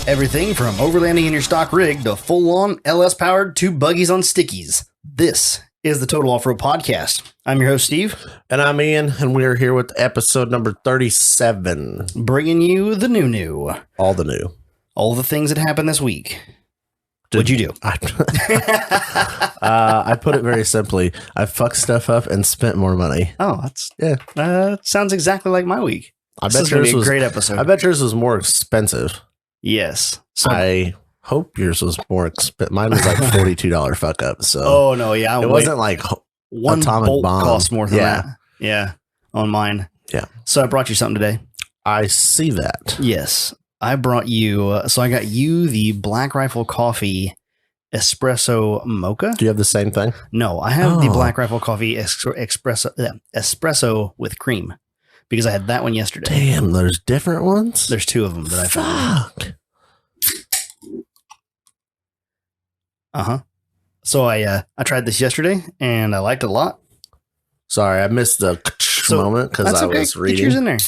Everything from overlanding in your stock rig to full-on LS-powered 2 buggies on stickies. This is the Total Off-Road Podcast. I'm your host, Steve. And I'm Ian, and we're here with episode number 37. Bringing you the new. All the new. All the things that happened this week. What'd you do? I put it very simply. I fucked stuff up and spent more money. Oh, sounds exactly like my week. This is going to be a great episode. I bet yours was more expensive. Yes. So I hope yours was more expensive. Mine was like $42 fuck up. So oh no, yeah, it wasn't like one atomic bolt bomb. Cost more than that. Yeah, on mine. Yeah. So I brought you something today. I see that. Yes, I brought you. So I got you the Black Rifle Coffee Espresso Mocha. Do you have the same thing? No, I have the Black Rifle Coffee Espresso with cream. Because I had that one yesterday. Damn, there's different ones? There's 2 of them that I found. Fuck. Uh-huh. So I tried this yesterday, and I liked it a lot. Sorry, I missed the moment because I was reading. Get yours in there.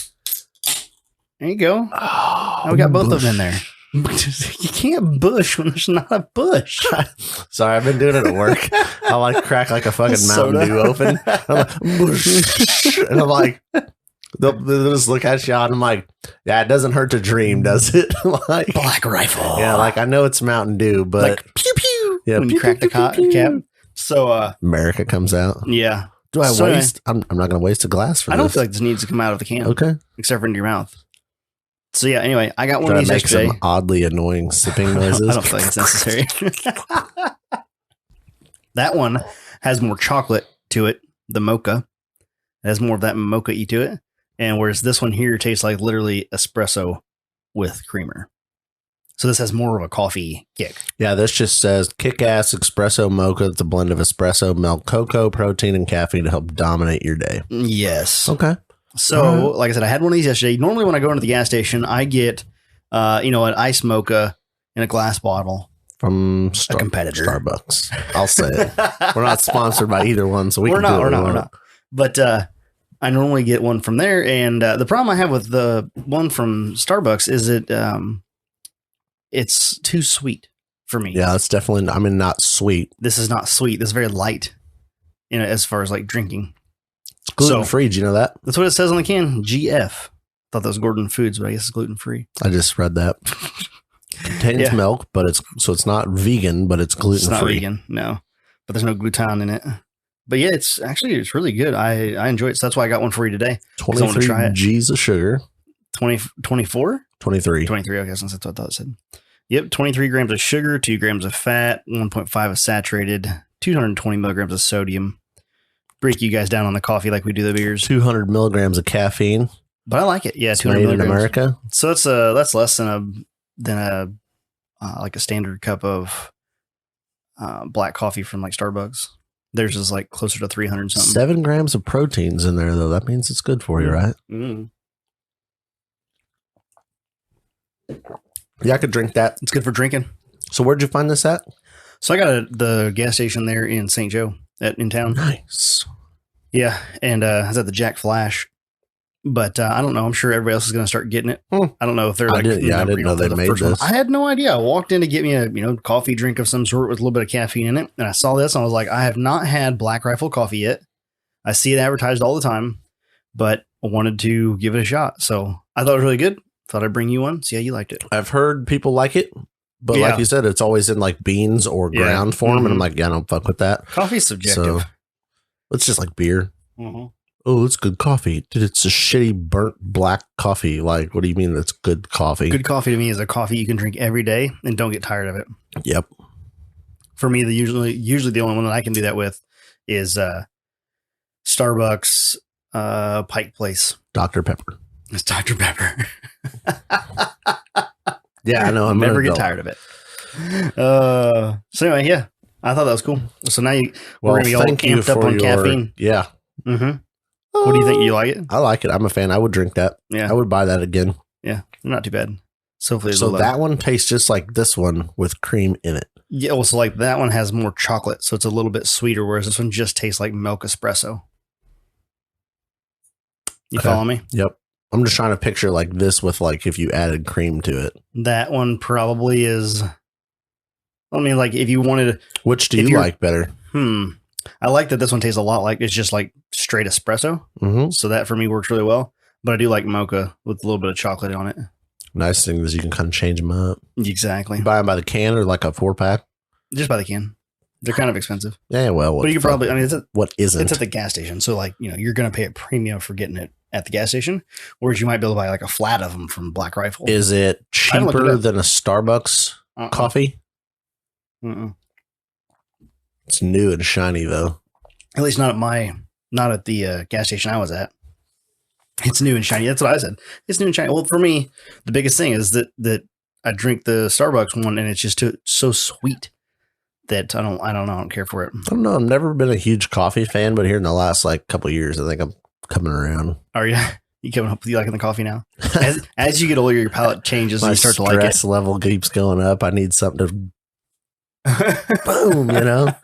There you go. Oh, now we got both of them in there. You can't bush when there's not a bush. Sorry, I've been doing it at work. I like crack like a fucking Mountain Dew open. I'm like, bush. And I'm like... They'll just look at you and I'm like, yeah, it doesn't hurt to dream, does it? Like Black Rifle. Yeah, like I know it's Mountain Dew, but like pew pew. Yeah, when pew, you crack pew, the pew, cap. pew. So America comes out. Yeah. Do I waste? I'm not going to waste a glass for this. I don't feel like this needs to come out of the can. Okay. Except for into your mouth. So yeah, anyway, I got one Try of these to make yesterday. some oddly annoying sipping noises. I don't think it's necessary. That one has more chocolate to it, the mocha. It has more of that mocha-y to it. And whereas this one here tastes like literally espresso with creamer. So this has more of a coffee kick. Yeah, this just says kick-ass espresso mocha. It's a blend of espresso, milk, cocoa, protein, and caffeine to help dominate your day. Yes. Okay. So, like I said, I had one of these yesterday. Normally when I go into the gas station, I get, an ice mocha in a glass bottle. From a competitor. Starbucks. I'll say it. We're not sponsored by either one, so we're not. But I normally get one from there, and the problem I have with the one from Starbucks is it's too sweet for me. Yeah, it's definitely, not sweet. This is not sweet. This is very light, as far as like drinking. It's gluten-free, do you know that? That's what it says on the can, GF. Thought that was Gordon Foods, but I guess it's gluten-free. I just read that. Contains milk, but it's not vegan, but it's gluten-free. It's not vegan, no. But there's no gluten in it. But yeah, it's really good. I enjoy it. So that's why I got one for you today. 23 G's of sugar. 24? 23. 23. Okay, since that's what I thought it said. Yep, 23 grams of sugar, 2 grams of fat, 1.5 of saturated, 220 milligrams of sodium. Break you guys down on the coffee like we do the beers. 200 milligrams of caffeine. But I like it. Yeah, it's 200 made milligrams. in America. So that's less than a like a standard cup of black coffee from like Starbucks. Theirs is like closer to 300 something. 7 grams of proteins in there, though. That means it's good for you, right? Mm. Yeah, I could drink that. It's good for drinking. So where'd you find this at? So I got the gas station there in St. Joe in town. Nice. Yeah, and I was at the Jack Flash. But I don't know. I'm sure everybody else is going to start getting it. I don't know if they're like... I didn't know they made this. I had no idea. I walked in to get me a coffee drink of some sort with a little bit of caffeine in it. And I saw this and I was like, I have not had Black Rifle coffee yet. I see it advertised all the time, but I wanted to give it a shot. So I thought it was really good. Thought I'd bring you one. See how you liked it. I've heard people like it, but like you said, it's always in like beans or ground form. Mm-hmm. And I'm like, yeah, I don't fuck with that. Coffee's subjective. So it's just like beer. Mm-hmm. Oh, it's good coffee. Dude, it's a shitty burnt black coffee. Like, what do you mean it's good coffee? Good coffee to me is a coffee you can drink every day and don't get tired of it. Yep. For me, usually the only one that I can do that with is Starbucks Pike Place. Dr. Pepper. It's Dr. Pepper. Yeah, I know. I'm never get tired of it. So anyway, yeah, I thought that was cool. So now we're going to be all amped up on caffeine. Yeah. Mm-hmm. What do you think? You like it? I like it. I'm a fan. I would drink that. Yeah. I would buy that again. Yeah. Not too bad. So that one tastes just like this one with cream in it. Yeah. Well, so like that one has more chocolate. So it's a little bit sweeter, whereas this one just tastes like milk espresso. You follow me? Yep. I'm just trying to picture like this with like if you added cream to it. That one probably is. I mean, like if you wanted, which do you like better? I like that this one tastes a lot like it's just like straight espresso. Mm-hmm. So that for me works really well. But I do like mocha with a little bit of chocolate on it. Nice thing is you can kind of change them up. Exactly. You buy them by the can or like a 4-pack? Just by the can. They're kind of expensive. Yeah, well, but you could probably, I mean, what isn't? It's at the gas station. So like, you know, you're going to pay a premium for getting it at the gas station, whereas you might be able to buy like a flat of them from Black Rifle. Is it cheaper than a Starbucks coffee? It's new and shiny though. At least not at the gas station I was at. It's new and shiny. That's what I said. It's new and shiny. Well, for me, the biggest thing is that I drink the Starbucks one and it's just so sweet that I don't know. I don't care for it. I don't know. I've never been a huge coffee fan, but here in the last like couple of years, I think I'm coming around. Are you? You coming up with you liking the coffee now? As you get older, your palate changes and you start to like it. My stress level keeps going up. I need something to boom, you know.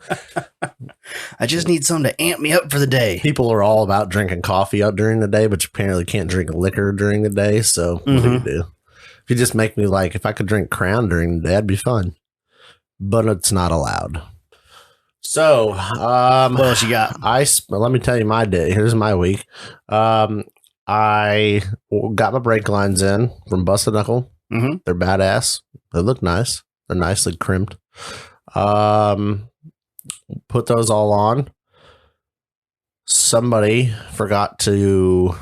I just need something to amp me up for the day. People are all about drinking coffee out during the day, but you apparently can't drink liquor during the day. So what do you do? If you just make me like, if I could drink Crown during the day, that'd be fun. But it's not allowed. So, what else you got? Let me tell you my day. Here's my week. I got my brake lines in from Busted Knuckle. They're badass. They look nice. They're nicely crimped. Put those all on. Somebody forgot to.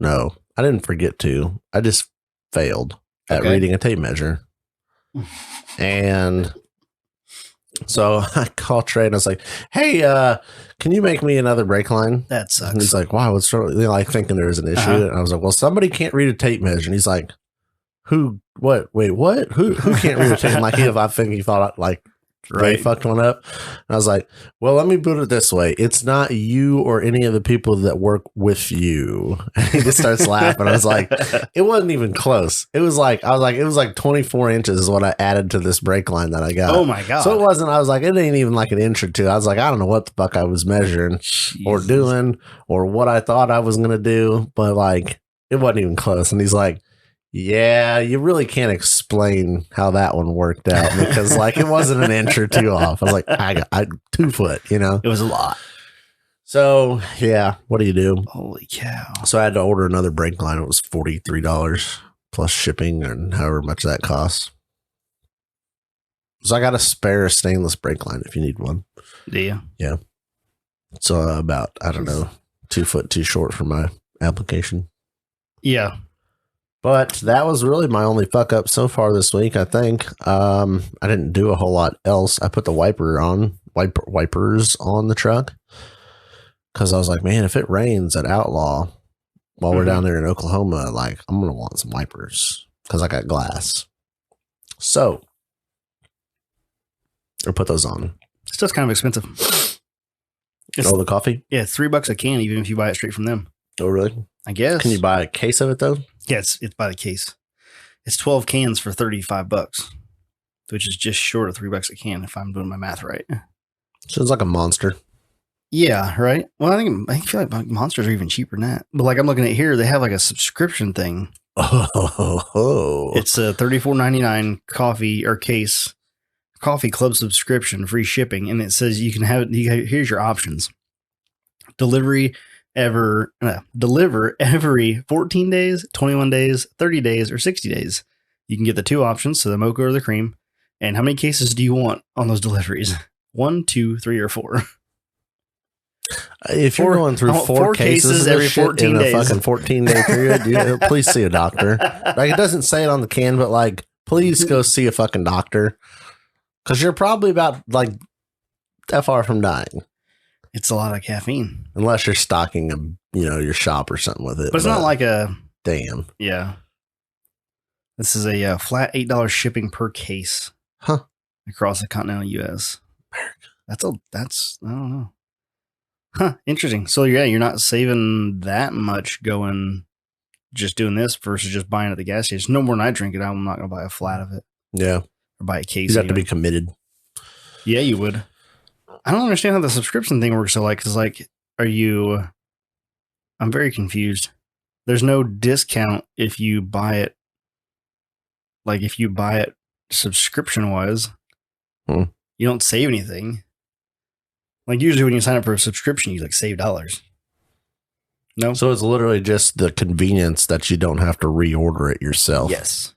No, I didn't forget to. I just failed at reading a tape measure. And so I called Trey and I was like, hey, can you make me another brake line? That sucks. And he's like, wow, what's wrong? Like thinking there was an issue. And I was like, well, somebody can't read a tape measure. And he's like, who, what, wait, what? Who can't read a tape? Like, I think he thought like, they fucked one up. And I was like, well, let me put it this way. It's not you or any of the people that work with you. And he just starts laughing. I was like, it wasn't even close. It was like 24 inches is what I added to this brake line that I got. Oh my God. So it wasn't, I was like, it ain't even like an inch or two. I was like, I don't know what the fuck I was measuring or doing or what I thought I was going to do, but like, it wasn't even close. And he's like, yeah, you really can't explain how that one worked out because like it wasn't an inch or two off. I was like, I 2 foot, you know, it was a lot. So yeah, what do you do? Holy cow. So I had to order another brake line. It was $43 plus shipping and however much that costs. So I got a spare stainless brake line if you need one. Do you? Yeah. So about, I don't know, 2 foot too short for my application. Yeah. But that was really my only fuck up so far this week, I think. I didn't do a whole lot else. I put the wipers on the truck because I was like, man, if it rains at Outlaw while we're down there in Oklahoma, like I'm going to want some wipers because I got glass. So I put those on. Stuff's kind of expensive. The coffee? Yeah, it's $3 a can, even if you buy it straight from them. Oh, really? I guess. Can you buy a case of it though? Yeah, it's by the case. It's 12 cans for $35, which is just short of $3 a can if I'm doing my math right. So it's like a Monster. Yeah, right. Well, I feel like Monsters are even cheaper than that. But like I'm looking at here, they have like a subscription thing. Oh, it's a $34.99 coffee or case coffee club subscription, free shipping, and it says you can have. Here's your options: deliver every 14 days, 21 days, 30 days, or 60 days. You can get the 2 options, so the mocha or the cream. And how many cases do you want on those deliveries? 1, 2, 3, or 4? If you're going through 4 cases every 14 days in a fucking 14-day period, please see a doctor. Like it doesn't say it on the can, but like, please go see a fucking doctor because you're probably about like that far from dying. It's a lot of caffeine. Unless you're stocking your shop or something with it. But it's not like a... Damn. Yeah. This is a flat $8 shipping per case. Huh. Across the continental U.S. That's, I don't know. Huh. Interesting. So, yeah, you're not saving that much just doing this versus just buying at the gas station. No more than I drink it. I'm not going to buy a flat of it. Yeah. Or buy a case. You have to be committed. Yeah, you would. I don't understand how the subscription thing works. So, like, because, like, I'm very confused. There's no discount if you buy it. Like if you buy it subscription wise, you don't save anything. Like usually when you sign up for a subscription, you like save dollars. No. So it's literally just the convenience that you don't have to reorder it yourself. Yes.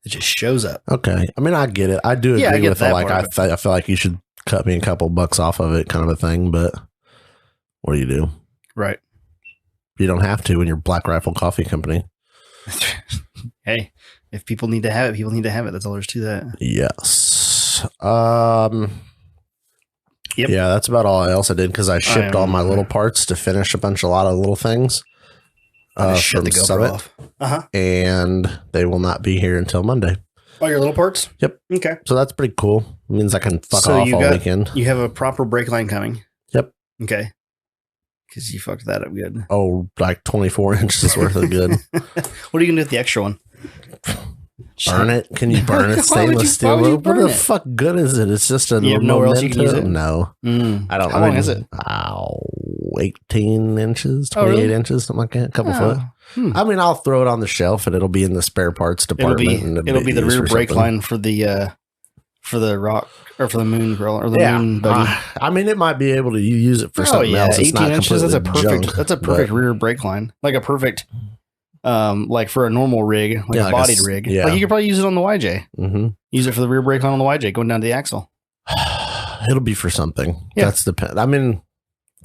It just shows up. Okay. I mean, I get it. I do agree I get with it. that Like, part I feel like you should cut me a couple bucks off of it, kind of a thing. But what do you do? Right. You don't have to when you're Black Rifle Coffee Company. Hey, if people need to have it, people need to have it. That's all there is to that. Yes. Yep. Yeah, that's about all else I did because I shipped all my little parts to finish a lot of little things. Shut the GoPro off. And they will not be here until Monday. Oh, your little parts? Yep. Okay. So that's pretty cool. It means I can fuck off all weekend. You have a proper brake line coming. Yep. Okay. Because you fucked that up good. Oh, like 24 inches worth of good. What are you going to do with the extra one? Burn it? Can you burn it? Stainless steel? What the fuck good is it? It's just a you have nowhere else you can use it? No. I don't know. How long is it? 18 inches, 28 inches, something like that. A couple foot. I mean, I'll throw it on the shelf and it'll be in the spare parts department. It'll be the rear brake line for the rock or for the moon grill or the moon buggy. I mean, it might be able to use it for something else. It's 18 inches. That's a perfect. Junk, that's a perfect rear brake line. Like a perfect. Like for a normal rig, like a bodied rig. Yeah. Like you could probably use it on the YJ. Mm-hmm. Use it for the rear brake line on the YJ going down to the axle. It'll be for something. Yeah. That's I mean,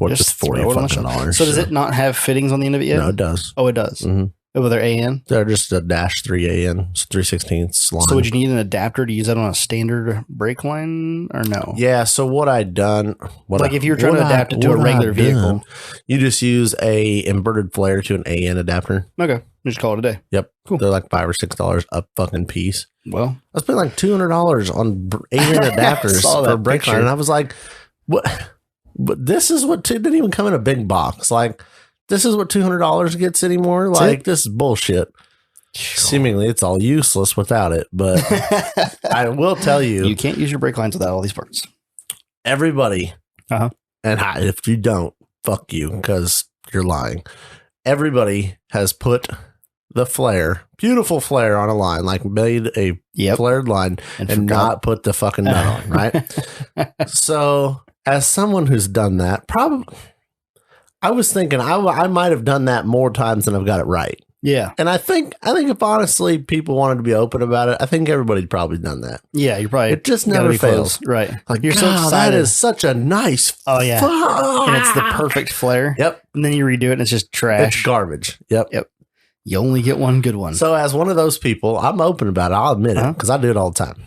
just $40. So does it not have fittings on the end of it yet? No, it does. Oh, it does. Mm-hmm. Oh, they're AN? They're just a -3 AN, 3/16 line. So would you need an adapter to use that on a standard brake line or no? Yeah, so what I done... if you were trying to adapt it to a regular vehicle. You just use a inverted flare to an AN adapter. Okay, just call it a day. Yep. Cool. They're like $5 or $6 a fucking piece. Well. I spent like $200 on AN adapters for brake line, and I was like, what? But this is what... It didn't even come in a big box. Like... This is what $200 gets anymore. Like, this is bullshit. Seemingly, it's all useless without it. But I will tell you, you can't use your brake lines without all these parts. Everybody, and if you don't, fuck you, because you're lying. Everybody has put the flare, beautiful flare, on a line, like made a flared line, and not put the fucking nut on, right? So, as someone who's done that, probably. I was thinking I might have done that more times than I've got it right. Yeah. And I think if honestly people wanted to be open about it, I think everybody'd probably done that. Yeah, you're probably. It just never fails. Close. Right. Like, you're so excited. That is such a nice. Oh, yeah. And it's the perfect flare. Yep. And then you redo it and it's just trash. It's garbage. Yep. You only get one good one. So as one of those people, I'm open about it. I'll admit it because I do it all the time.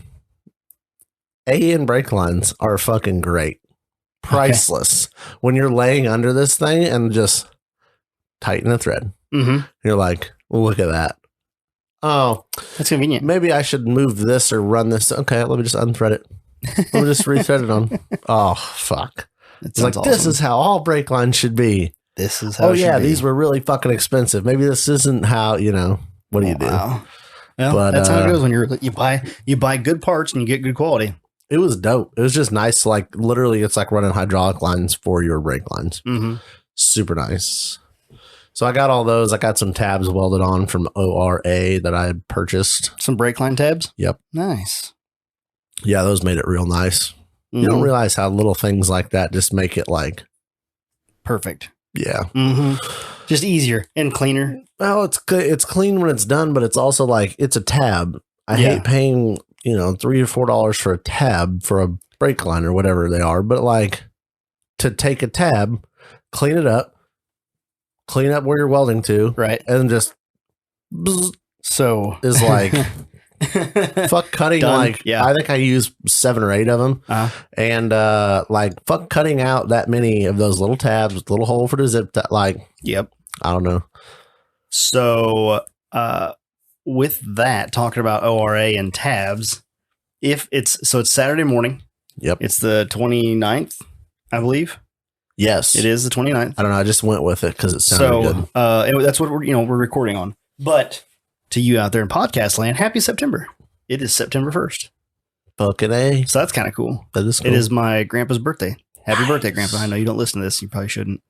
AN brake lines are fucking great. Priceless. When you're laying under this thing and just tighten the thread. Mm-hmm. You're like, well, look at that. Oh, that's convenient. Maybe I should move this or run this. Okay, let me just unthread it. Let me just rethread it on. Oh, fuck. It's like, awesome. This is how all brake lines should be. This is how it should be. These were really fucking expensive. Maybe this isn't how, what do you do? Wow. Well, but, that's how it goes when you buy good parts and you get good quality. It was dope. It was just nice. Like, literally, it's like running hydraulic lines for your brake lines. Mm-hmm. Super nice. So I got all those. I got some tabs welded on from ORA that I had purchased. Some brake line tabs? Yep. Nice. Yeah, those made it real nice. Mm-hmm. You don't realize how little things like that just make it like... perfect. Yeah. Mm-hmm. Just easier and cleaner. Well, it's clean when it's done, but it's also like, it's a tab. I hate paying... $3 or $4 for a tab for a brake line or whatever they are. But like, to take a tab, clean up where you're welding to. Right. And just so is like, fuck cutting. Done. Like, I think I used 7 or 8 of them. And like, fuck cutting out that many of those little tabs with a little hole for the zip. Like, yep. I don't know. So, with that, talking about ORA and tabs, it's Saturday morning. Yep. It's the 29th, I believe. Yes. It is the 29th. I don't know. I just went with it because it sounded good. And that's what we're recording on. But to you out there in podcast land, happy September. It is September 1st. Fucking A. So that's kind of cool. That is cool. It is my grandpa's birthday. Happy birthday, Grandpa. I know you don't listen to this. You probably shouldn't.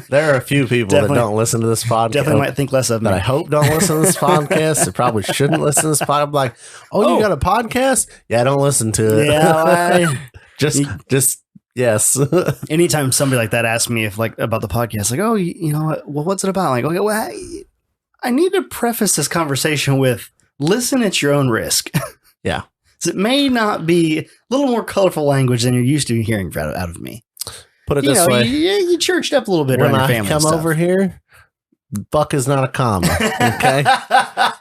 There are a few people that don't listen to this podcast. Definitely might think less of me. That I hope don't listen to this podcast. They probably shouldn't listen to this podcast. I'm like, oh, you got a podcast? Yeah, don't listen to it. Yeah, just yes. Anytime somebody like that asks me if like about the podcast, like, oh, you know what? Well, what's it about? Like, okay, well, I need to preface this conversation with listen at your own risk. Yeah. So it may not be a little more colorful language than you're used to hearing out of me. Put it this way. You churched up a little bit when around your I family. come over here, buck is not a comma. Okay.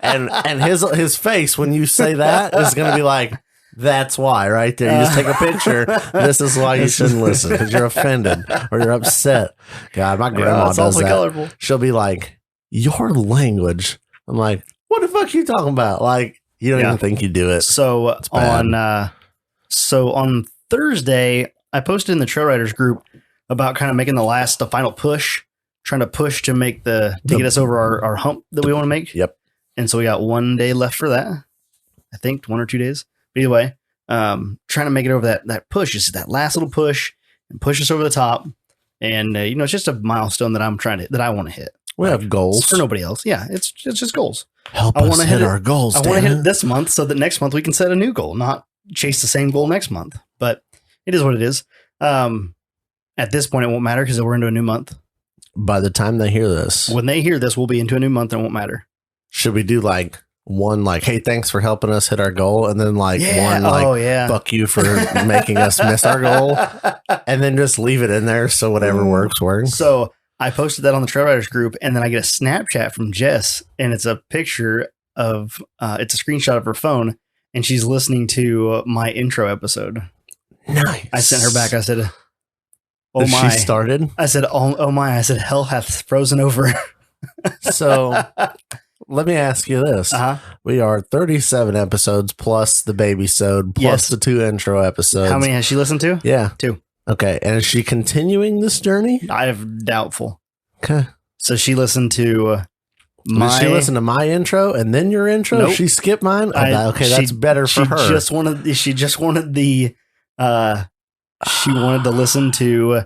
and his face when you say that is going to be like, that's why right there. You just take a picture. This is why you shouldn't listen because you're offended or you're upset. God, my grandma does that. Colorful. She'll be like, your language. I'm like, what the fuck are you talking about? Like, you don't even think you do it. So on Thursday, I posted in the Trail Riders group about kind of making the final push, trying to push to make to get us over our hump that we want to make. Yep. And so we got 1 day left for that. I think 1 or 2 days. But either way, trying to make it over that push. Just that last little push and push us over the top. And it's just a milestone that I want to hit. We have goals for nobody else. Yeah, it's just goals. Help us hit our goals. I want to hit it this month so that next month we can set a new goal, not chase the same goal next month. But it is what it is. At this point, it won't matter because we're into a new month. By the time they hear this, when they hear this, we'll be into a new month and it won't matter. Should we do like one, like, hey, thanks for helping us hit our goal, and then like one, like, fuck you for making us miss our goal, and then just leave it in there so whatever works. So I posted that on the Trail Riders group, and then I get a Snapchat from Jess, and it's a picture of it's a screenshot of her phone, and she's listening to my intro episode. Nice. I sent her back. I said, "Oh my!" She started. I said, "Oh my!" I said, "Hell hath frozen over." So let me ask you this: we are 37 episodes plus the baby-sode plus the 2 intro episodes. How many has she listened to? Yeah, 2. Okay, and is she continuing this journey? I'm doubtful. Okay, so she listened to Did she listen to my intro and then your intro? Nope. She skipped mine. Okay, that's better for her. She just wanted the. She wanted to listen to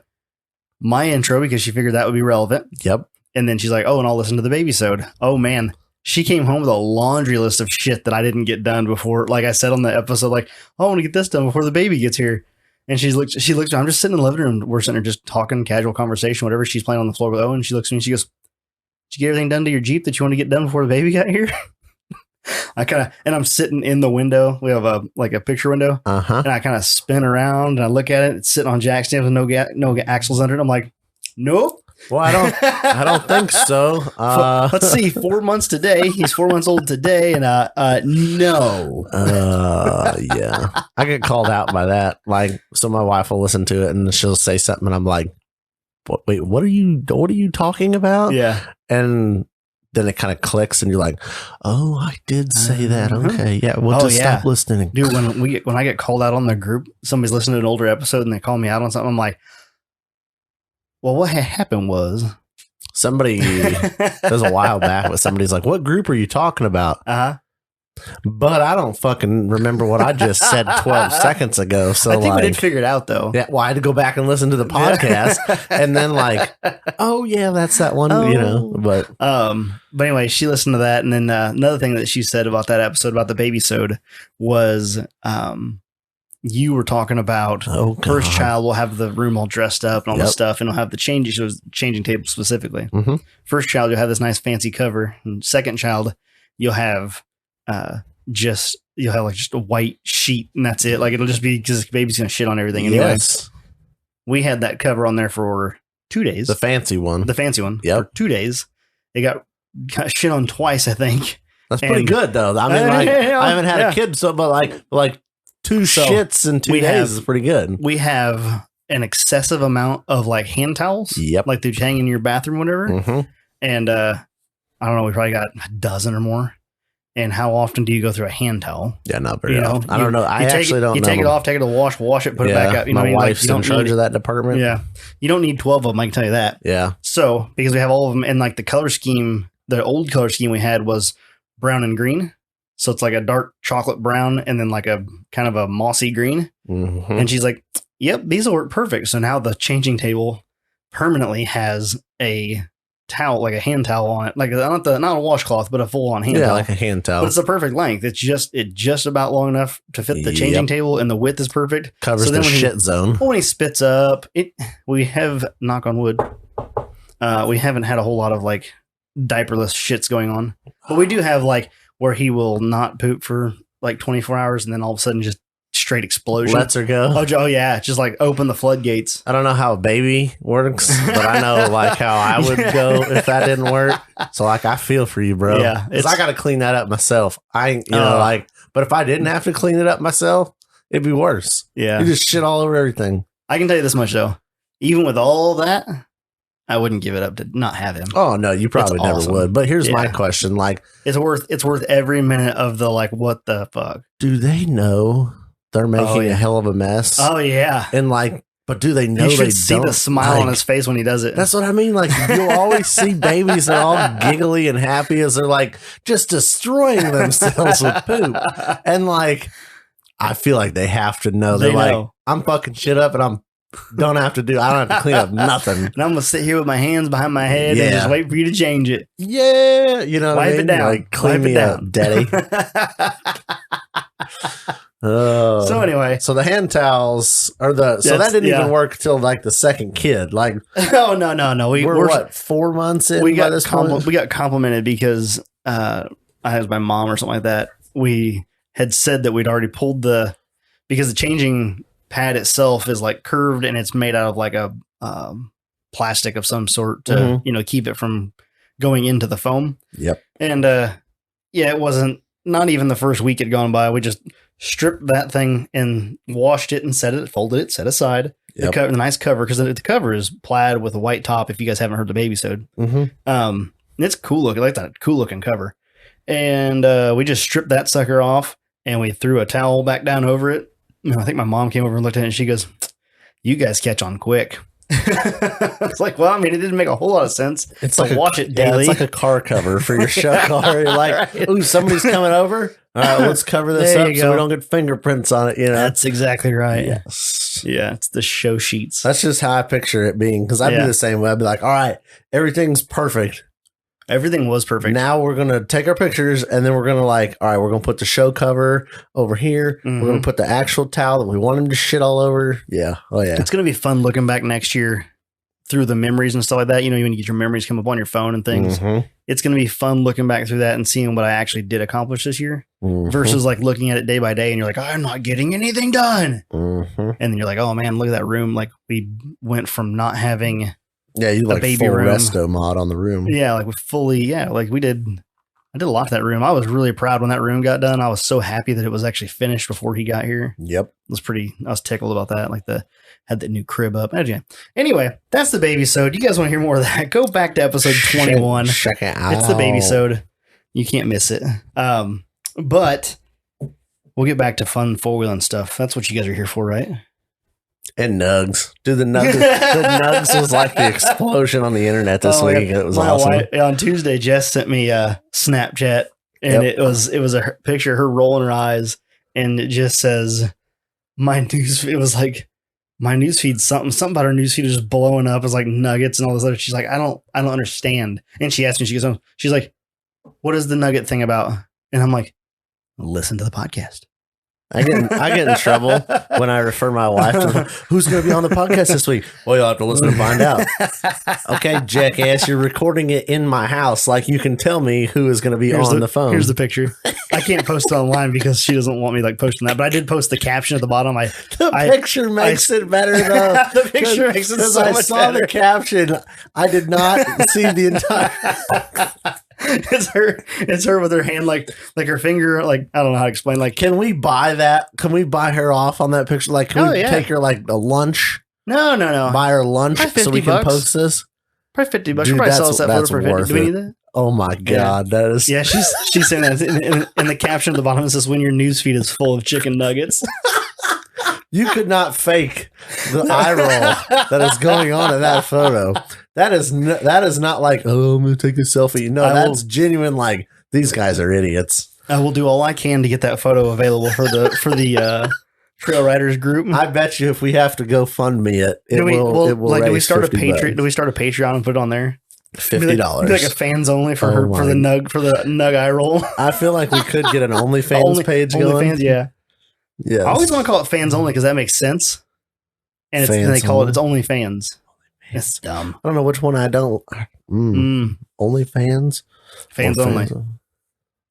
my intro because she figured that would be relevant. Yep. And then she's like, "Oh, and I'll listen to the baby-sode." Oh man, she came home with a laundry list of shit that I didn't get done before. Like I said on the episode, like, "Oh, I want to get this done before the baby gets here." And she looks. I'm just sitting in the living room. We're sitting there just talking, casual conversation, whatever. She's playing on the floor with Owen. She looks at me and she goes, "Did you get everything done to your Jeep that you want to get done before the baby got here?" And I'm sitting in the window. We have a picture window, and I kind of spin around and I look at it. It's sitting on jack stands with no axles under it. I'm like, "Nope." Well, I don't think so. Let's see. 4 months today. He's 4 months old today, and no. Yeah, I get called out by that. Like, so my wife will listen to it and she'll say something, and I'm like, "Wait, what are you talking about?" Yeah, and then it kind of clicks, and you're like, "Oh, I did say that." Okay, yeah, we'll just stop listening, dude. When I get called out on the group, somebody's listening to an older episode and they call me out on something. I'm like, well, what had happened was somebody, it was a while back, but somebody's like, "What group are you talking about?" But I don't fucking remember what I just said 12 seconds ago. So I think we did figure it out though. Yeah, well, I had to go back and listen to the podcast, and then like, oh yeah, that's that one, But anyway, she listened to that, and then another thing that she said about that episode about the baby-sode was you were talking about first child will have the room all dressed up and all this stuff, and it'll have the changing table specifically. First child, you'll have this nice fancy cover, and second child, you'll have just a white sheet, and that's it. Like, it'll just be because the baby's gonna shit on everything anyway. Yes. We had that cover on there for 2 days. The fancy one. Yep. For 2 days. It got shit on twice, I think. That's pretty good though. I mean, I haven't had a kid, so but like 2 shits in 2 days is pretty good. We have an excessive amount of like hand towels. Yep. Like they hang in your bathroom, whatever. And I don't know, we probably got a dozen or more. And how often do you go through a hand towel? Yeah, not very often. I don't know. I actually don't know. You take it off, take it to the wash it, put it back up. You know, my wife's in charge of that department. Yeah. You don't need 12 of them, I can tell you that. Yeah. So, because we have all of them, and like the color scheme, the old color scheme we had was brown and green. So it's like a dark chocolate brown and then like a kind of a mossy green. And she's like, "Yep, these will work perfect." So now the changing table permanently has a towel, like a hand towel on it, like not a washcloth, but a full on hand towel. like a hand towel. But it's the perfect length. It's just about long enough to fit the changing table, and the width is perfect. Covers the shit zone. When he spits up, we have, knock on wood, we haven't had a whole lot of like diaperless shits going on, but we do have like where he will not poop for like 24 hours, and then all of a sudden just straight explosion. Lets her go. Oh yeah, just like open the floodgates. I don't know how a baby works, but I know like how I would go if that didn't work. So like I feel for you, bro. Yeah, because I got to clean that up myself. But if I didn't have to clean it up myself, it'd be worse. Yeah, you just shit all over everything. I can tell you this much though, even with all that, I wouldn't give it up to not have him. Oh no, you probably never would. But here's my question: like, it's worth every minute of the like, what the fuck? Do they know they're making a hell of a mess? Oh yeah, and like, but do they know? You should see the smile on his face when he does it. That's what I mean. Like, you'll always see babies that are all giggly and happy as they're like just destroying themselves with poop, and like, I feel like they have to know. They're like, I'm fucking shit up, and I don't have to clean up nothing. And I'm gonna sit here with my hands behind my head and just wait for you to change it. Yeah, you know, wipe it down. Like, clean me up, daddy. Oh. So anyway, so the hand towels are that didn't even work till like the second kid. Like, oh no, we're what, 4 months in? We got complimented because I was my mom or something like that. We had said that we'd already pulled because the changing pad itself is like curved and it's made out of like a plastic of some sort to keep it from going into the foam. Yep. And it wasn't, not even the first week had gone by. We just stripped that thing and washed it and folded it, set aside. Yep. The nice cover, because the cover is plaid with a white top. If you guys haven't heard the baby sode, it's cool looking, like that cool looking cover. And we just stripped that sucker off and we threw a towel back down over it. I think my mom came over and looked at it and she goes, "You guys catch on quick." It's like, well, I mean, it didn't make a whole lot of sense. It's like watch it daily. It's like a car cover for your show car. You're like, right. Ooh, somebody's coming over. All right, let's cover this up so we don't get fingerprints on it. You know, that's exactly right. Yes. Yeah, it's the show sheets. That's just how I picture it being, because I'd be the same way. I'd be like, all right, everything's perfect. Everything was perfect. Now we're going to take our pictures and then we're going to all right, we're going to put the show cover over here. We're going to put the actual towel that we want him to shit all over. Yeah. Oh, yeah. It's going to be fun looking back next year through the memories and stuff like that. You know, when you get your memories come up on your phone and things, it's going to be fun looking back through that and seeing what I actually did accomplish this year versus like looking at it day by day and you're like, I'm not getting anything done. And then you're like, oh man, look at that room. Like we went from not having... Yeah, you like baby full room. Resto mod on the room. Yeah, like we fully, like we did. I did a lot to that room. I was really proud when that room got done. I was so happy that it was actually finished before he got here. Yep. I was tickled about that. Like had the new crib up. Anyway, that's the baby sode. You guys want to hear more of that? Go back to episode 21. Check it out. It's the baby sode. You can't miss it. But we'll get back to fun four-wheeling stuff. That's what you guys are here for, right? And nugs. Dude, the nugs was like the explosion on the internet this week. It was awesome. On Tuesday, Jess sent me a Snapchat, and it was a picture of her rolling her eyes, and it just says, it was like, my newsfeed, something about her newsfeed is just blowing up. It's like nuggets and all this other. She's like, I don't understand. And she asked me, she's like, what is the nugget thing about? And I'm like, listen to the podcast. I get in trouble when I refer my wife to who's going to be on the podcast this week. Well, you'll have to listen to find out. Okay, jackass, you're recording it in my house. Like, you can tell me who is going to be on the phone. Here's the picture. I can't post it online because she doesn't want me like posting that. But I did post the caption at the bottom. The picture makes it better though. The picture makes it so much better. I saw the caption. I did not see the entire. It's her with her hand like her finger, like I don't know how to explain. Like, can we buy that? Can we buy her off on that picture? Like, can we take her like a lunch? No. Buy her lunch so we can post this. Probably $50. Dude, probably sell us that photo for $50. Do we need that? Oh my god, that is. Yeah, she's saying that in the caption at the bottom. It says, "When your newsfeed is full of chicken nuggets." You could not fake the eye roll that is going on in that photo. That is not like, oh, I'm going to take a selfie. No, that's genuine. Like, these guys are idiots. I will do all I can to get that photo available for the Trail Riders group. I bet you if we have to go fund me it will do we raise start a $50 Patreon? Do we start a Patreon and put it on there? $50. Like a fans only for her for the nug eye roll. I feel like we could get an OnlyFans page going. OnlyFans, yeah. Yeah. I always want to call it fans only because that makes sense. And they call it it's OnlyFans. It's dumb. I don't know which one I don't. OnlyFans? Fans only.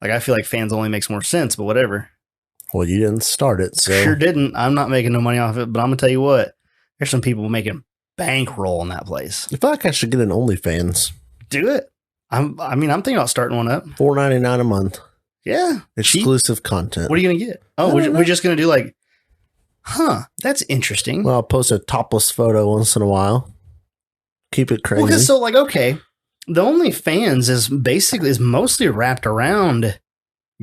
Like I feel like fans only makes more sense, but whatever. Well, you didn't start it, so sure didn't. I'm not making no money off it, but I'm gonna tell you what. There's some people making bankroll in that place. I feel like I should get an OnlyFans. Do it. I'm thinking about starting one up. $4.99 a month. Yeah, exclusive content. What are you gonna get? Oh, we're just gonna do like, that's interesting. Well, I'll post a topless photo once in a while. Keep it crazy. Well, so like, okay, the OnlyFans is mostly wrapped around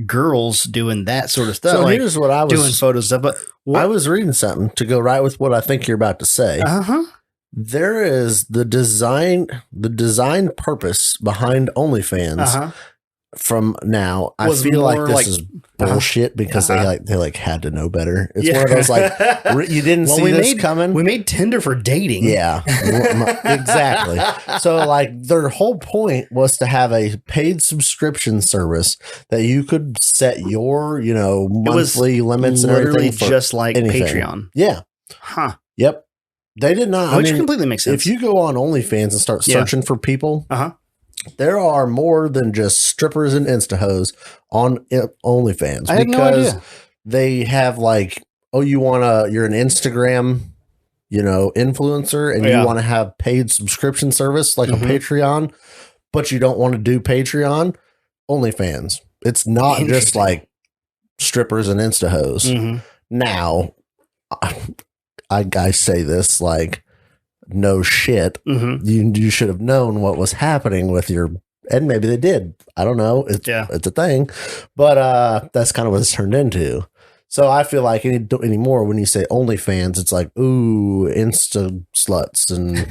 girls doing that sort of stuff. So like here's what I was doing photos stuff. But I was reading something to go right with what I think you're about to say. There is the design purpose behind OnlyFans. From now, I feel like this is bullshit because they had to know better. It's one of those like you didn't see this coming. We made Tinder for dating. Yeah, exactly. So like their whole point was to have a paid subscription service that you could set your monthly limits and everything for just like anything. Patreon. Yeah. Yep. They did not. Which completely makes sense. If you go on OnlyFans and start searching for people, there are more than just strippers and insta-hoes on OnlyFans. I had no idea. They have like, you're an Instagram, influencer, and you want to have paid subscription service like a Patreon, but you don't want to do Patreon. OnlyFans. It's not just like strippers and insta-hoes. Now, I say this like, no shit. You should have known what was happening with and maybe they did. I don't know. It's a thing, but that's kind of what it's turned into. So I feel like anymore when you say OnlyFans, it's like, ooh, Insta sluts and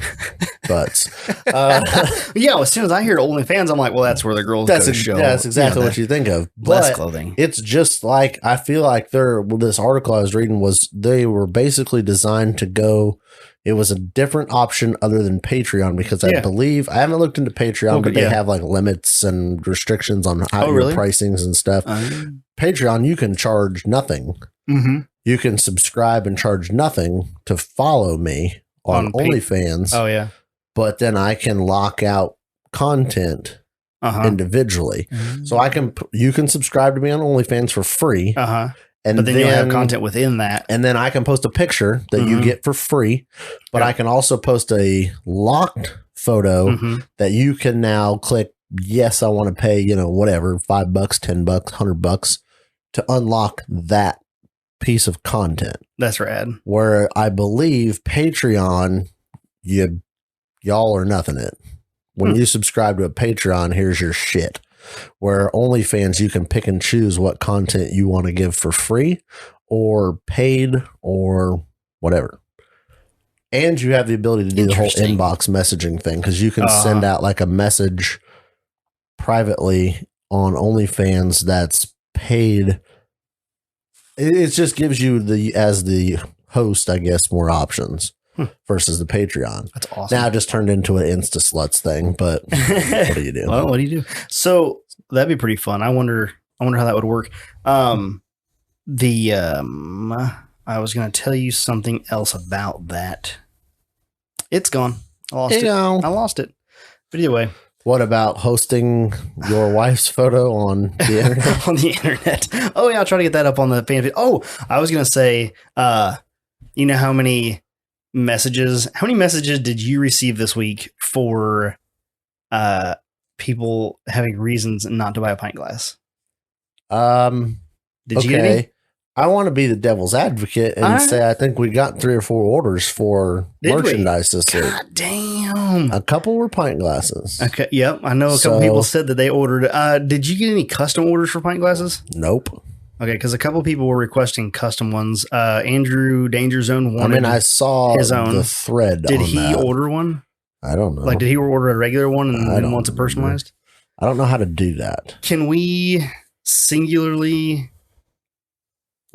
butts. As soon as I hear OnlyFans, I'm like, well, that's where the girls go to show. That's exactly what you think of. Less clothing. It's just like, I feel like this article I was reading they were basically designed to go. It was a different option other than Patreon because I believe I haven't looked into Patreon, but they have like limits and restrictions on how your pricings and stuff. Patreon, you can charge nothing. You can subscribe and charge nothing to follow me on OnlyFans. But then I can lock out content individually. So you can subscribe to me on OnlyFans for free. But then you'll have content within that. And then I can post a picture that you get for free. But I can also post a locked photo that you can now click, yes, I want to pay, whatever, $5, $10, $100 to unlock that piece of content. That's rad. Where I believe Patreon, y'all are nothing it. When you subscribe to a Patreon, here's your shit. Where OnlyFans, you can pick and choose what content you want to give for free or paid or whatever. And you have the ability to do the whole inbox messaging thing because you can send out like a message privately on OnlyFans that's paid. It just gives you as the host, I guess, more options. Versus the Patreon. That's awesome. Now it just turned into an Insta Sluts thing, but what do you do? Well, what do you do? So that'd be pretty fun. I wonder how that would work. I was going to tell you something else about that. It's gone. I lost it. But either way. What about hosting your wife's photo on the internet? On the internet. Oh yeah, I'll try to get that up on the fan feed. Oh, I was going to say, you know how many messages did you receive this week for people having reasons not to buy a pint glass? Did you get any? I want to be the devil's advocate and say I think we got 3 or 4 orders for merchandise this week. God damn. A couple were pint glasses. Okay. Yep. I know a couple people said that they ordered. Did you get any custom orders for pint glasses? Nope. Okay, because a couple people were requesting custom ones. Andrew Danger Zone wanted I saw his own. The thread. Did he order one? I don't know. Like, did he order a regular one and then wants it personalized? I don't know how to do that. Can we singularly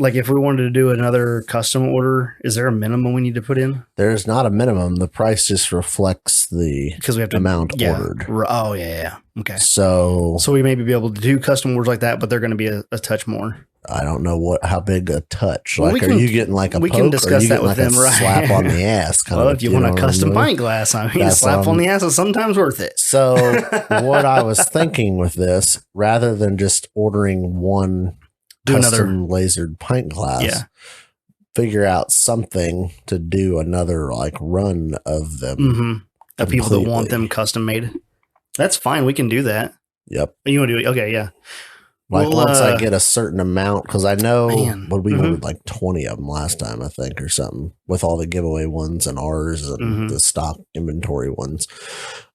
Like if we wanted to do another custom order, is there a minimum we need to put in? There's not a minimum. The price just reflects the Because we have to amount ordered. Oh yeah. Okay. So we maybe be able to do custom orders like that, but they're going to be a touch more. I don't know how big a touch. Well, like, are you getting like a we poke, can or discuss are you that getting with like them, a right? slap on the ass? Well, if you want a custom pint glass, I mean, a slap on the ass is sometimes worth it. So what I was thinking with this, rather than just ordering one custom lasered pint glass, figure out something to do another like run of them. Of people that want them custom made. That's fine. We can do that. Yep. You want to do it? Okay, yeah. Like once I get a certain amount, because I know when we ordered like 20 of them last time, I think, or something, with all the giveaway ones and ours and the stock inventory ones.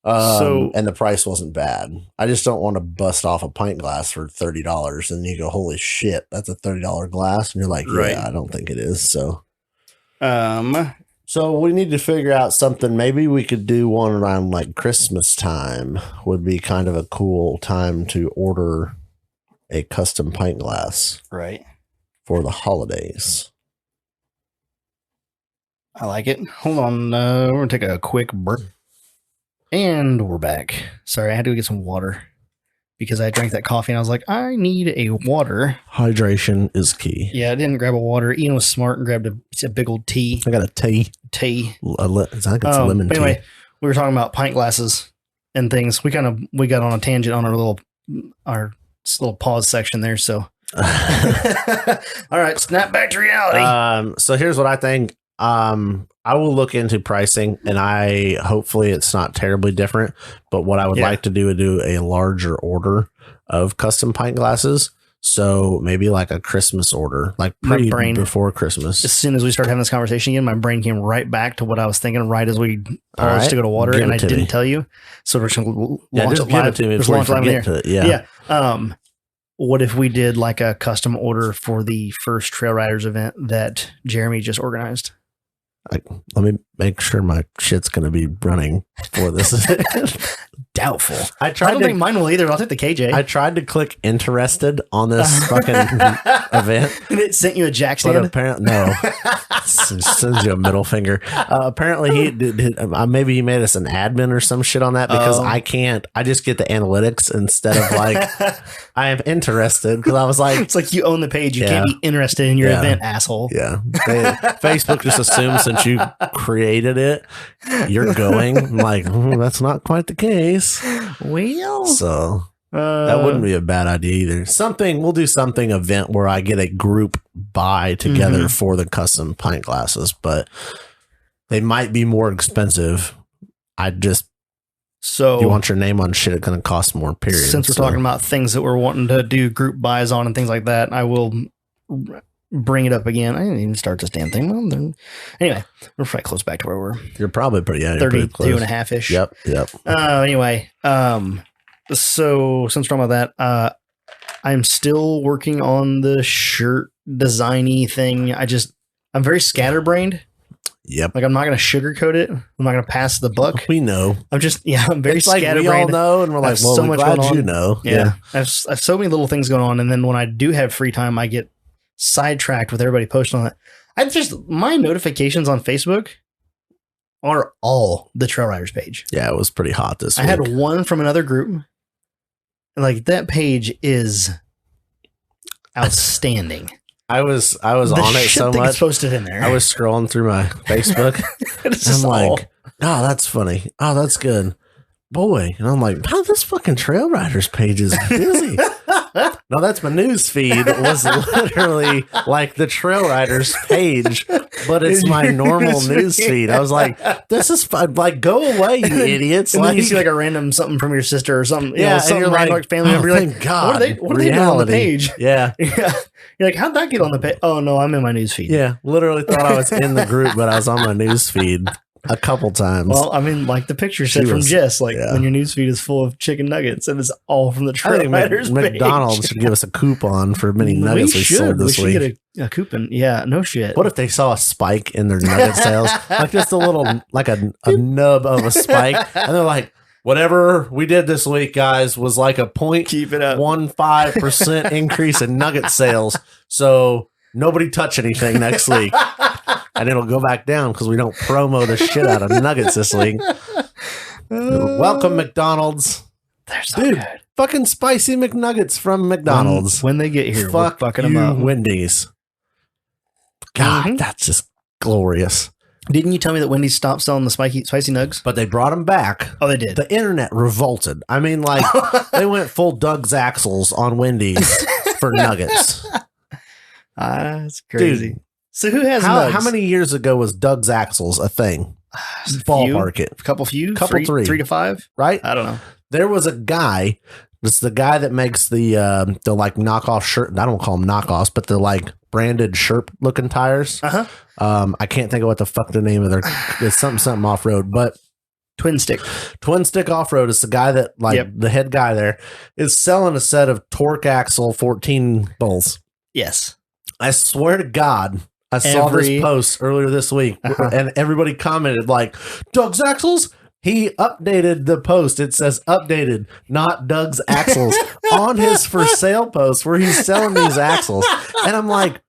And the price wasn't bad. I just don't want to bust off a pint glass for $30 and you go, holy shit, that's a $30 glass. And you're like, yeah, I don't think it is. So, so we need to figure out something. Maybe we could do one around like Christmas time would be kind of a cool time to order a custom pint glass. Right. For the holidays. I like it. Hold on. We're going to take a quick break. And we're back. Sorry, I had to go get some water because I drank that coffee and I was like, I need a water. Hydration is key. Yeah, I didn't grab a water. Ian was smart and grabbed a big old tea. I got a tea. Tea. I think it's lemon tea. Anyway, we were talking about pint glasses and things. We got on a tangent on our little pause section there. So, all right, snap back to reality. So here's what I think. I will look into pricing, and hopefully it's not terribly different. But what I would like to do is do a larger order of custom pint glasses. So maybe like a Christmas order, like before Christmas. As soon as we started having this conversation again, my brain came right back to what I was thinking right as we paused to go to water, and I didn't tell you. So we're just going to launch it live. Just launch live in here. Yeah. What if we did like a custom order for the first Trail Riders event that Jeremy just organized? Let me make sure my shit's going to be running for this. Doubtful. I don't think mine will either. I'll take the KJ. I tried to click interested on this fucking event. And it sent you a jack stand? But apparently, no. It sends you a middle finger. Apparently, maybe he made us an admin or some shit on that because I can't. I just get the analytics instead of like, I am interested because I was like. It's like you own the page. You can't be interested in your event, asshole. Yeah. Facebook just assumes since you created it, you're going. I'm like, that's not quite the case. Well, so that wouldn't be a bad idea either. We'll do something event where I get a group buy together for the custom pint glasses, but they might be more expensive. You want your name on shit, it's going to cost more, period. Since we're talking about things that we're wanting to do group buys on and things like that, I will bring it up again. I didn't even start this damn thing. Well, then, anyway, we're probably close back to where we're. You're probably pretty 32 and a half ish. Yep. Anyway, so since we're talking about that, I'm still working on the shirt designy thing. I'm very scatterbrained. Yep. Like I'm not going to sugarcoat it. I'm not going to pass the buck. We know. I'm very scatterbrained. We all know, and we're like, well, we're glad you know. Yeah. I have so many little things going on, and then when I do have free time, I get sidetracked with everybody posting on it. My notifications on Facebook are all the Trail Riders page. Yeah, it was pretty hot this week. I had one from another group. Like that page is outstanding. I was on it so much. It's posted in there. I was scrolling through my Facebook. I'm like, oh, that's funny. Oh, that's good. Boy. And I'm like, oh, this fucking Trail Riders page is busy. No, that's my news feed. It was literally like the Trail Riders page, but it's my normal news feed. I was like, this is fun. Like, go away, you idiots. And then you see like a random something from your sister or something. Yeah. Something and you're like family member. You're like, God, what are they doing on the page? Yeah. Yeah. You're like, how'd that get on the page? Oh, no, I'm in my news feed. Yeah. Literally thought I was in the group, but I was on my news feed a couple times. Well, I mean, like the picture said from Jess, like when your newsfeed is full of chicken nuggets and it's all from the Trail Riders page. McDonald's should give us a coupon for many nuggets we sold this week. We should get a coupon. Yeah, no shit. What if they saw a spike in their nugget sales? Like just a little, like a nub of a spike. And they're like, whatever we did this week, guys, was like a 0.15% increase in nugget sales. So Nobody touch anything next week. And it'll go back down because we don't promo the shit out of nuggets this week. Welcome, McDonald's. They're so Dude, good. fucking spicy McNuggets from McDonald's. When they get here, we're Fuck fucking you, them up. Wendy's. God, that's just glorious. Didn't you tell me that Wendy's stopped selling the spicy nugs? But they brought them back. Oh, they did. The internet revolted. I mean, like, they went full Doug's Axles on Wendy's for nuggets. That's crazy. Dude, so who has how nugs? many years ago was Doug's Axles a thing? Ballpark it. Couple few? Couple three. 3 to 5? Right? I don't know. There was a guy. It's the guy that makes the like knockoff shirt. I don't call them knockoffs, but the like branded shirt looking tires. I can't think of what the fuck the name of their. It's something off road, but Twin Stick off road is the guy that like the head guy there is selling a set of torque axle 14 bulls. Yes, I swear to God. I saw this post earlier this week and everybody commented like, Doug's Axles? He updated the post. It says updated, not Doug's Axles on his for sale post where he's selling these axles. And I'm like,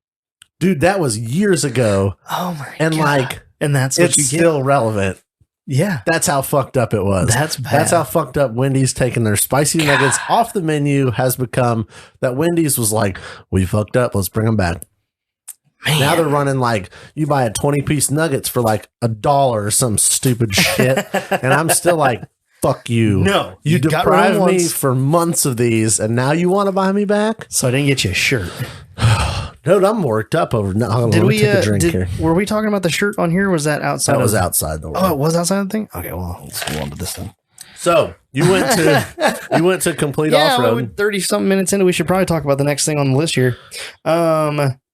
dude, that was years ago. Oh my and God. Like, and that's what it's you get. still relevant. Yeah. That's how fucked up it was. That's bad. That's how fucked up Wendy's taking their spicy nuggets off the menu has become. That Wendy's was like, we fucked up. Let's bring them back. Man. Now they're running like you buy a 20-piece nuggets for like $1 or some stupid shit. And I'm still like, fuck you. No. You deprived me for months of these and now you want to buy me back? So I didn't get you a shirt. Dude, I'm worked up over now. Did we take a drink here. Were we talking about the shirt on here or was that outside? That was outside the world. Oh, it was outside the thing? Okay, well, let's go on to this thing. So you went to complete off-road. 30 something minutes into, we should probably talk about the next thing on the list here.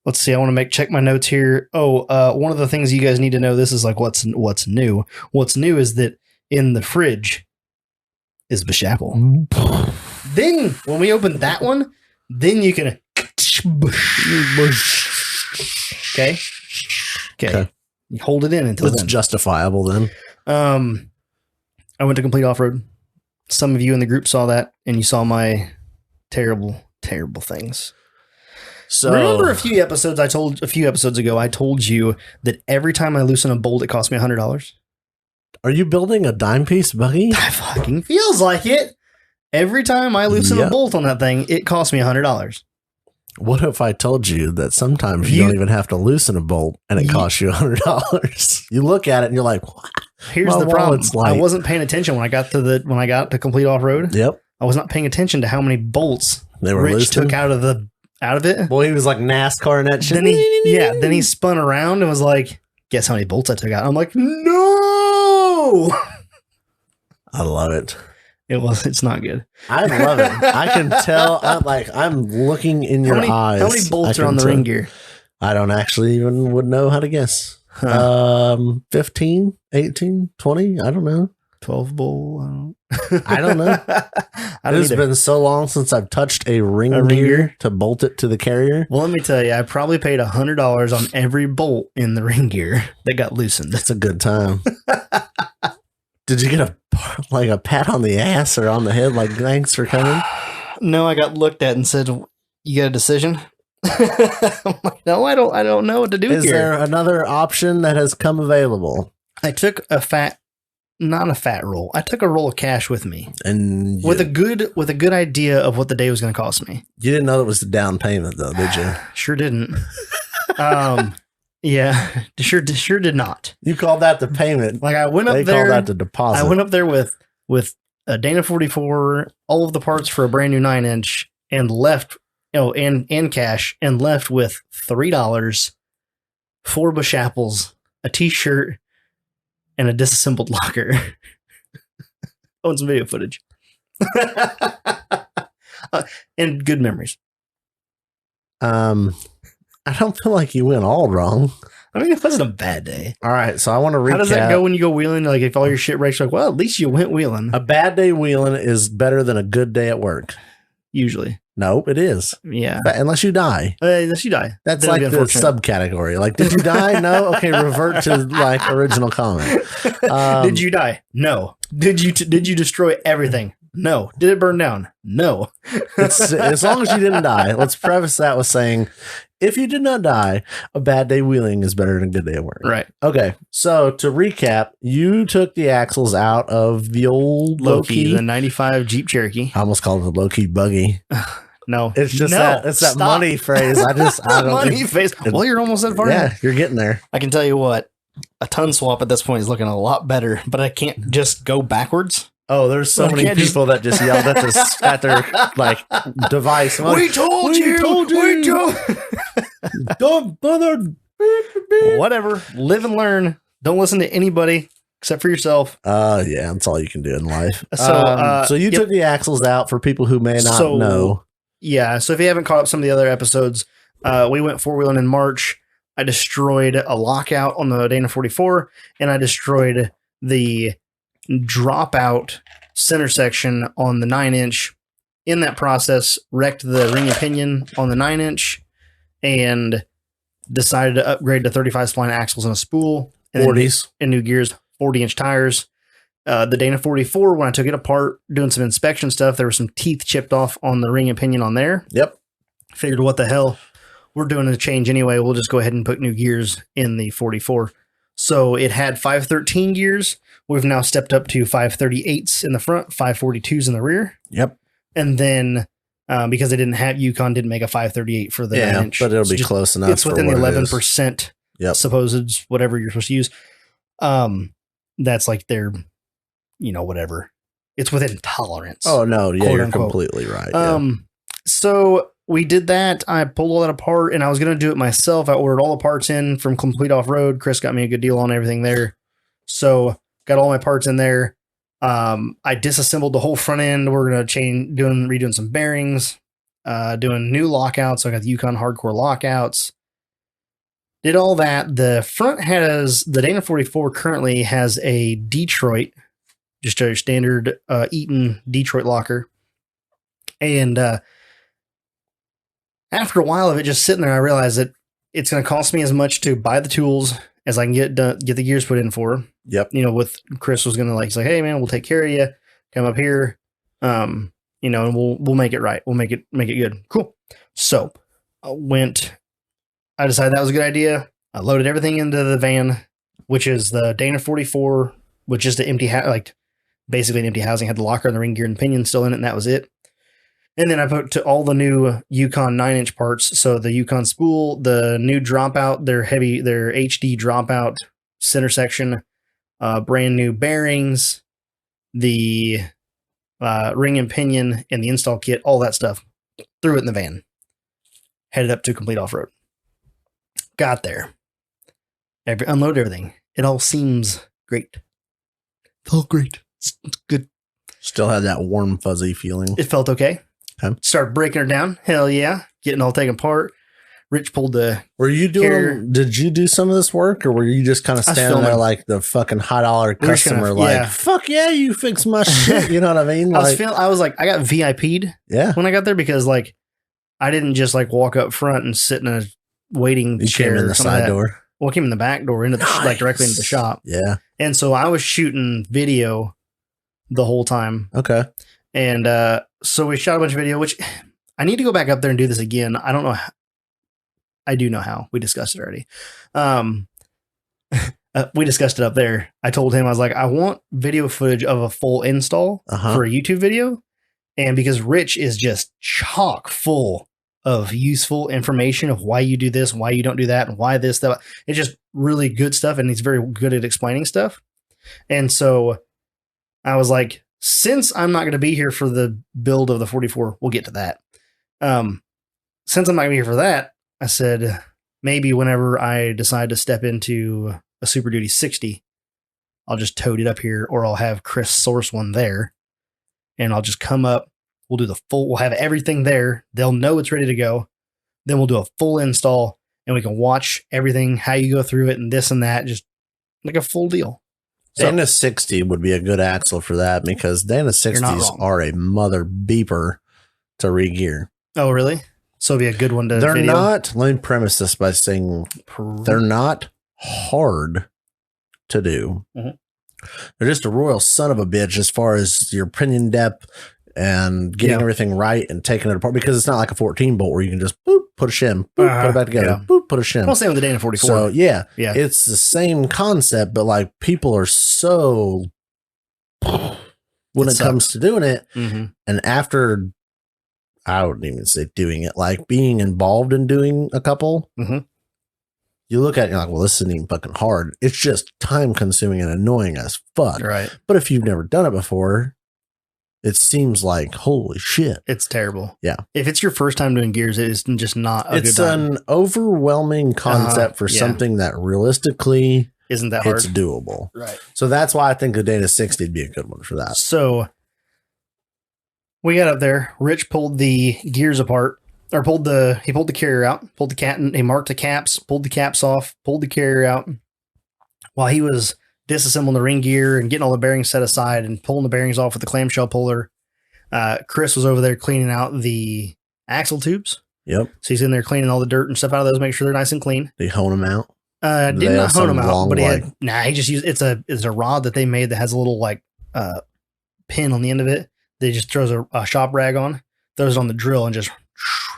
Let's see. I want to check my notes here. One of the things you guys need to know, this is like what's new. What's new is that in the fridge is Busch Apple. Then when we open that one, then you can Okay. You hold it in until it's then. Justifiable then. I went to complete off-road. Some of you in the group saw that and you saw my terrible things. So remember a few episodes ago, I told you that every time I loosen a bolt, it cost me $100. Are you building a dime piece buggy? That fucking feels like it. Every time I loosen a bolt on that thing, it cost me $100. What if I told you that sometimes you don't even have to loosen a bolt and it costs you $100? You look at it and you're like, what? Here's the problem. I wasn't paying attention when I got to complete off-road. Yep. I was not paying attention to how many bolts Rich took out of it. Boy, he was like NASCAR and that shit. Then he spun around and was like, guess how many bolts I took out? I'm like, no. I love it. It's not good. I love it. I can tell. I'm looking in your eyes. How many bolts are on the ring gear? I don't actually even would know how to guess. 15, 18, 20. I don't know. 12 bolt. I don't know. It's been so long since I've touched a ring gear to bolt it to the carrier. Well, let me tell you, I probably paid $100 on every bolt in the ring gear that got loosened. That's a good time. Did you get a pat on the ass or on the head? Like, thanks for coming. No, I got looked at and said, "You got a decision?" I'm like, no, I don't know what to do. Is there another option that has come available? I took not a fat roll. I took a roll of cash with me, and with a good idea of what the day was going to cost me. You didn't know it was the down payment, though, did you? Sure didn't. Yeah, sure did not. You called that the payment. Like I went up there. They call that the deposit. I went up there with a Dana 44, all of the parts for a brand new 9-inch, and left. And cash, and left with $3, 4 Busch Apples, a T-shirt, and a disassembled locker. And some video footage. And good memories. I don't feel like you went all wrong. I mean, it wasn't a bad day. All right, so I want to recap. How does that go when you go wheeling? Like, if all your shit breaks, like, well, at least you went wheeling. A bad day wheeling is better than a good day at work. Usually. No, it is. Yeah. But unless you die. Unless you die. That's like the subcategory. Like, did you die? No? Okay, revert to like original comment. Did you die? No. Did you destroy everything? No. Did it burn down? No. As long as you didn't die. Let's preface that with saying, if you did not die, a bad day wheeling is better than a good day of work. Right. Okay. So to recap, you took the axles out of the old Low-key, the 95 Jeep Cherokee. I almost called it a low-key buggy. No. It's just that money phrase. I don't money face. Well, you're almost that far. Yeah, you're getting there. I can tell you what, a ton swap at this point is looking a lot better, but I can't just go backwards. Oh, there's so many people that just yelled at this at their like device. We told you. Don't bother. Whatever. Live and learn. Don't listen to anybody except for yourself. Yeah, that's all you can do in life. So you took the axles out for people who may not know. Yeah. So if you haven't caught up some of the other episodes, we went four-wheeling in March. I destroyed a lockout on the Dana 44, and I destroyed the dropout center section on the 9-inch. In that process, wrecked the ring and pinion on the 9-inch, and decided to upgrade to 35 spline axles and a spool. And 40s. And new gears, 40-inch tires. The Dana 44, when I took it apart, doing some inspection stuff, there were some teeth chipped off on the ring and pinion on there. Yep. Figured, what the hell? We're doing a change anyway. We'll just go ahead and put new gears in the 44. So it had 513 gears. We've now stepped up to 538s in the front, 542s in the rear. Yep. And then because they didn't have, Yukon didn't make a 538 for the 9-inch. But it'll be close enough. It's within the 11% supposed whatever you're supposed to use. That's like their, whatever. It's within tolerance. Oh, no. Yeah, you're unquote. completely right. So we did that. I pulled all that apart, and I was going to do it myself. I ordered all the parts in from Complete Off-Road. Chris got me a good deal on everything there. So got all my parts in there. I disassembled the whole front end. We're going to redoing some bearings, doing new lockouts. So I got the Yukon Hardcore lockouts. Did all that. The front the Dana 44 currently has a Detroit, just a standard Eaton Detroit locker. And after a while of it just sitting there, I realized that it's going to cost me as much to buy the tools as I can get the gears put in for. Yep. With Chris was going to he's like, hey man, we'll take care of you. Come up here. And we'll make it right. We'll make it good. Cool. So I decided that was a good idea. I loaded everything into the van, which is the Dana 44, which is the empty, basically an empty housing, had the locker and the ring gear and pinion still in it. And that was it. And then I put to all the new Yukon 9-inch parts. So the Yukon spool, the new dropout, their HD dropout center section, brand new bearings, the ring and pinion, and the install kit, all that stuff. Threw it in the van. Headed up to Complete Off-Road. Got there. Unloaded everything. It all seems great. It's all great. It's good. Still had that warm, fuzzy feeling. It felt okay. Okay. Started breaking her down. Hell yeah. Getting all taken apart. Rich pulled the. Were you doing? Did you do some of this work, or were you just kind of standing there like the fucking $100 customer? Fuck yeah, you fix my shit. You know what I mean? I was like, I got VIP'd. Yeah. When I got there, because I didn't just walk up front and sit in a waiting chair. Came in the side door. Well, I came in the back door into the directly into the shop. Yeah. And so I was shooting video the whole time. Okay. And so we shot a bunch of video, which I need to go back up there and do this again. I don't know. I do know how. We discussed it already. We discussed it up there. I told him, I was like, I want video footage of a full install for a YouTube video. And because Rich is just chock full of useful information of why you do this, why you don't do that, and why this, that. It's just really good stuff. And he's very good at explaining stuff. And so I was like, since I'm not going to be here for the build of the 44, we'll get to that. Since I'm not going to be here for that, I said, maybe whenever I decide to step into a Super Duty 60, I'll just tote it up here, or I'll have Chris source one there, and I'll just come up. We'll have everything there. They'll know it's ready to go. Then we'll do a full install, and we can watch everything, how you go through it, and this and that, just like a full deal. Dana 60 would be a good axle for that, because Dana 60s are a mother beeper to re-gear. Oh, really? So it'd be a good one to They're video. not, let me premise this by saying they're not hard to do. They're just a royal son of a bitch as far as your pinion depth and getting everything right and taking it apart, because it's not like a 14 bolt where you can just boop, put a shim, boop, put it back together, boop, put a shim. Well, same with the Dana 44. So it's the same concept, but like people are so when it comes to doing it, and after, I wouldn't even say doing it, like being involved in doing a couple, you look at it and you're like, well, this isn't even fucking hard. It's just time consuming and annoying as fuck. Right. But if you've never done it before, it seems like, holy shit. It's terrible. Yeah. If it's your first time doing gears, it is just not a good time. It's an overwhelming concept for something that realistically isn't that hard. It's doable. Right. So that's why I think the Dana 60 would be a good one for that. So we got up there. Rich pulled the gears apart, or he pulled the carrier out, pulled the cat, and he marked the caps, pulled the caps off, pulled the carrier out. While he was disassembling the ring gear and getting all the bearings set aside and pulling the bearings off with the clamshell puller, Chris was over there cleaning out the axle tubes. Yep. So he's in there cleaning all the dirt and stuff out of those, make sure they're nice and clean. They hone them out. Did not hone them out, but he just used it's a rod that they made that has a little like pin on the end of it. They just throws a shop rag on, throws it on the drill, and just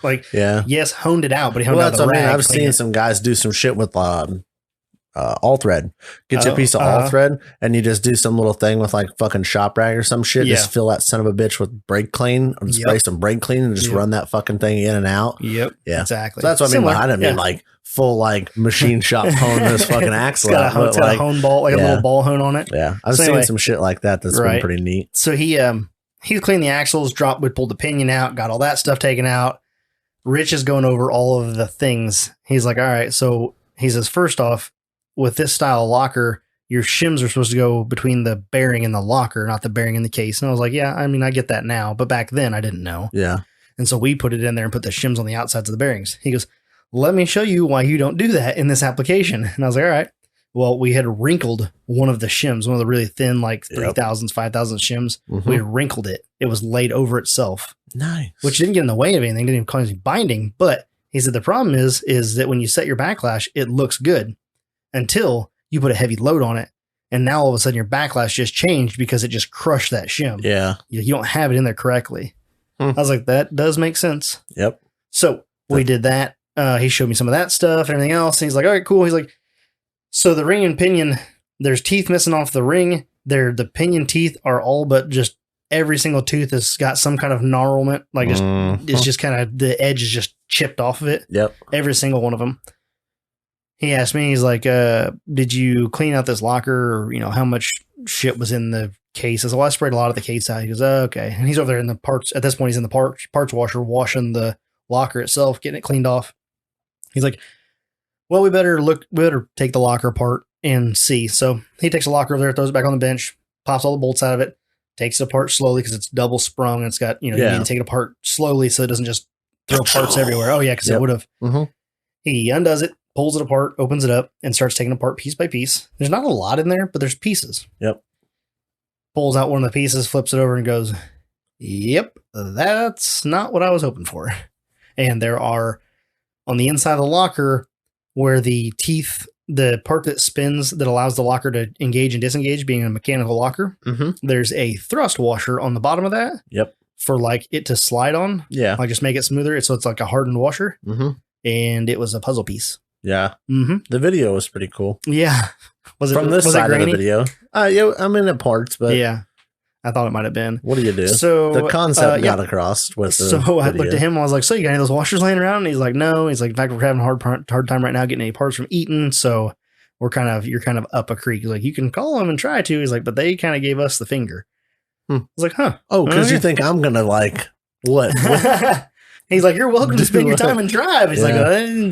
like honed it out. But he honed out the rag. I've seen some guys do some shit with all thread. Get you a piece of all thread, and you just do some little thing with like fucking shop rag or some shit. Just fill that son of a bitch with brake clean, and spray some brake clean, and just run that fucking thing in and out. Yep. Yeah. Exactly. So that's what I mean by I didn't mean like full like machine shop hone this fucking axle out. It's got a hone ball, like a little ball hone on it. Yeah. I've seen some shit like that. That's been pretty neat. So he cleaned the axles, we pulled the pinion out, got all that stuff taken out. Rich is going over all of the things. He's like, all right. So he says, first off, with this style of locker, your shims are supposed to go between the bearing and the locker, not the bearing in the case. And I was like, yeah, I mean, I get that now, but back then I didn't know. Yeah. And so we put it in there and put the shims on the outsides of the bearings. He goes, let me show you why you don't do that in this application. And I was like, all right. Well, we had wrinkled one of the shims, one of the really thin, like 3,000s, 5,000 shims. We had wrinkled it. It was laid over itself. Nice. Which didn't get in the way of anything. Didn't even cause any binding. But he said the problem is that when you set your backlash, it looks good until you put a heavy load on it. And now all of a sudden your backlash just changed because it just crushed that shim. Yeah. You don't have it in there correctly. I was like, that does make sense. Yep. So we did that. He showed me some of that stuff and everything else. And he's like, all right, cool. He's like, so the ring and pinion, there's teeth missing off the ring. The pinion teeth are all but just every single tooth has got some kind of gnarlement. Like it's just kind of, the edge is just chipped off of it. Yep. Every single one of them. He asked me, he's like, did you clean out this locker? Or, how much shit was in the case? I said, well, I sprayed a lot of the case out. He goes, oh, okay. And he's over there in the parts. At this point, he's in the parts washer, washing the locker itself, getting it cleaned off. He's like, well, we better take the locker apart and see. So he takes the locker over there, throws it back on the bench, pops all the bolts out of it, takes it apart slowly because it's double sprung. And it's got, you need to take it apart slowly so it doesn't just throw parts everywhere. Oh, yeah, because it would have. He undoes it, pulls it apart, opens it up, and starts taking it apart piece by piece. There's not a lot in there, but there's pieces. Yep. Pulls out one of the pieces, flips it over, and goes, yep, that's not what I was hoping for. And there are, on the inside of the locker, where the teeth, the part that spins that allows the locker to engage and disengage, being a mechanical locker, there's a thrust washer on the bottom of that. Yep. For like it to slide on. Yeah. Like just make it smoother. So it's like a hardened washer. And it was a puzzle piece. Yeah. The video was pretty cool. Yeah. Was it from this side of the video? Yeah, I'm in the parts, but yeah, I thought it might have been. What do you do? So the concept got across with the So I video. looked at him and I was like, so you got any of those washers laying around? And he's like, no. He's like, in fact, we're having a hard time right now getting any parts from Eaton. So you're kind of up a creek. He's like, you can call them and try to. He's like, but they kind of gave us the finger. I was like, huh. Oh, because you think I'm going to like, what? He's like, you're welcome to spend your time and drive. He's like,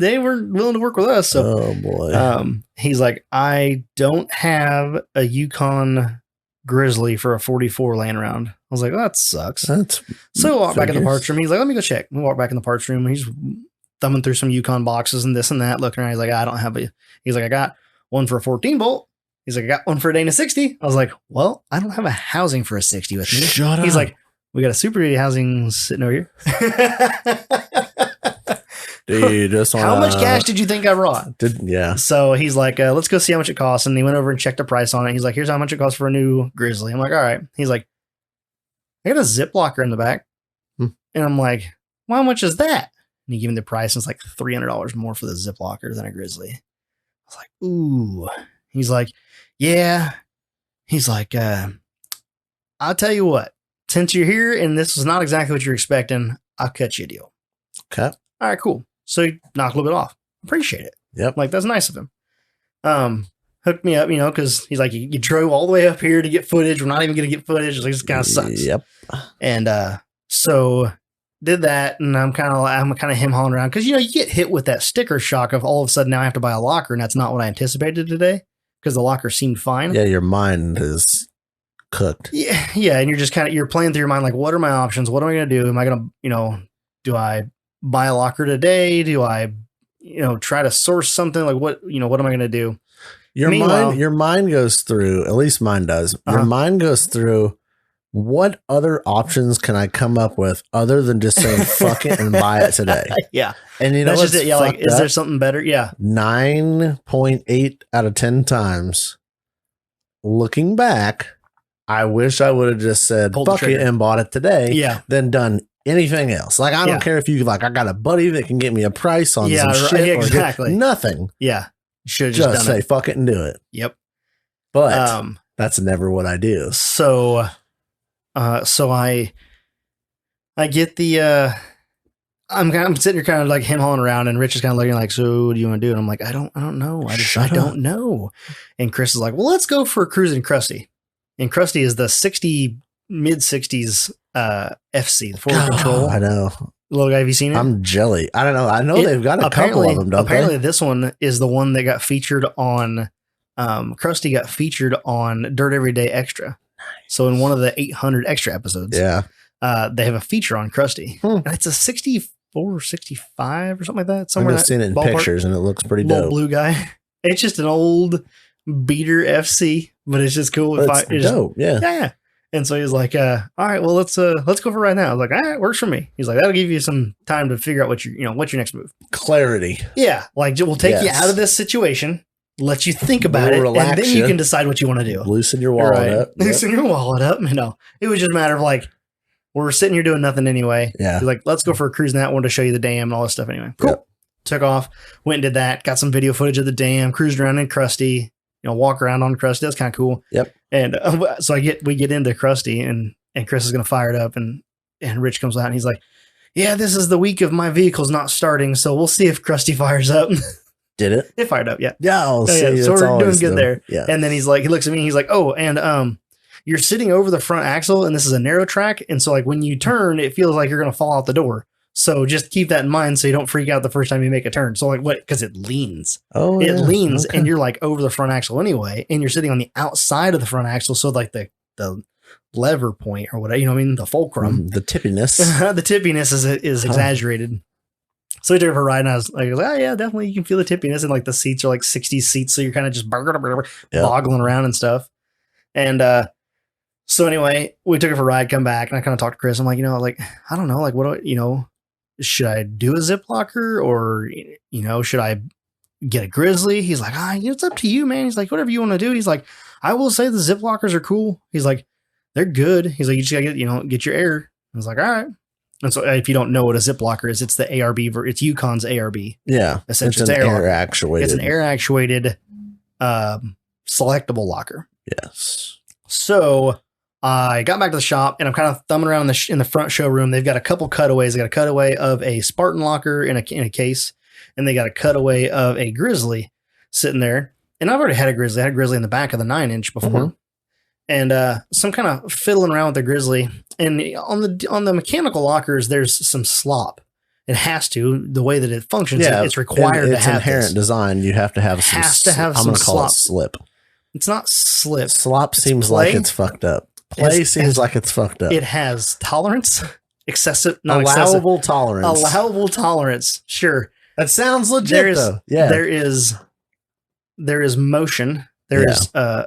they were willing to work with us. So, oh boy. He's like, I don't have a Yukon Grizzly for a 44 laying around. I was like, well, that sucks. So I walk back in the parts room. He's like, let me go check. We walk back in the parts room. He's thumbing through some Yukon boxes and this and that, looking around. He's like, I don't have he's like, I got one for a 14 bolt. He's like, I got one for a Dana 60. I was like, well, I don't have a housing for a 60 with me. Shut up. He's like, we got a Super 80 housing sitting over here. dude, just how much cash did you think I brought? Yeah. So he's like, let's go see how much it costs. And he went over and checked the price on it. He's like, here's how much it costs for a new Grizzly. I'm like, all right. He's like, I got a zip locker in the back. And I'm like, well, how much is that? And he gave me the price. And it's like $300 more for the zip locker than a Grizzly. I was like, ooh. He's like, yeah. He's like, I'll tell you what, since you're here and this was not exactly what you're expecting, I'll cut you a deal. Okay. All right, cool. So he knocked a little bit off. Appreciate it. Yep. Like, that's nice of him. Hooked me up, because he's like, you drove all the way up here to get footage. We're not even going to get footage. It's like, this kind of sucks. Yep. And so did that. And I'm kind of him hauling around because, you get hit with that sticker shock of all of a sudden now I have to buy a locker. And that's not what I anticipated today because the locker seemed fine. Yeah. Your mind is cooked. Yeah. Yeah. And you're just you're playing through your mind. Like, what are my options? What am I going to do? Am I going to, do I buy a locker today? Do I, try to source something? Like, what am I going to do? Your mind goes through, at least mine does. Your mind goes through, what other options can I come up with other than just saying fuck it and buy it today? Yeah. And that's just it. Yeah. Like, is there something better? Yeah. 9.8 out of 10 times looking back, I wish I would have just said fuck it and bought it today. Yeah. Then done anything else. Like, I don't care if you I got a buddy that can get me a price on some shit. Yeah, exactly. Nothing. Yeah. Should just done say it. fuck it and do it. Yep. But that's never what I do. So I get the I'm sitting here kind of like him hauling around, and Rich is kind of looking like, so what do you want to do? And I'm like, I don't know. I don't know. And Chris is like, well, let's go for a cruise in Krusty. And Krusty is the mid 60s FC, the forward control. I know. Little guy, have you seen it? I'm jelly. I don't know. I know they've got a couple of them, don't apparently this one is the one that got featured on Krusty got featured on Dirt Everyday Extra. Nice. So in one of the 800 extra episodes, they have a feature on Krusty. And it's a 64, 65 or something like that. Somewhere I've just seen it in pictures and it looks pretty dope. Blue guy. It's just an old beater FC, but it's just cool. It's dope. Yeah. And so he's like, all right, well, let's go for a ride now. I was like, all right, works for me. He's like, that'll give you some time to figure out what's your next move. Clarity. Yeah. Like, we'll take you out of this situation, let you think about it, and then you can decide what you want to do. Loosen your wallet up. Loosen your wallet up. It was just a matter of like, we're sitting here doing nothing anyway. Yeah. He's like, let's go for a cruise in that one to show you the dam and all this stuff anyway. Cool. Yep. Took off, went and did that, got some video footage of the dam, cruised around in Krusty, walk around on Krusty. That's kind of cool. Yep. And so we get into Krusty and Chris is going to fire it up and Rich comes out and he's like, yeah, this is the week of my vehicle's not starting. So we'll see if Krusty fires up. Did it? It fired up. Yeah. Yeah. So we're doing good there. Yeah. And then he looks at me and he's like, oh, and you're sitting over the front axle and this is a narrow track. And so like when you turn, it feels like you're going to fall out the door. So just keep that in mind so you don't freak out the first time you make a turn. So like what? Because it leans. Oh, it leans and you're like over the front axle anyway. And you're sitting on the outside of the front axle. So like the lever point or whatever, the fulcrum. The tippiness. The tippiness is exaggerated. So we took it for a ride and I was like, oh yeah, definitely. You can feel the tippiness and like the seats are like 60 seats. So you're kind of just boggling around and stuff. And so anyway, we took it for a ride, come back and I kind of talked to Chris. I'm like, I don't know, like what do should I do a zip locker or, should I get a Grizzly? He's like, it's up to you, man. He's like, whatever you want to do. He's like, I will say the zip lockers are cool. He's like, they're good. He's like, you just gotta get your air. I was like, all right. And so if you don't know what a zip locker is, it's the ARB, it's Yukon's ARB. Yeah. Essentially, it's an air actuated. It's an air actuated, selectable locker. Yes. So I got back to the shop and I'm kind of thumbing around in the front showroom. They've got a couple cutaways. They got a cutaway of a Spartan locker in a case, and they got a cutaway of a Grizzly sitting there. And I've already had a Grizzly. I had a Grizzly in the back of the 9-inch before. Mm-hmm. And so I'm kind of fiddling around with the Grizzly. And on the mechanical lockers, there's some slop. It has to, the way that it functions. Yeah, it's required to have inherent design. You have to have some. I'm going to call it slip. It's not slip. Slop seems like it's fucked up. Play seems like it's fucked up. It has tolerance, allowable tolerance. Allowable tolerance. Sure. That sounds legit though. Yeah. There is motion. There is a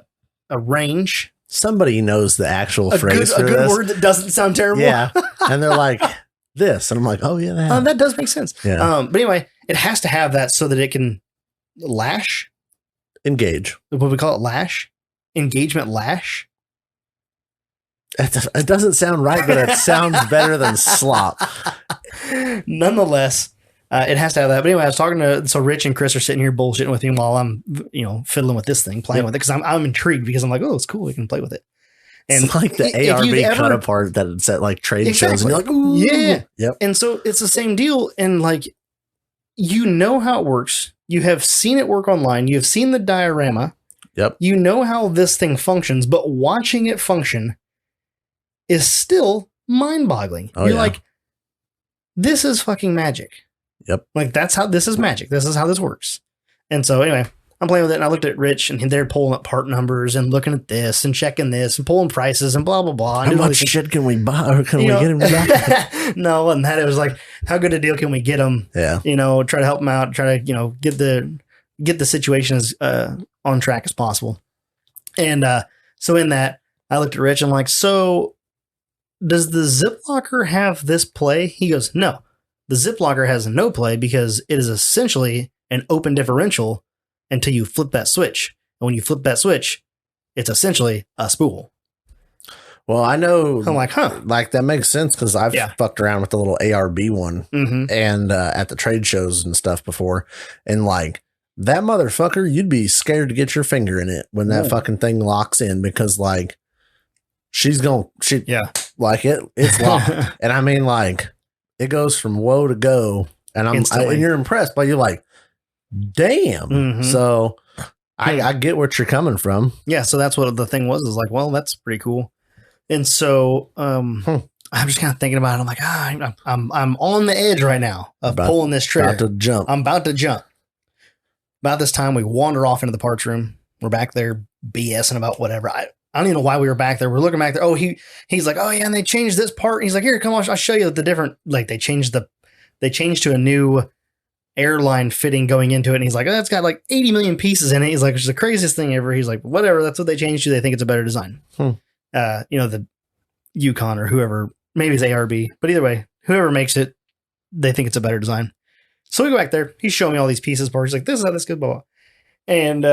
range. Somebody knows the actual phrase for this. A good word that doesn't sound terrible. Yeah. And they're like, this. And I'm like, oh yeah, that does make sense. Yeah. But anyway, it has to have that so that it can lash. Engage. What we call it, lash? Engagement lash? It doesn't sound right, but it sounds better than slop. Nonetheless, it has to have that. But anyway, I was talking to, so Rich and Chris are sitting here bullshitting with me while I'm, fiddling with this thing, playing with it. Cause I'm intrigued because I'm like, oh, it's cool. We can play with it. And it's like the ARB cut apart that it's at like trade shows. And you're like, ooh. Yeah. Yep. And so it's the same deal. And like, you know how it works. You have seen it work online. You have seen the diorama. Yep. You know how this thing functions, but watching it function is still mind-boggling. Oh, You're yeah. like, this is fucking magic. Yep. Like, that's how this is magic. This is how this works. And so anyway, I'm playing with it, and I looked at Rich, and they're pulling up part numbers and looking at this and checking this and pulling prices and blah, blah, blah. How much shit can we buy, or can we get him back? No, it wasn't that. It was like, how good a deal can we get him? Yeah. Try to help him out, try to, get the situation as on track as possible. And so in that, I looked at Rich, and I'm like, so does the zip locker have this play? He goes, no, the zip locker has no play because it is essentially an open differential until you flip that switch. And when you flip that switch, it's essentially a spool. Well, I know. I'm like, huh. Like, that makes sense because I've fucked around with the little ARB one and at the trade shows and stuff before. And like, that motherfucker, you'd be scared to get your finger in it when that fucking thing locks in because like, like it's locked. And I mean, like, it goes from whoa to go. And and you're impressed, but you're like, damn. So I get what you're coming from. Yeah. So that's what the thing was, is like, well, that's pretty cool. And so I'm just kind of thinking about it. I'm like, I'm on the edge right now of pulling this trigger. I'm about to jump. About this time, we wander off into the parts room. We're back there BSing about whatever. I don't even know why we were back there. We're looking back there. Oh, he's like, oh yeah, and they changed this part. And he's like, here, come on, I'll show you the different. Like they changed to a new airline fitting going into it. And he's like, oh, that's got like 80 million pieces in it. He's like, it's the craziest thing ever. He's like, whatever, that's what they changed to. They think it's a better design. The Yukon or whoever, maybe it's ARB, but either way, whoever makes it, they think it's a better design. So we go back there. He's showing me all these pieces, parts. He's like, this is how this goes, blah, blah. And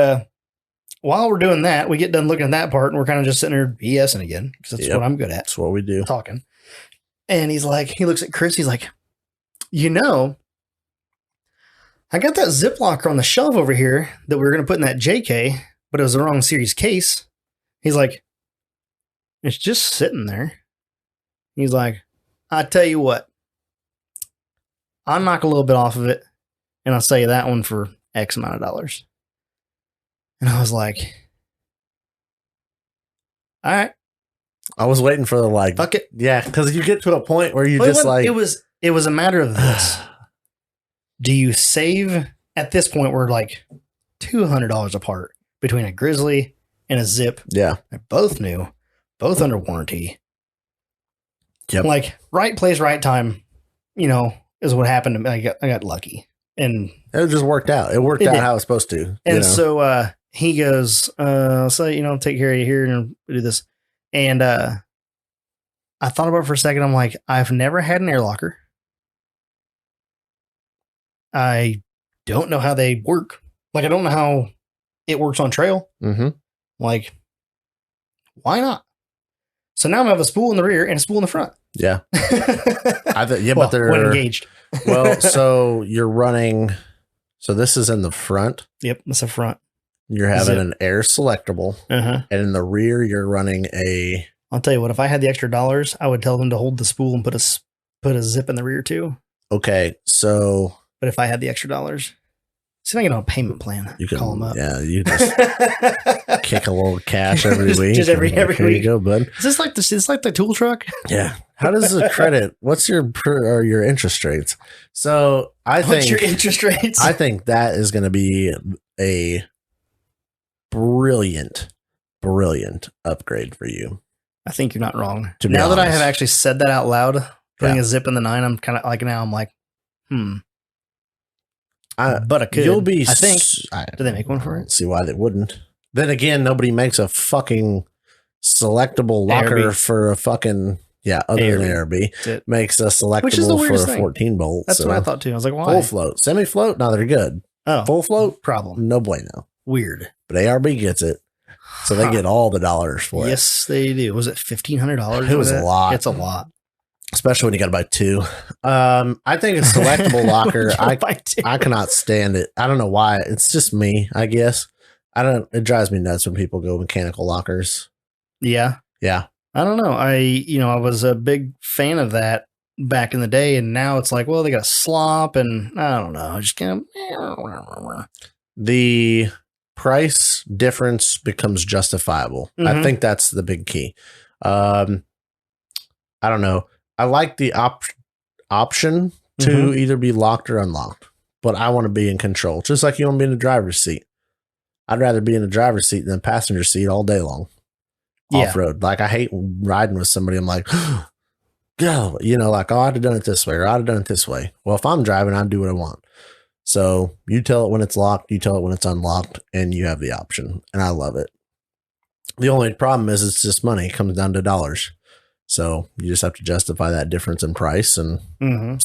while we're doing that, we get done looking at that part, and we're kind of just sitting there BSing again, because that's what I'm good at. That's what we do. Talking. And he's like, he looks at Chris. He's like, I got that zip locker on the shelf over here that we were going to put in that JK, but it was the wrong series case. He's like, it's just sitting there. He's like, I tell you what, I'll knock a little bit off of it, and I'll sell you that one for X amount of dollars. And I was like, all right. I was waiting for the like, fuck it. Yeah, because you get to a point where you it was a matter of this. Do you save at this point? We're like $200 apart between a Grizzly and a Zip. Yeah. They're both new, both under warranty. Yep. Like, right place, right time, is what happened to me. I got lucky. And it just worked out. It worked out how it's supposed to. And so he goes, so, take care of you here and do this. And I thought about it for a second. I'm like, I've never had an air locker. I don't know how they work. Like, I don't know how it works on trail. Like, why not? So now I have a spool in the rear and a spool in the front. Yeah. But they're when engaged. Well, so you're running. So this is in the front. Yep, that's the front. You're having an air selectable, and in the rear you're running a. I'll tell you what. If I had the extra dollars, I would tell them to hold the spool and put a zip in the rear too. Okay, so. But if I had the extra dollars, see if I can get on a payment plan. You can call them up. Yeah, you just kick a little cash every week. Just every week. Here you go, bud. Is this like the tool truck? Yeah. How does the credit? What's your interest rates? So what's your interest rates? I think that is going to be a brilliant upgrade for you. I think you're not wrong. Now that I have actually said that out loud, putting a zip in the 9, I'm kind of like, now I'm like, but I could. You'll be. I think. Do they make one for it? See why they wouldn't. Then again, nobody makes a fucking selectable locker for a fucking Yeah, other than ARB. Makes us selectable for a 14 bolt. That's what I thought too. I was like, why? Full float. Semi-float, no, they're good. Oh. Full float? Problem. No bueno. Weird. But ARB gets it. So they get all the dollars for it. Yes, they do. Was it $1,500? It was a lot. It's a lot. Especially when you got to buy two. I think a selectable locker, I cannot stand it. I don't know why. It's just me, I guess. It drives me nuts when people go mechanical lockers. Yeah. Yeah. I don't know. I was a big fan of that back in the day, and now it's like, well, they got to slop, and I don't know. Just kind of. The price difference becomes justifiable. Mm-hmm. I think that's the big key. I don't know. I like the option to either be locked or unlocked, but I want to be in control. Just like you want to be in the driver's seat. I'd rather be in the driver's seat than the passenger seat all day long. Yeah. Off-road. Like, I hate riding with somebody. I'm like, go, like, oh, I'd have done it this way, or I'd have done it this way. Well, if I'm driving, I do what I want. So you tell it when it's locked, you tell it when it's unlocked, and you have the option. And I love it. The only problem is it's just money. It comes down to dollars. So you just have to justify that difference in price and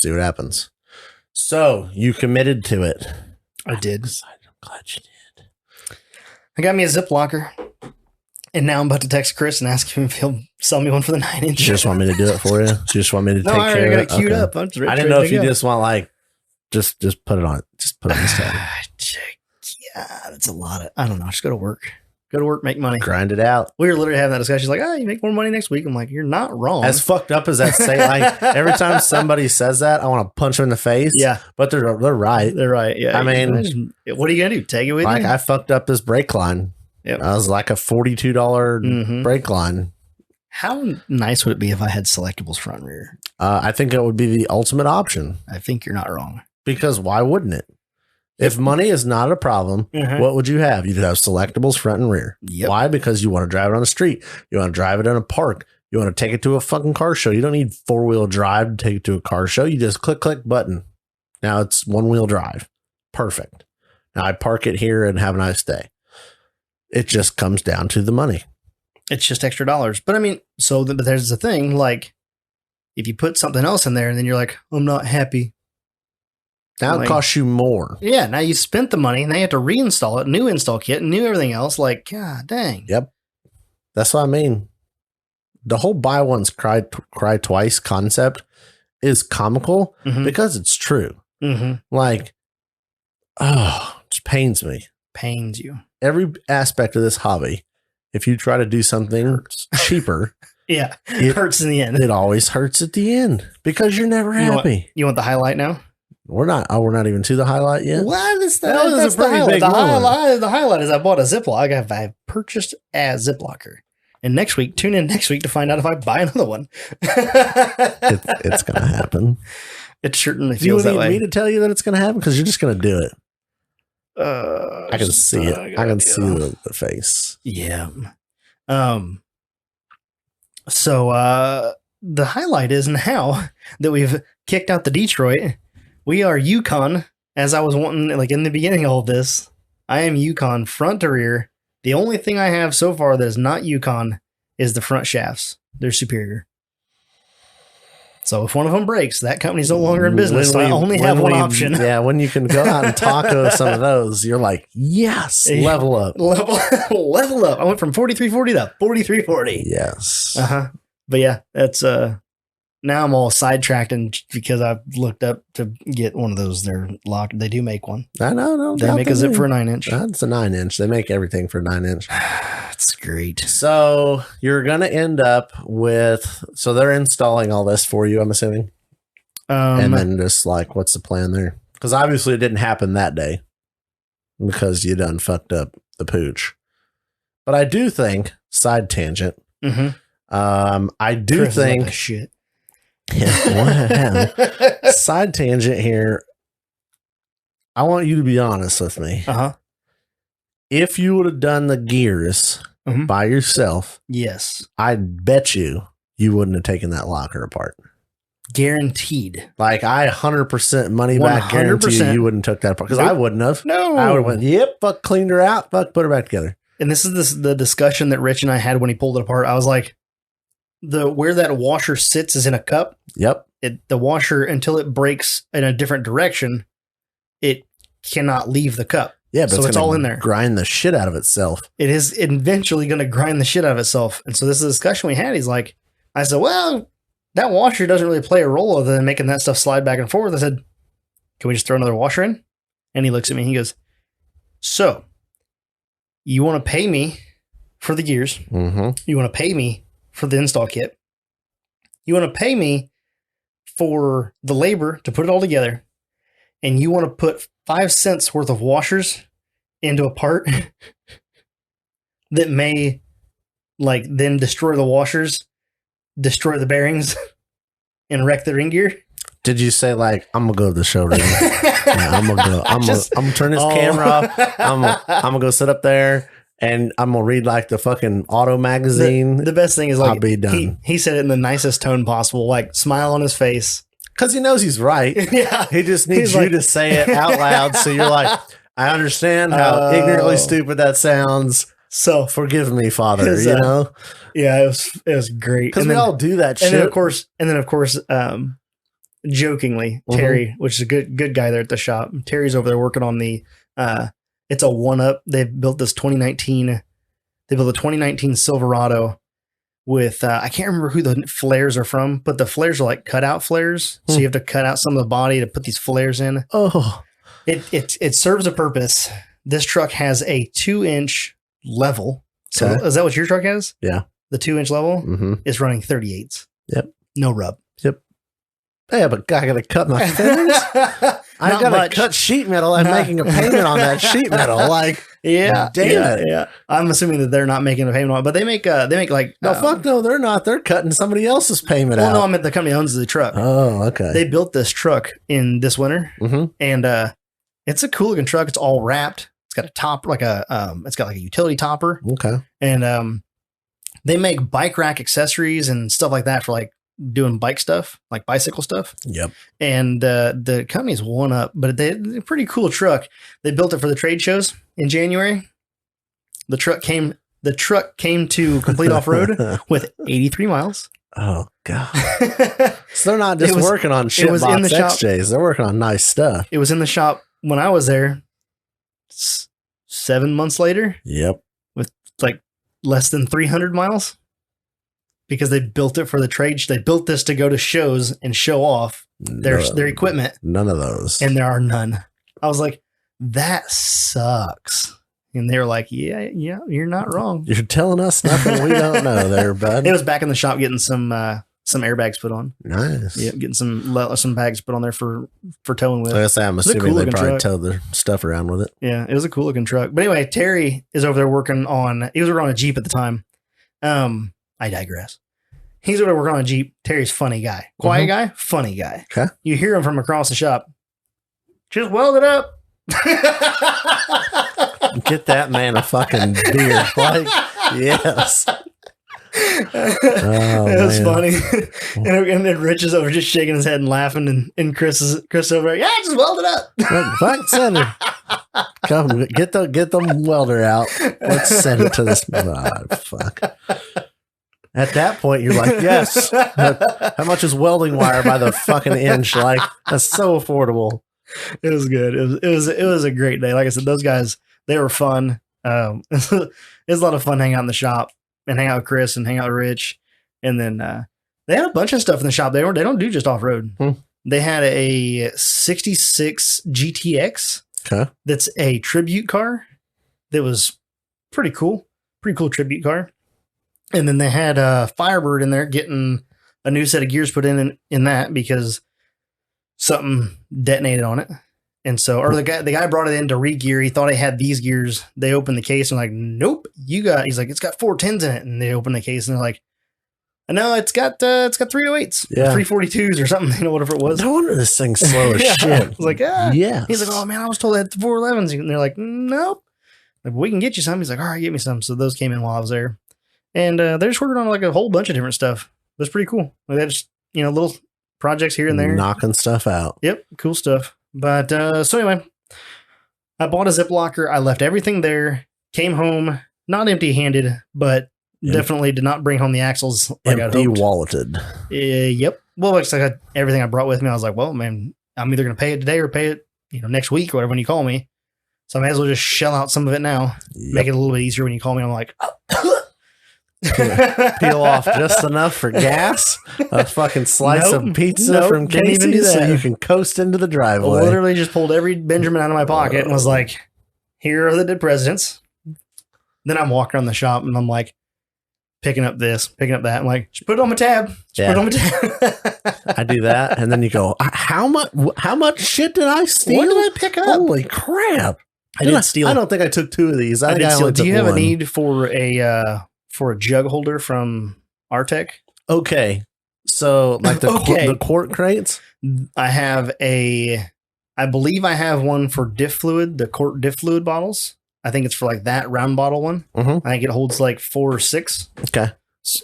see what happens. So you committed to it. I did. I'm glad you did. I got me a zip locker. And now I'm about to text Chris and ask him if he'll sell me one for the 9-inch. You just want me to do it for you? You just want me to take care of it? No, I already got it queued up. I didn't know if you just want, like, just put it on. Just put it on this tab. Yeah, that's a lot of, I don't know. Just go to work. Go to work, make money. Grind it out. We were literally having that discussion. She's like, oh, you make more money next week. I'm like, you're not wrong. As fucked up as that say, like, every time somebody says that, I want to punch them in the face. Yeah. But they're right. They're right. Yeah. I mean, what are you going to do? Take it with you? Like, I fucked up this brake line. Yep. I was like a $42 brake line. How nice would it be if I had selectables front and rear? I think it would be the ultimate option. I think you're not wrong. Because why wouldn't it? If money is not a problem, what would you have? You'd have selectables front and rear. Yep. Why? Because you want to drive it on the street. You want to drive it in a park. You want to take it to a fucking car show. You don't need 4-wheel drive to take it to a car show. You just click button. Now it's 1-wheel drive. Perfect. Now I park it here and have a nice day. It just comes down to the money. It's just extra dollars. But I mean, but there's the thing, like, if you put something else in there and then you're like, I'm not happy. Now it costs you more. Yeah, now you spent the money, and now you have to reinstall it, new install kit, new everything else. Like, God dang. Yep. That's what I mean. The whole buy once, cry twice concept is comical because it's true. Like, oh, it just pains me. Pains you. Every aspect of this hobby, if you try to do something cheaper, yeah, it hurts in the end. It always hurts at the end because you're never happy. You want the highlight now? We're not even to the highlight yet. What is that? That's a pretty big one. The highlight is I bought a Ziploc. I purchased a Ziplocker. And tune in next week to find out if I buy another one. It's going to happen. It certainly feels that way. Do you need me to tell you that it's going to happen? Because you're just going to do it. I can see it. I can see the face. Yeah. So the highlight is now that we've kicked out the Detroit, we are Yukon, as I was wanting, like in the beginning of all this. I am Yukon front to rear. The only thing I have so far that is not Yukon is the front shafts. They're superior. So if one of them breaks, that company's no longer in business. So I only have one option. Yeah, when you can go out and taco some of those, you're like, yes, level up. Level up. I went from 4340 to 4340. Yes. But yeah, that's now I'm all sidetracked, and because I've looked up to get one of those. They're locked. They do make one. I know. They make a zip for a 9-inch. That's a 9-inch. They make everything for 9-inch. That's great. So you're going to end up with, so they're installing all this for you, I'm assuming. And then just like, what's the plan there? Because obviously it didn't happen that day because you done fucked up the pooch. But I do think, side tangent, I do Chris think, like shit. Yeah, side tangent here. I want you to be honest with me. If you would have done the gears by yourself, yes, I bet you wouldn't have taken that locker apart. Guaranteed. Like, I 100% money back 100%. Guarantee you wouldn't have took that apart because I wouldn't have. No, I would have went, yep, fuck, cleaned her out, fuck, put her back together. And this is the discussion that Rich and I had when he pulled it apart. I was like, where that washer sits is in a cup. Yep. The washer, until it breaks in a different direction, it cannot leave the cup. Yeah, but so it's all in there. Grind the shit out of itself. It is eventually going to grind the shit out of itself. And so this is a discussion we had. He's like, I said, well, that washer doesn't really play a role other than making that stuff slide back and forth. I said, can we just throw another washer in? And he looks at me and he goes, so you want to pay me for the gears? Mm-hmm. You want to pay me for the install kit? You want to pay me for the labor to put it all together? And you want to put 5 cents worth of washers into a part that may like then destroy the washers, destroy the bearings, and wreck the ring gear? Did you say like, I'm gonna go to the showroom? Yeah, I'm gonna go. I'm gonna turn this camera off. I'm gonna go sit up there and I'm gonna read like the fucking auto magazine. The best thing is like, I'll be done. He said it in the nicest tone possible, like smile on his face. Because he knows he's right. Yeah. He just needs you to say it out loud. So you're like, I understand how ignorantly stupid that sounds. So forgive me, Father. You know? Yeah, it was great. Because we all do that shit. And then of course, jokingly, Terry, which is a good guy there at the shop. Terry's over there working on the it's a 1-up. They've built this 2019. They built a 2019 Silverado with I can't remember who the flares are from, but the flares are like cutout flares. So you have to cut out some of the body to put these flares in. Oh, it serves a purpose. This truck has a 2-inch level. So is that what your truck has? Yeah. The 2-inch level is running 38s. Yep. No rub. Yep. Yeah, but I got to cut my fingers. I got to cut sheet metal. I'm making a payment on that sheet metal. Like, damn it. Yeah. I'm assuming that they're not making a payment on it, but they make like no, fuck no, they're not. They're cutting somebody else's payment out. Well, no, I meant the company owns the truck. Oh, okay. They built this truck in this winter, and it's a cool looking truck. It's all wrapped. It's got a top, it's got like a utility topper. Okay. And they make bike rack accessories and stuff like that for like doing bike stuff, like bicycle stuff. Yep. And the company's 1-up, but they're a pretty cool truck. They built it for the trade shows in January. The truck came to complete Offroad with 83 miles. Oh God. So they're not just working on shit box XJs. They're working on nice stuff. It was in the shop when I was there 7 months later. Yep. With like less than 300 miles. Because they built it for the trade. They built this to go to shows and show off their equipment. None of those. And there are none. I was like, that sucks. And they were like, yeah, you're not wrong. You're telling us nothing we don't know there, bud. It was back in the shop getting some airbags put on. Nice. Yeah, getting some bags put on there for towing with. Like I say, I'm assuming they probably towed their stuff around with it. Yeah, it was a cool looking truck. But anyway, Terry is over there working on, he was working on a Jeep at the time. I digress. He's over there working on a Jeep. Terry's funny guy. Quiet guy, funny guy. Okay. You hear him from across the shop. Just weld it up. Get that man a fucking beer. Like, yes. It was funny. and then Rich is over just shaking his head and laughing, and Chris over there, yeah, just weld it up. Fuck center. Come get the welder out. Let's send it to this. Oh, fuck. At that point, you're like, yes. How much is welding wire by the fucking inch? Like, that's so affordable. It was good. It was a great day. Like I said, those guys, they were fun. It was a lot of fun hanging out in the shop and hang out with Chris and hang out with Rich. And then they had a bunch of stuff in the shop. They don't do just off road. They had a 66 GTX. Okay. That's a tribute car. That was pretty cool. Pretty cool tribute car. And then they had a Firebird in there getting a new set of gears put in that because something detonated on it. And so, or the guy brought it in to re-gear. He thought he had these gears. They opened the case and like, nope, he's like, it's got 410s in it. And they opened the case and they're like, no, it's got 308s, 342s or something, whatever it was. No wonder this thing's slow as shit. I was like, yeah. He's like, oh man, I was told I had the 411s. And they're like, nope. Like, we can get you some. He's like, all right, get me some. So those came in while I was there. And they're just working on like a whole bunch of different stuff. It was pretty cool. Like they just, little projects here and there. Knocking stuff out. Yep. Cool stuff. But so anyway, I bought a Ziplocker. I left everything there, came home, not empty handed, but Definitely did not bring home the axles like I'd Empty hoped. walleted. Yep. Well, it's like everything I brought with me. I was like, well, man, I'm either going to pay it today or pay it, next week or whatever when you call me. So I may as well just shell out some of it now. Yep. Make it a little bit easier when you call me. I'm like, Peel off just enough for gas, a fucking slice of pizza from didn't even do Casey's so that. you can coast into the driveway. literally just pulled every Benjamin out of my pocket and was like, here are the dead presidents. Then I'm walking around the shop and I'm like, picking up this, picking up that. I'm like, just put it on my tab. Put it on my tab. I do that, and then you go, how much shit did I steal? What did I pick up? Holy crap! I didn't steal. I don't think I took 2 of these. I did steal. only Do you took have one. a need for a jug holder from Artec? Okay, so like the quart crates. I believe I have one for diff fluid, the quart diff fluid bottles. I think it's for like that round bottle one. Mm-hmm. I think it holds like 4 or 6. Okay.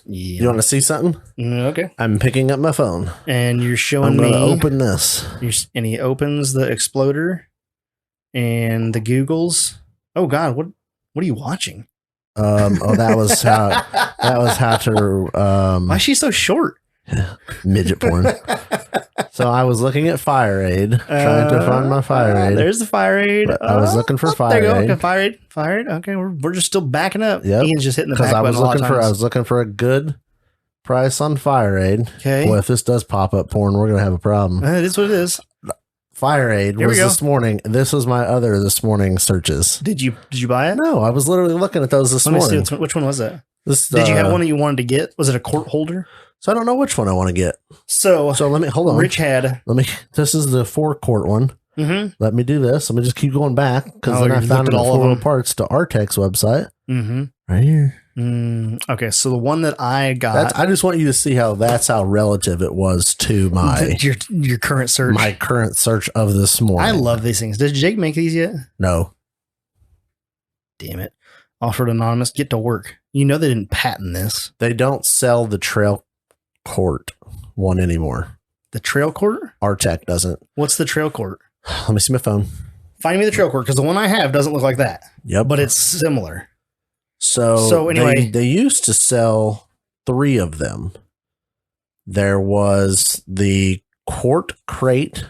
Yeah. You want to see something? Okay. I'm picking up my phone. And you're showing I'm me. going to open this. And he opens the exploder and the Googles. Oh God, what are you watching? That was how to Why is she so short? midget porn. So I was looking at Fire Aid, trying to find my Fire Aid. There's the Fire Aid. I was looking for Fire There you go. Aid. Okay, Fire Aid. Okay, we're just still backing up. Yep. Ian's just hitting the Because back button a lot of times. I was looking for a good price on Fire Aid. Okay. Boy, if this does pop up porn, we're gonna have a problem. It is what it is. Fire Aid Here we was go. this morning. This was my other this morning searches. Did you buy it? No, I was literally looking at those this Let me morning. see. Which one was that? This, Did you have one that you wanted to get? Was it a quart holder? So I don't know which one I want to get. So let me hold on. Rich had. This is the 4-quart one. Mm-hmm. Let me do this. Let me just keep going back because Oh, then I you found looked at all all of four them? parts to Artec's website Mm-hmm. right here. Okay, so the one that I got. I just want you to see how relative it was to my your current search. my current search of this morning. I love these things. Did Jake make these yet? No. Damn it. Offroad Anonymous, get to work. You know they didn't patent this. They don't sell the Trail Court one anymore. The Trail Court? Artec doesn't. What's the Trail Court? Let me see my phone. Find me the Trail Court because the one I have doesn't look like that. Yep. But it's similar. So anyway, they used to sell 3 of them. There was the Quart Crate,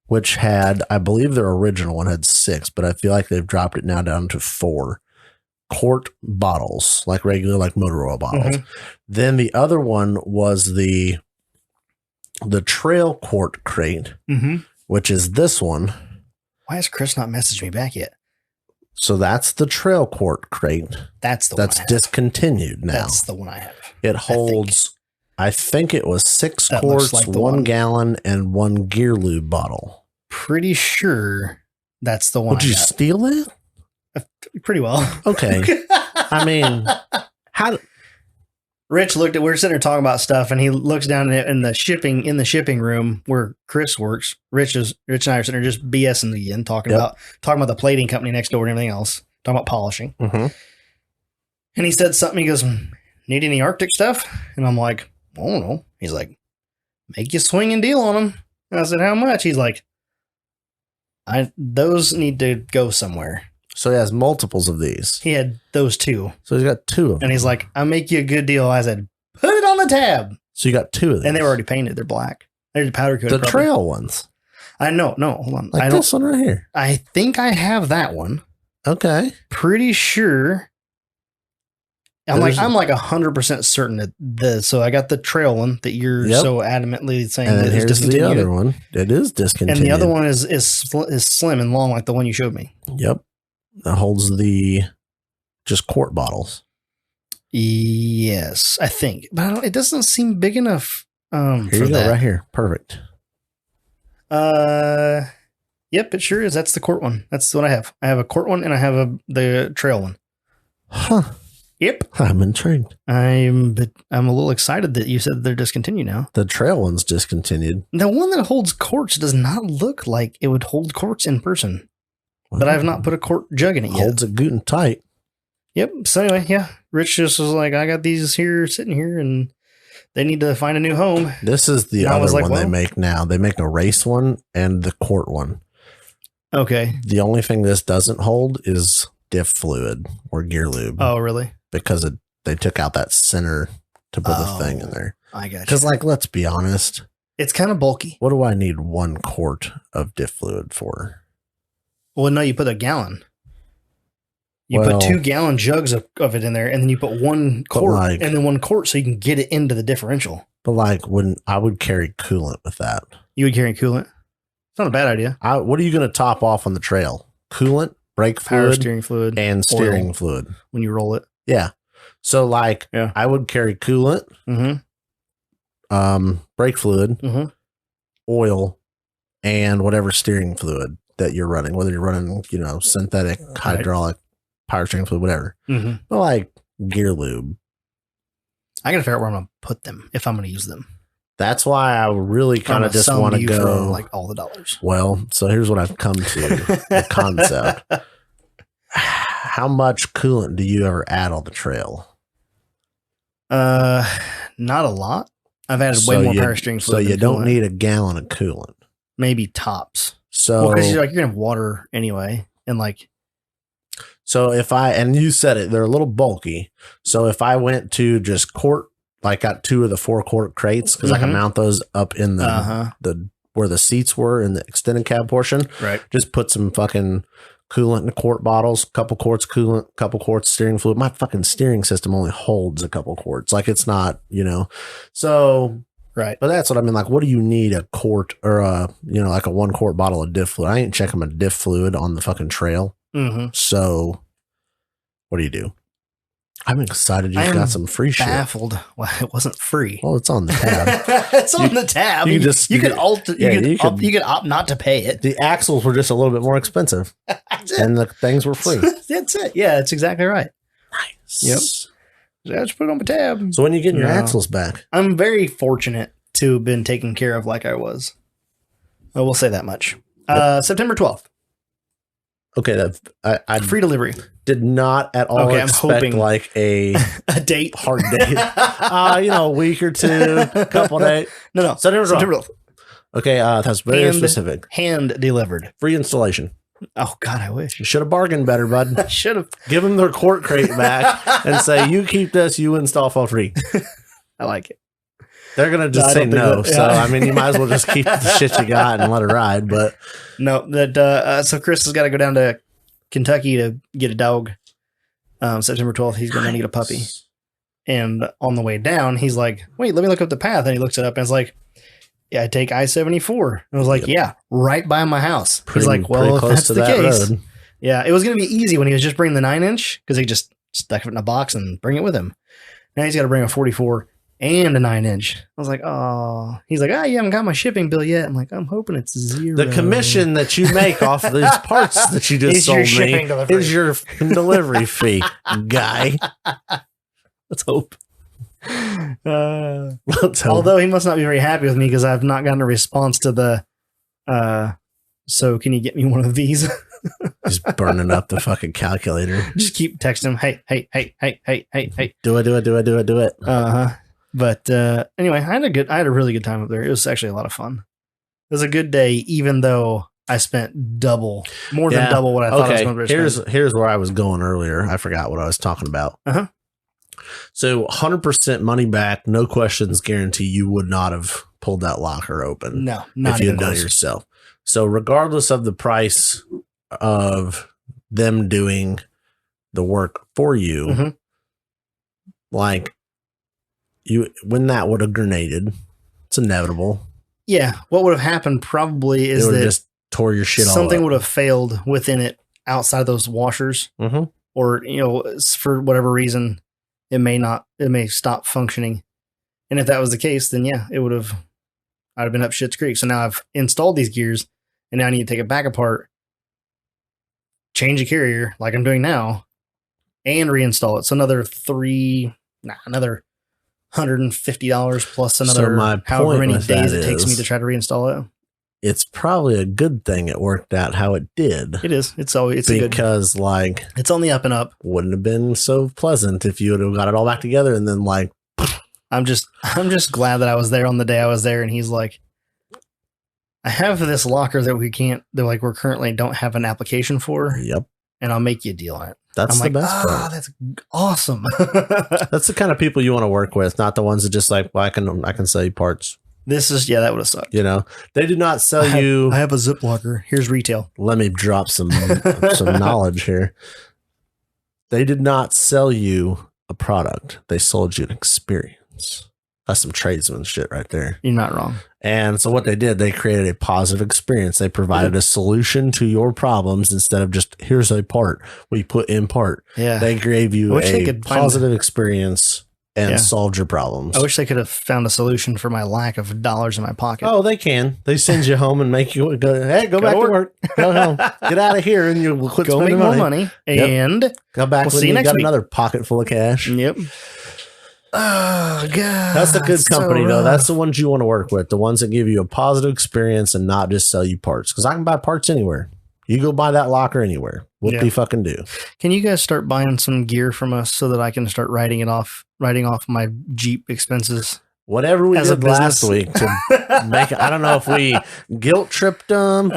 which had, I believe their original one had 6, but I feel like they've dropped it now down to 4 quart bottles, like regular, like motor oil bottles. Mm-hmm. Then the other one was the Trail Quart Crate, mm-hmm. which is this one. Why has Chris not messaged me back yet? So that's the Trail Quart Crate. That's the one That's I have. discontinued now. That's the one I have. It holds, I think it was 6 That looks quarts, like the 1 one. gallon, and 1 gear lube bottle. Pretty sure that's the one Would I you got. steal it? Pretty well. Okay. I mean, how? Rich looked at, we were sitting there talking about stuff, and he looks down in the shipping room where Chris works. Rich and I are sitting there just BSing again, talking about the plating company next door and everything else, talking about polishing. Mm-hmm. And he said something. He goes, "Need any Arctic stuff?" And I'm like, "I don't know." He's like, "Make you swing and deal on them." And I said, "How much?" He's like, "Those need to go somewhere." So he has multiples of these. He had those 2. So he's got 2 of them. And he's like, "I'll make you a good deal." I said, "Put it on the tab." So you got 2 of these. And they were already painted. They're black. They're powder coated. the probably. trail ones. I know. No, hold on. Like I don't. this one right here. I think I have that one. Okay. Pretty sure. I'm There's- like 100% certain that so I got the trail one that you're Yep. so adamantly saying And that then is here's the discontinued. other one. It is discontinued. And the other one is slim and long like the one you showed me. Yep. That holds the just quart bottles. Yes, I think. But it doesn't seem big enough Here for you go, that. right here. Perfect. Yep, it sure is. That's the quart one. That's what I have. I have a quart one and I have the trail one. Huh. Yep. I'm intrigued. I'm a little excited that you said they're discontinued now. The trail one's discontinued. The one that holds quartz does not look like it would hold quartz in person, but I have not put a quart jug in it yet. Holds it good and tight. Yep. So anyway, yeah, Rich just was like, "I got these here sitting here, and they need to find a new home." This is the And I other was like, one they well- make now. They make a race one and the quart one. Okay. The only thing this doesn't hold is diff fluid or gear lube Oh, really? because they took out that center to put the thing in there. I got you. Because, like, let's be honest. It's kind of bulky. What do I need 1 quart of diff fluid for? Well, no, you put a gallon. You put 2 gallon jugs of it in there, and then you put 1 quart and then 1 quart so you can get it into the differential. But, like, when I would carry coolant with that. You would carry coolant? It's not a bad idea. What are you going to top off on the trail? Coolant, brake fluid, power steering fluid, and steering fluid. When you roll it. Yeah. So, like, I would carry coolant, brake fluid, oil, and whatever steering fluid that you're running, whether you're running, synthetic, hydraulic, power steering fluid, whatever. But, like, gear lube. I got to figure out where I'm going to put them if I'm going to use them. That's why I really kind of just want to go like all the dollars. Well, so here's what I've come to the concept. How much coolant do you ever add on the trail? Not a lot. I've added way more power steering fluid. So you don't need a gallon of coolant. Maybe tops. So because you're gonna have water anyway, and like. So and you said it, they're a little bulky. So if I went to just quart, like got 2 of the 4 quart crates, because I can mount those up in the where the seats were in the extended cab portion. Right. Just put some fucking coolant in the quart bottles, couple quarts coolant, couple quarts steering fluid. My fucking steering system only holds a couple quarts. Like it's not, So right. But that's what I mean. Like, what do you need a quart or like a 1 quart bottle of diff fluid? I ain't checking my diff fluid on the fucking trail. So what do you do? I'm excited you got some free shit. Baffled. Well, it wasn't free. Well, it's on the tab. It's on the tab. You could opt not to pay it. The axles were just a little bit more expensive, and the things were free. That's it. Yeah, that's exactly right. Nice. Yep. I just put it on my tab. So when you getting your axles back? I'm very fortunate to have been taken care of like I was. I will say that much. September 12th. Okay, I free delivery. Did not at all expect like a date, hard date. A week or 2, a couple days. No. September 12th. Okay, that's very specific. Hand delivered. Free installation. Oh God, I wish. You should have bargained better, bud. I should have. Give them their quart crate back and say, "You keep this. You install for free." I like it. They're gonna just say no. So I mean, you might as well just keep the shit you got and let it ride. But no, so Chris has got to go down to Kentucky to get a dog. September 12th, he's going to need a puppy. And on the way down, he's like, "Wait, let me look up the path." And he looks it up and it's like, "Yeah, I take I-74." And I was like, "Yeah, right by my house." He's like, "Well, if that's the case." Road. Yeah, it was going to be easy when he was just bringing the 9-inch because he just stuck it in a box and bring it with him. Now he's got to bring a 44 and a 9-inch. I was like, "Oh." He's like, "You haven't got my shipping bill yet." I'm like, "I'm hoping it's 0. The commission that you make off of these parts that you just sold me is your delivery fee, guy." Let's hope. Although he must not be very happy with me because I've not gotten a response to the so can you get me one of these? Just burning up the fucking calculator. Just keep texting him, hey. Do it. But anyway, I had a really good time up there. It was actually a lot of fun. It was a good day, even though I spent more than double what I thought I was going to spend. Here's where I was going earlier. I forgot what I was talking about. So 100% money back, no questions guarantee. You would not have pulled that locker open. No, not if you had done it yourself. So regardless of the price of them doing the work for you, like when that would have grenaded, it's inevitable. Yeah. What would have happened probably is that just tore your shit something would have failed within it outside of those washers, or, for whatever reason, it may stop functioning. And if that was the case, then yeah, I'd have been up shit's creek. So now I've installed these gears and now I need to take it back apart, change a carrier like I'm doing now, and reinstall it. So another $150 plus another however many days it takes me to try to reinstall it. It's probably a good thing it worked out how it did. It is. It's on the up and up. Wouldn't have been so pleasant if you would have got it all back together and then like. I'm just glad that I was there on the day I was there, and he's like, "I have this locker that we currently don't have an application for." Yep. and I'll make you a deal on it. That's the best part. That's awesome. That's the kind of people you want to work with, not the ones that just like, well, I can sell you parts. This is, that would have sucked. You know, they do not sell you. I have a zip locker. Here's retail. Let me drop some knowledge here. They did not sell you a product. They sold you an experience. That's some tradesman shit right there. You're not wrong. And so what they did, they created a positive experience. They provided a solution to your problems instead of just, here's a part we put in part. Yeah. They gave you a positive experience and solved your problems. I wish they could have found a solution for my lack of dollars in my pocket. Oh, they can. They send you home and make you go, hey, go back to work. Go home. Get out of here and you'll quit go spending make more money. And go back when you got another pocket full of cash. Yep. Oh, God. That's a good company, though. That's the ones you want to work with. The ones that give you a positive experience and not just sell you parts. Because I can buy parts anywhere. You go buy that locker anywhere. What do you fucking do? Can you guys start buying some gear from us so that I can start writing off my Jeep expenses? Whatever we did last week to make it. I don't know if we guilt tripped them,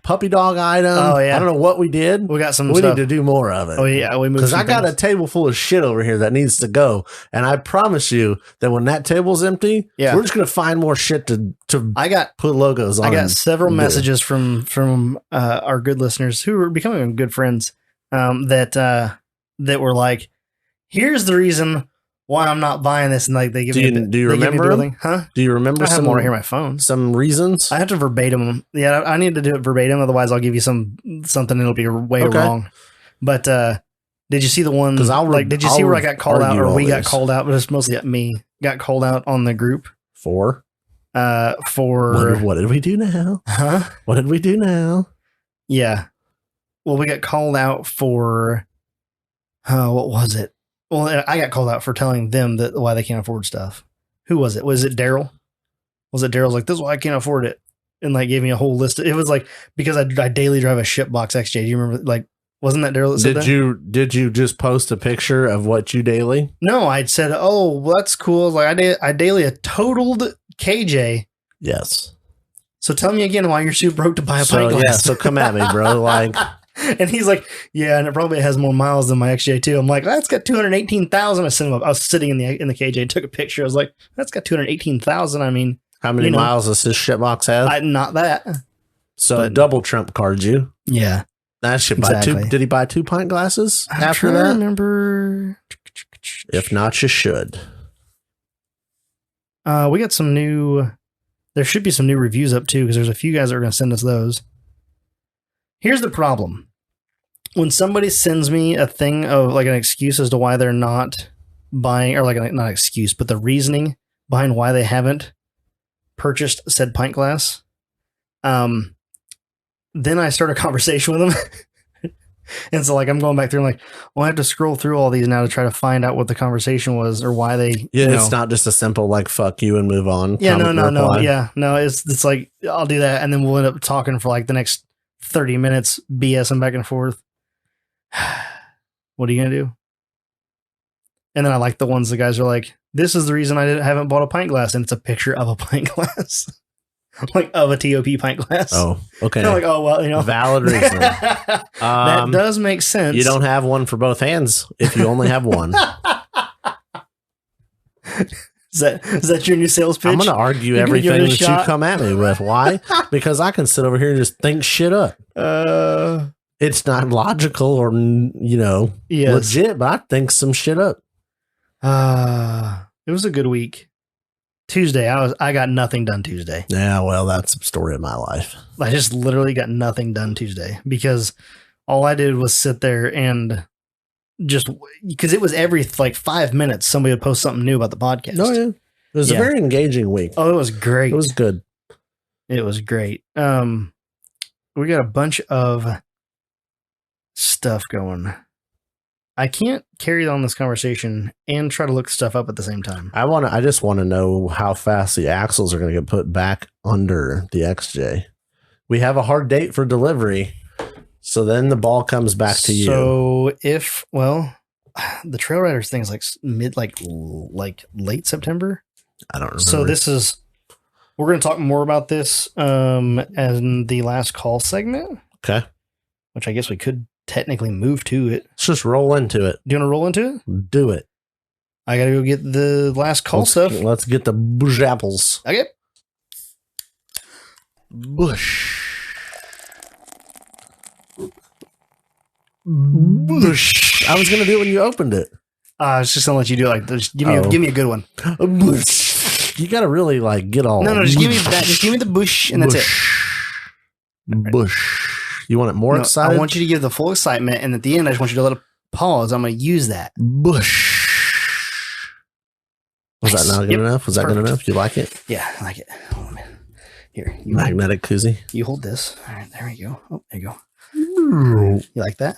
puppy dog item. Oh, yeah. I don't know what we did. We got some We stuff. need to do more of it. Oh, yeah. We moved because I got a table full of shit over here that needs to go. And I promise you that when that table's empty, we're just going to find more shit to put logos on. I got several messages from our good listeners who are becoming good friends that were like, here's the reason why I'm not buying this, and like they give me. Do you remember them? Huh? Do you remember I have more here on my phone? Some reasons? I have to verbatim them. Yeah, I need to do it verbatim. Otherwise, I'll give you something. It'll be way wrong. But did you see the one? Did you see where I got called out, or we got called out? But it's mostly me got called out on the group for what did we do now? Huh? What did we do now? Yeah. Well, we got called out for what was it? Well, I got called out for telling them that why they can't afford stuff. Who was it? Was it Daryl? Was it Daryl's like, this is why I can't afford it? And like gave me a whole list. It was like, because I daily drive a Shipbox XJ. Do you remember? Like, wasn't that Daryl that said that? Did you just post a picture of what you daily? No, I'd said, oh, well, that's cool. Like I daily a totaled KJ. Yes. So tell me again why you're super broke to buy a pint glass. Yeah, so come at me, bro. Like, and he's like, yeah, and it probably has more miles than my XJ too. I'm like, that's got 218,000. I sent him up. I was sitting in the KJ, took a picture. I was like, that's got 218,000. I mean, how many miles does this shitbox have? Not that. So double trump card you. Yeah. That should buy two. Did he buy 2 pint glasses after that? I remember. If not, you should. We got some new. There should be some new reviews up too, because there's a few guys that are going to send us those. Here's the problem. When somebody sends me a thing of like an excuse as to why they're not buying, or like not excuse, but the reasoning behind why they haven't purchased said pint glass, then I start a conversation with them. And so like I'm going back through and like, well, I have to scroll through all these now to try to find out what the conversation was or why they. Yeah, it's not just a simple like fuck you and move on. Yeah, no. Yeah, no. It's like I'll do that, and then we'll end up talking for like the next 30 minutes, BSing back and forth. What are you gonna do? And then I like the ones the guys are like, this is the reason I haven't bought a pint glass, and it's a picture of a pint glass. Like of a TOP pint glass. Oh, okay. Like, oh well, valid reason. That does make sense. You don't have one for both hands if you only have one. Is that your new sales pitch? I'm going to argue everything that you come at me with. Why? Because I can sit over here and just think shit up. It's not logical or legit, but I think some shit up. It was a good week. Tuesday, I got nothing done Tuesday. Yeah, well, that's the story of my life. I just literally got nothing done Tuesday because all I did was sit there and just because it was every like 5 minutes somebody would post something new about the podcast. Oh yeah, it was a very engaging week. Oh, it was great. It was good. It was great. We got a bunch of stuff going. I can't carry on this conversation and try to look stuff up at the same time. I just want to know how fast the axles are going to get put back under the XJ. We have a hard date for delivery, so then the ball comes back to you. So the Trail Riders thing is like late September. I don't remember. So we're going to talk more about this in the last call segment. Okay. which I guess we could technically move to it. Let's just roll into it. Do you want to roll into it? Do it. I got to go get the last call stuff. Let's get the Busch Apples. Okay. Busch. Busch. I was going to do it when you opened it. I was just going to let you do it like this. Give me a good one. Busch. You got to really like get all. No, just give me that. Just give me the Busch and that's it. Busch. You want it more excited? I want you to give the full excitement, and at the end, I just want you to let it pause. I'm going to use that. Busch. Was that not good enough? Was that good enough? You like it? Yeah, I like it. Hold on, man. Here, magnetic koozie. You hold this. All right, there we go. Oh, there you go. You like that?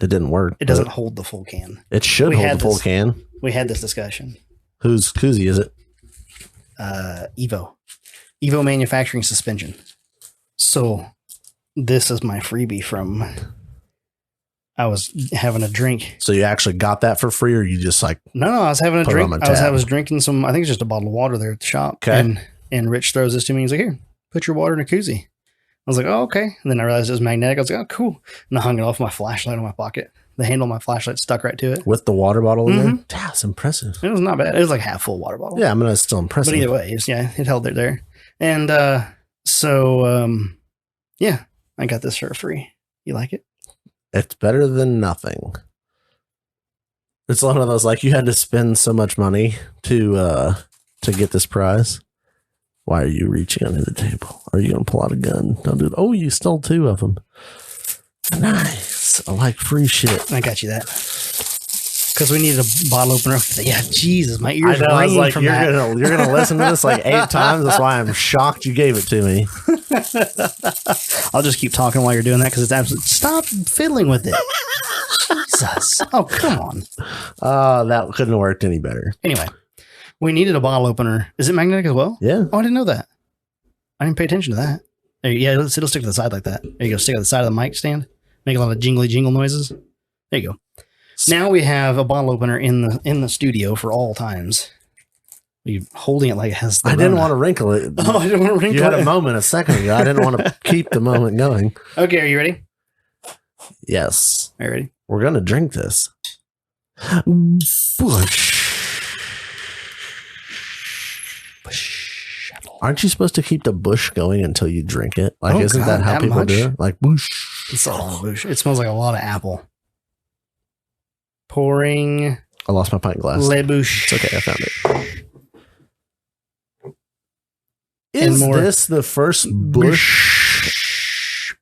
It didn't work. It doesn't hold the full can. It should hold the full can. We had this discussion. Whose koozie is it? Evo manufacturing suspension. So this is my freebie from. I was having a drink. So you actually got that for free, or you just like? No, I was having a drink. I was drinking some. I think it's just a bottle of water there at the shop. Okay. And Rich throws this to me. He's like, "Here, put your water in a koozie." I was like, "Oh, okay." And then I realized it was magnetic. I was like, "Oh, cool." And I hung it off my flashlight in my pocket. The handle of my flashlight stuck right to it with the water bottle in there. That's impressive. It was not bad. It was like half full water bottle. Yeah, I mean, it's still impressive. But either way, it held it there. And yeah, I got this for free. You like it? It's better than nothing. It's one of those like you had to spend so much money to get this prize. Why are you reaching under the table? Are you gonna pull out a gun? Don't do it. Oh, you stole 2 of them. Nice. I like free shit. I got you that because we needed a bottle opener. Yeah, Jesus, my ears. I was like, you're gonna listen to this like 8 times. That's why I'm shocked you gave it to me. I'll just keep talking while you're doing that because it's absolute. Stop fiddling with it. Jesus. Oh, come on. That couldn't have worked any better. Anyway, we needed a bottle opener. Is it magnetic as well? Yeah. Oh, I didn't know that. I didn't pay attention to that. Yeah, it'll stick to the side like that. There you go. Stick to the side of the mic stand. Make a lot of jingly jingle noises. There you go. Now we have a bottle opener in the studio for all times. You holding it like it has. I didn't want to wrinkle it. Oh, I didn't want to wrinkle it. You had a moment a second ago. I didn't want to keep the moment going. Okay, are you ready? Yes. Are you ready? We're gonna drink this. Busch. Aren't you supposed to keep the bush going until you drink it? Like, isn't that how people do it? Like, Busch. It's a lot of Busch. It smells like a lot of apple. Pouring. I lost my pint glass. Le Busch. It's okay. I found it. Is this the first Busch?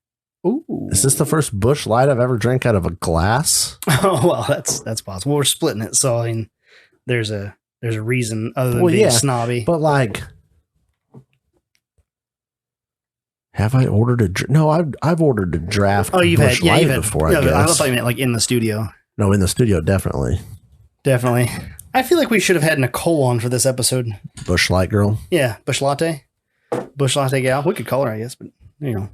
Ooh. Is this the first Busch Light I've ever drank out of a glass? Oh, well, that's possible. We're splitting it. So, I mean, there's a reason other than being snobby. But like, have I ordered a? No, I've ordered a draft. Oh, you've Busch had Light you've had before. No, I thought you meant like in the studio. No, in the studio, definitely. I feel like we should have had Nicole on for this episode. Busch Light girl. Yeah, Busch Latte gal. We could call her, I guess, but you know.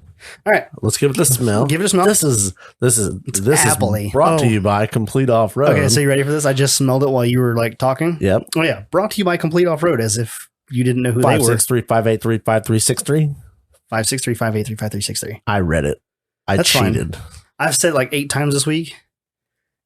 All right, let's give it a smell. Give it a smell. This is apple-y. Brought to you by Complete Off-Road. Okay, so you ready for this? I just smelled it while you were like talking. Yep. Oh yeah, brought to you by Complete Off-Road, as if you didn't know who they were. 563-583-5363. 563-583-5363. I read it. That's cheated. Fine. I've said it like 8 times this week.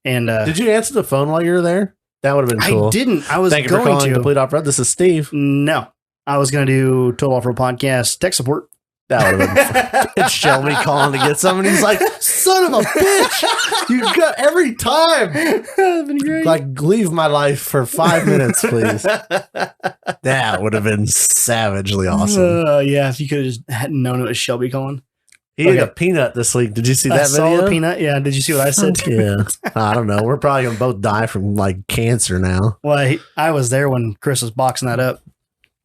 And did you answer the phone while you were there? That would have been cool. I didn't. I was Thank you for calling Complete Off-Road. This is Steve. No, I was going to do Total Off-Road Podcast tech support. That would have been fun. It's Shelby calling to get somebody. He's like, son of a bitch. You got every time. Been great. Like, leave my life for 5 minutes, please. That would have been savagely awesome. Yeah, if you could have just hadn't known it was Shelby calling. He ate a peanut this week. Did you see that video? I saw the peanut. Yeah. Did you see what I said? Yeah. I don't know. We're probably going to both die from like cancer now. Well, I was there when Chris was boxing that up.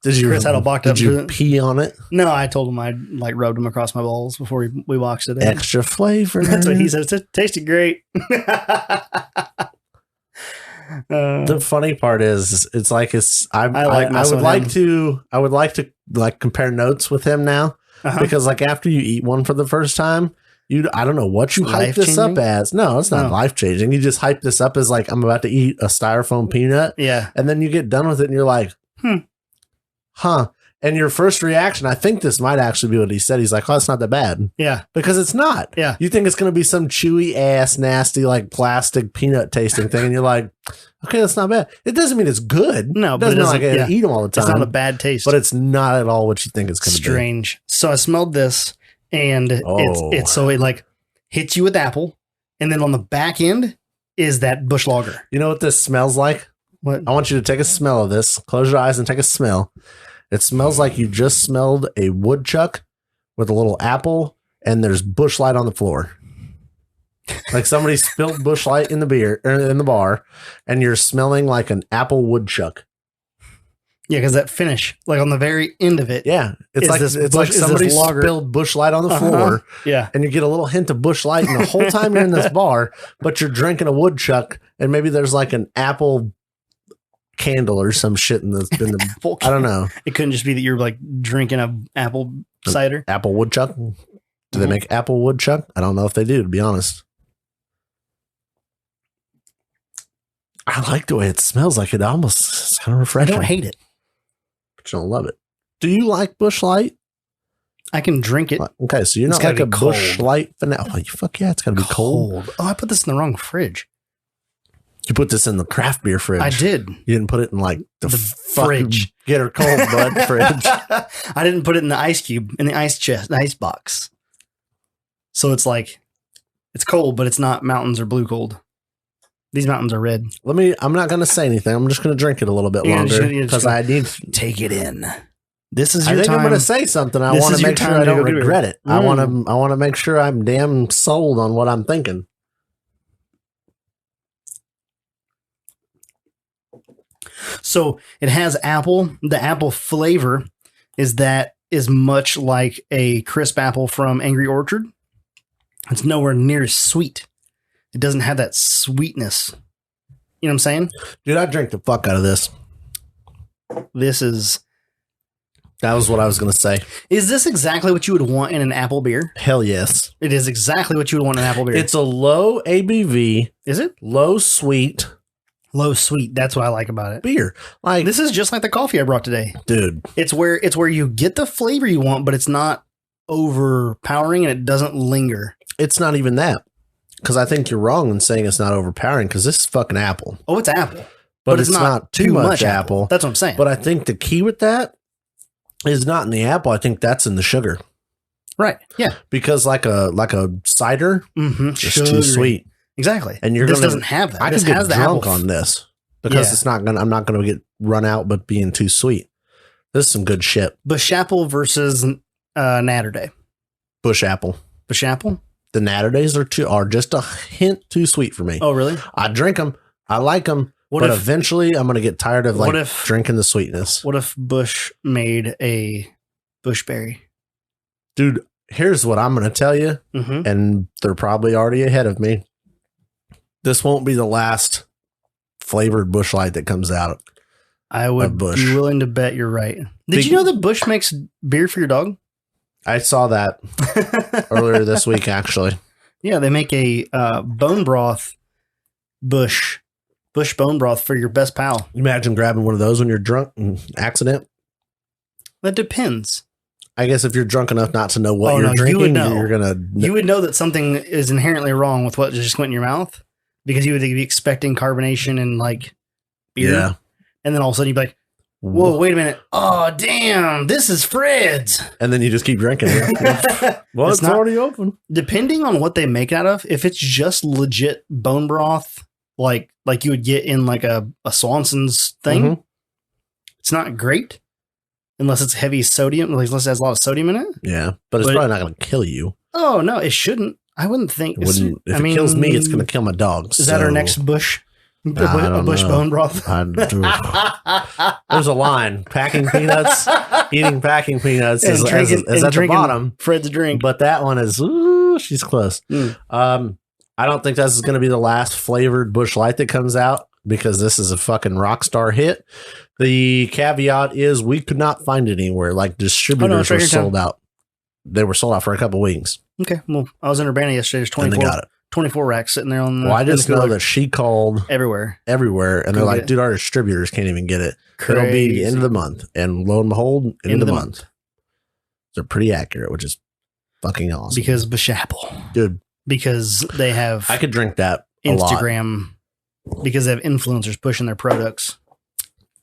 Chris had a box up. Did you pee on it? No, I told him I like rubbed him across my balls before we boxed it in. Extra flavor. That's what he said. It tasted great. The funny part is, it's like I would like to like compare notes with him now because like after you eat one for the first time, I don't know what you hype this up as. No, it's not life changing. You just hype this up as like I'm about to eat a styrofoam peanut. Yeah, and then you get done with it and you're like, huh. And your first reaction, I think this might actually be what he said. He's like, oh, it's not that bad. Yeah. Because it's not. Yeah. You think it's going to be some chewy ass, nasty, like plastic peanut tasting thing. And you're like, okay, that's not bad. It doesn't mean it's good. No, it doesn't mean like I yeah. eat them all the time. It's not a bad taste. But it's not at all what you think it's going to be. Strange. So I smelled this and it's so it like hits you with apple. And then on the back end is that Busch Lager. You know what this smells like? What? I want you to take a smell of this. Close your eyes and take a smell. It smells like you just smelled a woodchuck with a little apple and there's Busch Light on the floor. Like somebody spilled Busch Light in the beer or in the bar and you're smelling like an apple woodchuck. Yeah, because that finish, like on the very end of it. Yeah. It's like somebody spilled Busch Light on the floor. Yeah. And you get a little hint of Busch Light and the whole time you're in this bar, but you're drinking a woodchuck and maybe there's like an apple candle or some shit in the I don't know. It couldn't just be that you're like drinking a apple cider. Apple woodchuck. Do they make apple woodchuck? I don't know if they do, to be honest. I like the way it smells. Like it almost is kind of refreshing. I don't hate it, but you don't love it. Do you like Busch Light? I can drink it. Okay, so you're not like a Busch Light vanilla. Oh, fuck yeah, it's gotta be cold. Oh, I put this in the wrong fridge. You put this in the craft beer fridge. I did. You didn't put it in like the fridge. Get her cold bud fridge. I didn't put it in the ice cube, in the ice chest, the ice box. So it's like, it's cold, but it's not mountains or blue cold. These mountains are red. I'm not going to say anything. I'm just going to drink it a little bit longer because I need to take it in. This is your time. I think I'm going to say something. I want to make sure I don't regret it. I want to make sure I'm damn sold on what I'm thinking. So it has apple. The apple flavor is much like a crisp apple from Angry Orchard. It's nowhere near as sweet. It doesn't have that sweetness. You know what I'm saying? Dude, I drink the fuck out of this. That was what I was going to say. Is this exactly what you would want in an apple beer? Hell yes. It is exactly what you would want in an apple beer. It's a low ABV. Is it? Low sweet. Low sweet. That's what I like about it. Beer. Like this is just like the coffee I brought today. Dude. It's where you get the flavor you want, but it's not overpowering and it doesn't linger. It's not even that. Because I think you're wrong in saying it's not overpowering because this is fucking apple. Oh, it's apple. But it's not too much apple. That's what I'm saying. But I think the key with that is not in the apple. I think that's in the sugar. Right. Yeah. Because like a cider, it's too sweet. Exactly. And this doesn't have that. I could get drunk on this because I'm not gonna get run out but being too sweet. This is some good shit. Busch Apple versus Natter Day. Busch Apple. Busch Apple? The Natter Days are just a hint too sweet for me. Oh, really? I drink them. I like them. But eventually I'm going to get tired of drinking the sweetness. What if Busch made a Bushberry? Dude, here's what I'm going to tell you. And they're probably already ahead of me. This won't be the last flavored Busch Light that comes out. I would be willing to bet you're right. Did you know that Busch makes beer for your dog? I saw that earlier this week, actually. Yeah, they make a bone broth Busch bone broth for your best pal. Imagine grabbing one of those when you're drunk and accident. That depends. I guess if you're drunk enough not to know what you're drinking, you would know that something is inherently wrong with what just went in your mouth because you would be expecting carbonation and like beer. Yeah. And then all of a sudden you'd be like, whoa, wait a minute. Oh, damn, this is Fred's. And then you just keep drinking it. Well, it's already open. Depending on what they make it out of, if it's just legit bone broth, like you would get in like a Swanson's thing, it's not great unless it's heavy sodium, unless it has a lot of sodium in it. Yeah, but it's probably not going to kill you. Oh, no, it shouldn't. I wouldn't think. If it kills me, it's going to kill my dogs. Is that our next Busch? A Busch bone broth. There's a line. Packing peanuts, eating packing peanuts is at the bottom. Fred's drink. But that one is, she's close. I don't think this is going to be the last flavored Busch Light that comes out because this is a fucking rock star hit. The caveat is we could not find it anywhere. Like distributors were sold out. They were sold out for a couple weeks. Okay. Well, I was in Urbana yesterday. There's 24, 24 racks sitting there on the. Well, I just know cooler. that she called everywhere, and they're like, dude, our distributors can't even get it. Crazy. It'll be the end of the month, and lo and behold, end of the month. They're pretty accurate, which is fucking awesome. Because Busch Apple, dude. Because they have. I could drink that. Instagram, because they have influencers pushing their products.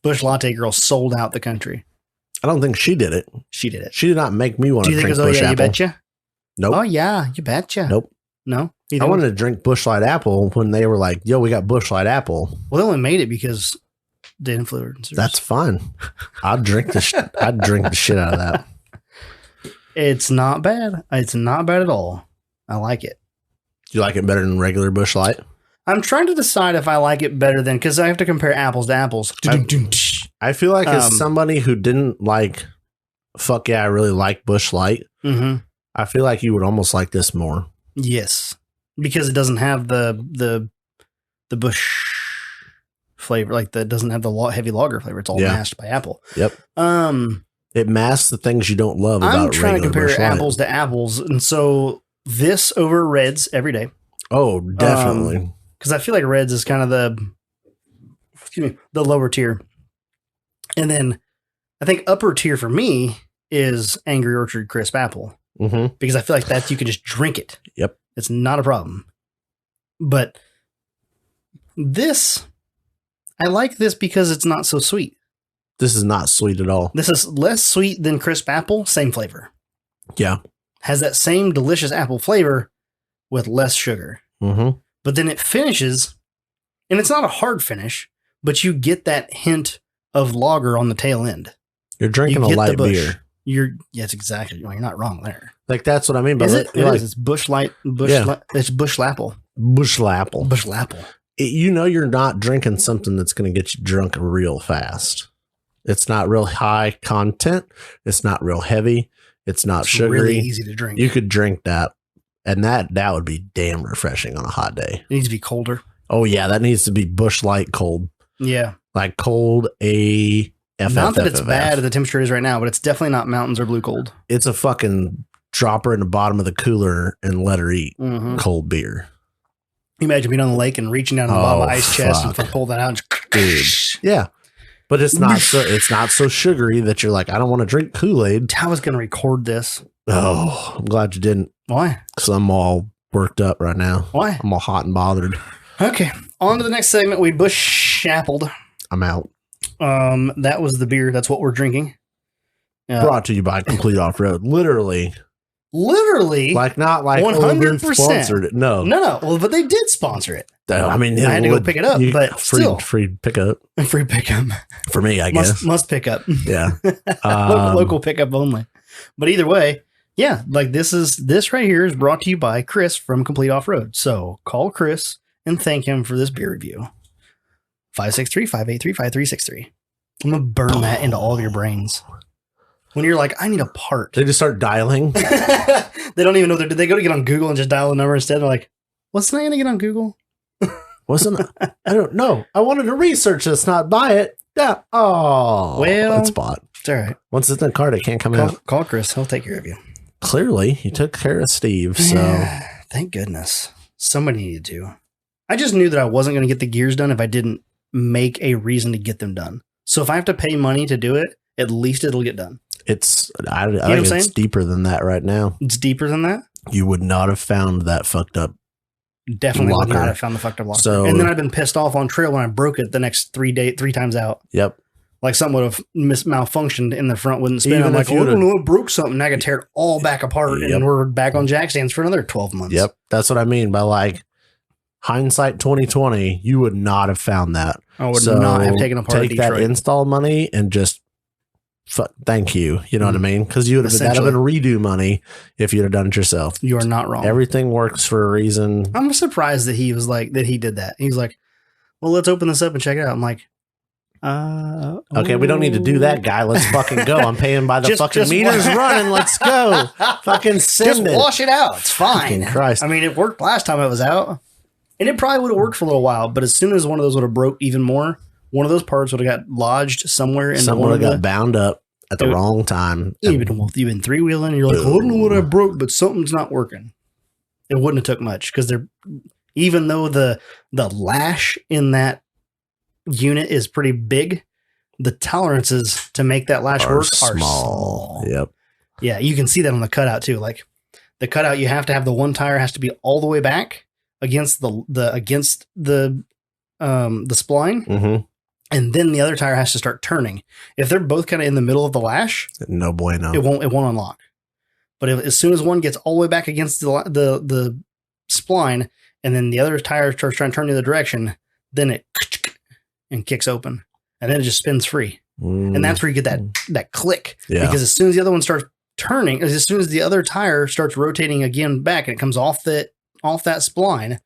Busch Latte Girl sold out the country. I don't think she did it. She did it. She did not make me want to drink Busch Apple. Oh yeah, you betcha? Nope. Oh yeah, you betcha. Nope. No? I wanted to drink Busch Light Apple when they were like, yo, we got Busch Light Apple. Well, they only made it because the influencers. That's fine. I'd drink the shit out of that. It's not bad. It's not bad at all. I like it. Do you like it better than regular Busch Light? I'm trying to decide if I like it better than, because I have to compare apples to apples. I feel like as somebody who didn't like, fuck yeah, I really like Busch Light. Mm-hmm. I feel like you would almost like this more. Yes, because it doesn't have the Busch flavor, like that doesn't have the heavy lager flavor. It's all masked by apple. Yep. It masks the things you don't love about. I'm trying to compare apples to apples, and so this over Reds every day. Oh, definitely. Because I feel like Reds is kind of the lower tier, and then I think upper tier for me is Angry Orchard Crisp Apple. Mm-hmm. Because I feel like that you can just drink it. Yep. It's not a problem. But this, I like this because it's not so sweet. This is not sweet at all. This is less sweet than Crisp Apple, same flavor. Yeah. Has that same delicious apple flavor with less sugar. Mm-hmm. But then it finishes, and it's not a hard finish, but you get that hint of lager on the tail end. You're drinking a light beer. Yes, exactly. Well, you're not wrong there. Like that's what I mean. But it's Busch Light. It's Busch Lapple. Busch Lapple. Busch Lapple. You're not drinking something that's going to get you drunk real fast. It's not real high content. It's not real heavy. It's not sugary. Really easy to drink. You could drink that, and that would be damn refreshing on a hot day. It needs to be colder. Oh yeah, that needs to be Busch Light cold. Yeah, like cold AF. Not that it's bad at the temperature it is right now, but it's definitely not mountains or blue cold. It's a fucking drop her in the bottom of the cooler and let her eat cold beer. You imagine being on the lake and reaching down to the bottom of the ice chest and pull that out. And dude. Yeah. But it's not so sugary that you're like, I don't want to drink Kool-Aid. I was going to record this. Oh, I'm glad you didn't. Why? Because I'm all worked up right now. Why? I'm all hot and bothered. Okay. On to the next segment. We Busch Appled. I'm out. That was the beer. That's what we're drinking. Brought to you by Complete Offroad. Literally. Like not like 100% sponsored it. No. Well, but they did sponsor it. I mean, I had to go pick it up, but free pickup. Free pickup for me, I guess. Must pick up. Yeah. Local pickup only. But either way, yeah, like this right here is brought to you by Chris from Complete Offroad. So call Chris and thank him for this beer review. 563-583-5363. I'm gonna burn that into all of your brains. When you're like, I need a part. They just start dialing. They don't even know. Did they go to get on Google and just dial the number instead? They're like, what's not going to get on Google? I don't know. I wanted to research this, not buy it. Yeah. Oh, well, that's bought. It's all right. Once it's in the cart, it can't come out. Call Chris. He'll take care of you. Clearly, he took care of Steve. So thank goodness. Somebody needed to. I just knew that I wasn't going to get the gears done if I didn't make a reason to get them done. So if I have to pay money to do it, at least it'll get done. I think it's deeper than that right now. It's deeper than that? You would not have found that fucked up. Definitely would not have found the fucked up locker. So, and then I've been pissed off on trail when I broke it the next 3 times out. Yep. Like something would have malfunctioned in the front, wouldn't spin. I'm like, I don't know, it broke something. Now I can tear it all back apart and we're back on jack stands for another 12 months. Yep. That's what I mean by like hindsight 2020. You would not have found that. I would not have taken apart Take that install money and just thank you. You know what I mean? Because you would have been redo money if you'd have done it yourself. You are not wrong. Everything works for a reason. I'm surprised that he was like that. He did that. He was like, "Well, let's open this up and check it out." I'm like, okay, we don't need to do that, guy. Let's fucking go. I'm paying by the fucking meters running. Let's go. Fucking send it. Wash it out. It's fine. Christ. I mean, it worked last time it was out, and it probably would have worked for a little while. But as soon as one of those would have broke even more, one of those parts would have got lodged somewhere. Someone would have got bound up at the wrong time. You've been three-wheeling, and you're like, I don't know what I broke, but something's not working. It wouldn't have took much because even though the lash in that unit is pretty big, the tolerances to make that lash work are small. Yep. Yeah, you can see that on the cutout too. Like the cutout, you have to have the one tire has to be all the way back against the spline, Mm-hmm. and then the other tire has to start turning. If they're both kind of in the middle of the lash, No bueno. it won't unlock. But as soon as one gets all the way back against the spline, and then the other tire starts trying to turn the other direction, then it and kicks open, and then it just spins free. And that's where you get that click. Yeah. Because as soon as the other one starts turning, as soon as the other tire starts rotating again back, and it comes off that spline,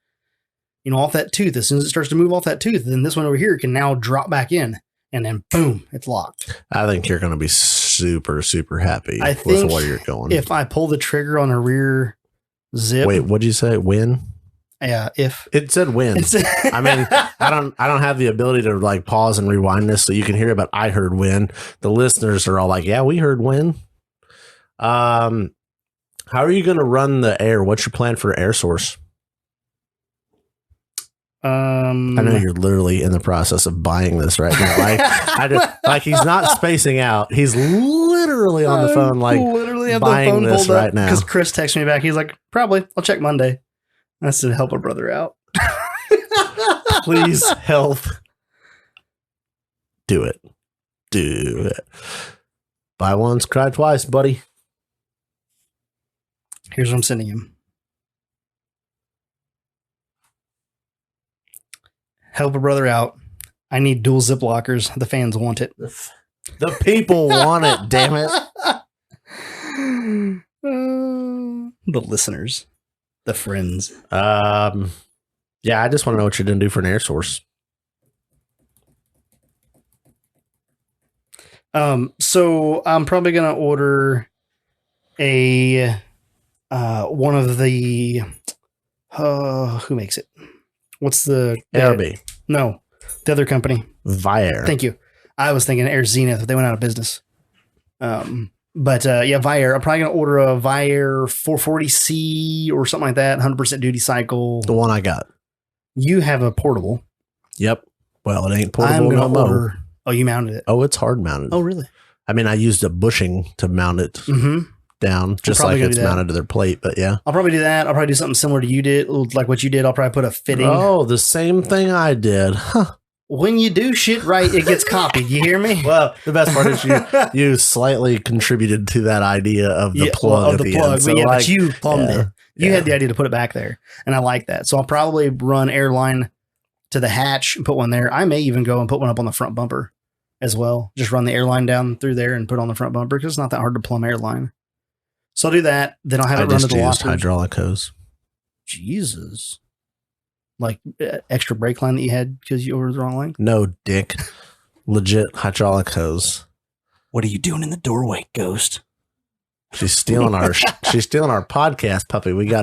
off that tooth, as soon as it starts to move off that tooth, then this one over here can now drop back in, and then boom, it's locked. I think you're going to be super, super happy with where you're going. If I pull the trigger on a rear zip. Wait, what'd you say? Win? Yeah, if it said win. I mean, I don't have the ability to like pause and rewind this so you can hear it, but I heard win. The listeners are all like, yeah, we heard win. How are you going to run the air? What's your plan for air source? I know you're literally in the process of buying this right now. Like he's not spacing out. He's literally on the phone, like literally have buying the phone this pulled right up now. Because Chris texted me back. He's like, probably. I'll check Monday. I said, help a brother out. Please help. Do it. Buy once, cry twice, buddy. Here's what I'm sending him. Help a brother out. I need dual zip lockers. The fans want it. The people want it, damn it. The listeners. The friends. Yeah, I just want to know what you're going to do for an air source. So I'm probably going to order a one of the who makes it? What's the ARB? No, the other company. Viair. Thank you. I was thinking Air Zenith, but they went out of business. But yeah, Viair. I'm probably going to order a Viair 440C or something like that. 100% duty cycle. The one I got. You have a portable. Yep. Well, it ain't portable. I'm going to no order. more. Oh, you mounted it. Oh, it's hard mounted. Oh, really? I mean, I used a bushing to mount it down, just like it's mounted to their plate. But yeah, I'll probably do that. I'll probably do something similar to you did, like what you did. I'll probably put a fitting. Oh, the same thing I did. Huh. When you do shit right, it gets copied. You hear me? Well, the best part is you slightly contributed to that idea of the plug. Of the plug. So yeah, but you plumbed it. You had the idea to put it back there. And I like that. So I'll probably run airline to the hatch and put one there. I may even go and put one up on the front bumper as well. Just run the airline down through there and put on the front bumper because it's not that hard to plumb airline. So I'll do that. Then I'll have it run to the lockers. Hydraulic hose. Jesus. Like extra brake line that you had because you ordered the wrong line? No, dick. Legit hydraulic hose. What are you doing in the doorway, Ghost? She's stealing our podcast puppy. We got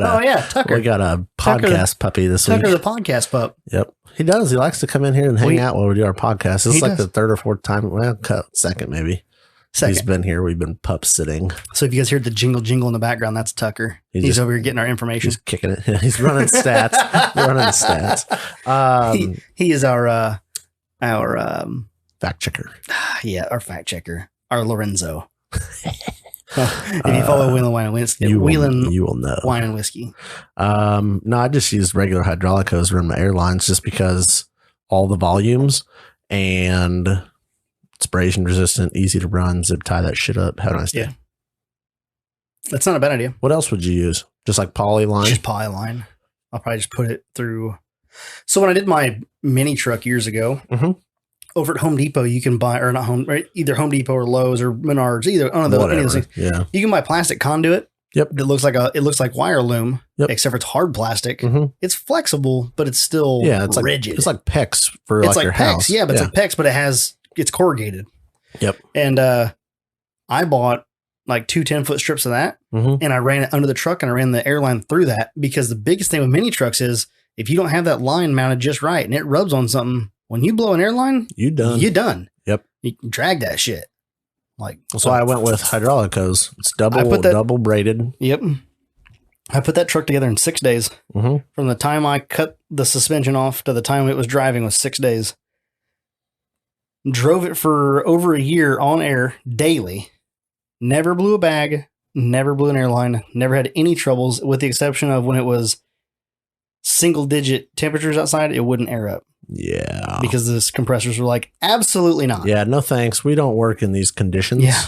Tucker. We got a podcast puppy this week. Tucker the podcast pup. Yep. He does. He likes to come in here and hang out while we do our podcast. This is like does. the third or fourth time. Well, second maybe. He's been here. We've been pup sitting. So if you guys hear the jingle in the background, that's Tucker. He's over here getting our information. He's kicking it. He's running stats. He is our fact checker. Yeah, our fact checker. Our Lorenzo. If you follow Wheeling Wine and Whiskey, you will know. Wine and Whiskey. No, I just use regular hydraulic hose to run my airlines just because all the volumes and it's abrasion resistant, easy to run, zip tie that shit up. Have a nice day. Yeah. That's not a bad idea. What else would you use? Just like poly line? Just poly line. I'll probably just put it through. So when I did my mini truck years ago, over at Home Depot, you can buy, or not Home, right? Either Home Depot or Lowe's or Menards, either any of those things. Yeah. You can buy plastic conduit. Yep. That looks like wire loom, except for it's hard plastic. It's flexible, but it's still rigid. It's like PEX for like your house. Yeah, but it's like PEX, but it's corrugated. Yep. And I bought like 2 10-foot strips of that, and I ran it under the truck and I ran the airline through that because the biggest thing with mini trucks is if you don't have that line mounted just right and it rubs on something, when you blow an airline, you're done. Yep. You can drag that shit. So I went with hydraulic hose. It's double braided. Yep. I put that truck together in 6 days. Mm-hmm. From the time I cut the suspension off to the time it was driving was 6 days. Drove it for over a year on air daily. Never blew a bag. Never blew an airline. Never had any troubles, with the exception of when it was single-digit temperatures outside, it wouldn't air up. Yeah. Because the compressors were like, absolutely not. Yeah, no thanks. We don't work in these conditions. Yeah.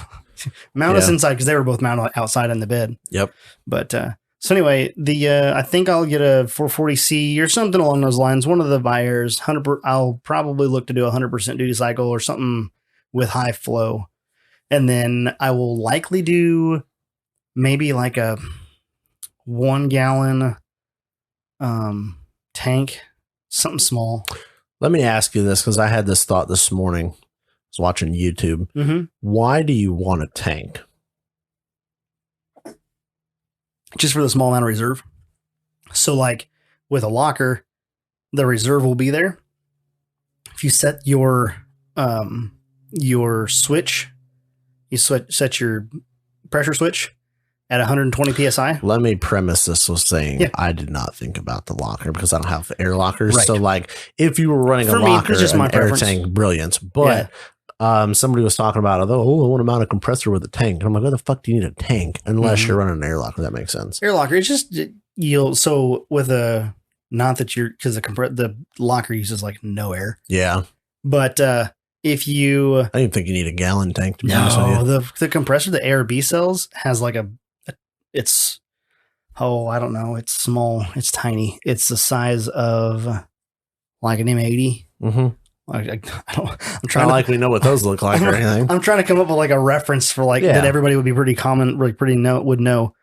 Mount us inside, because they were both mounted outside in the bed. Yep. But so anyway, I think I'll get a 440C or something along those lines. One of the buyers, I'll probably look to do a 100% duty cycle or something with high flow. And then I will likely do maybe like a 1 gallon tank, something small. Let me ask you this, because I had this thought this morning. I was watching YouTube. Mm-hmm. Why do you want a tank? Just for the small amount of reserve. So like with a locker, the reserve will be there. If you set your switch, set your pressure switch at 120 PSI. Let me premise this with saying I did not think about the locker because I don't have air lockers. Right. So like if you were running a locker and air tank, brilliant. But somebody was talking about, I want to mount a compressor with a tank. And I'm like, what the fuck do you need a tank? Unless you're running an air locker. That makes sense. Air locker, it's just, so with not that because the locker uses like no air. Yeah. But if you... I don't even think you need a gallon tank to be honest with you. The compressor, the ARB cells has like it's, I don't know. It's small. It's tiny. It's the size of like an M80. Mm-hmm. I'm trying like we know what those look like or anything. I'm trying to come up with like a reference for like that everybody would be pretty common, would know.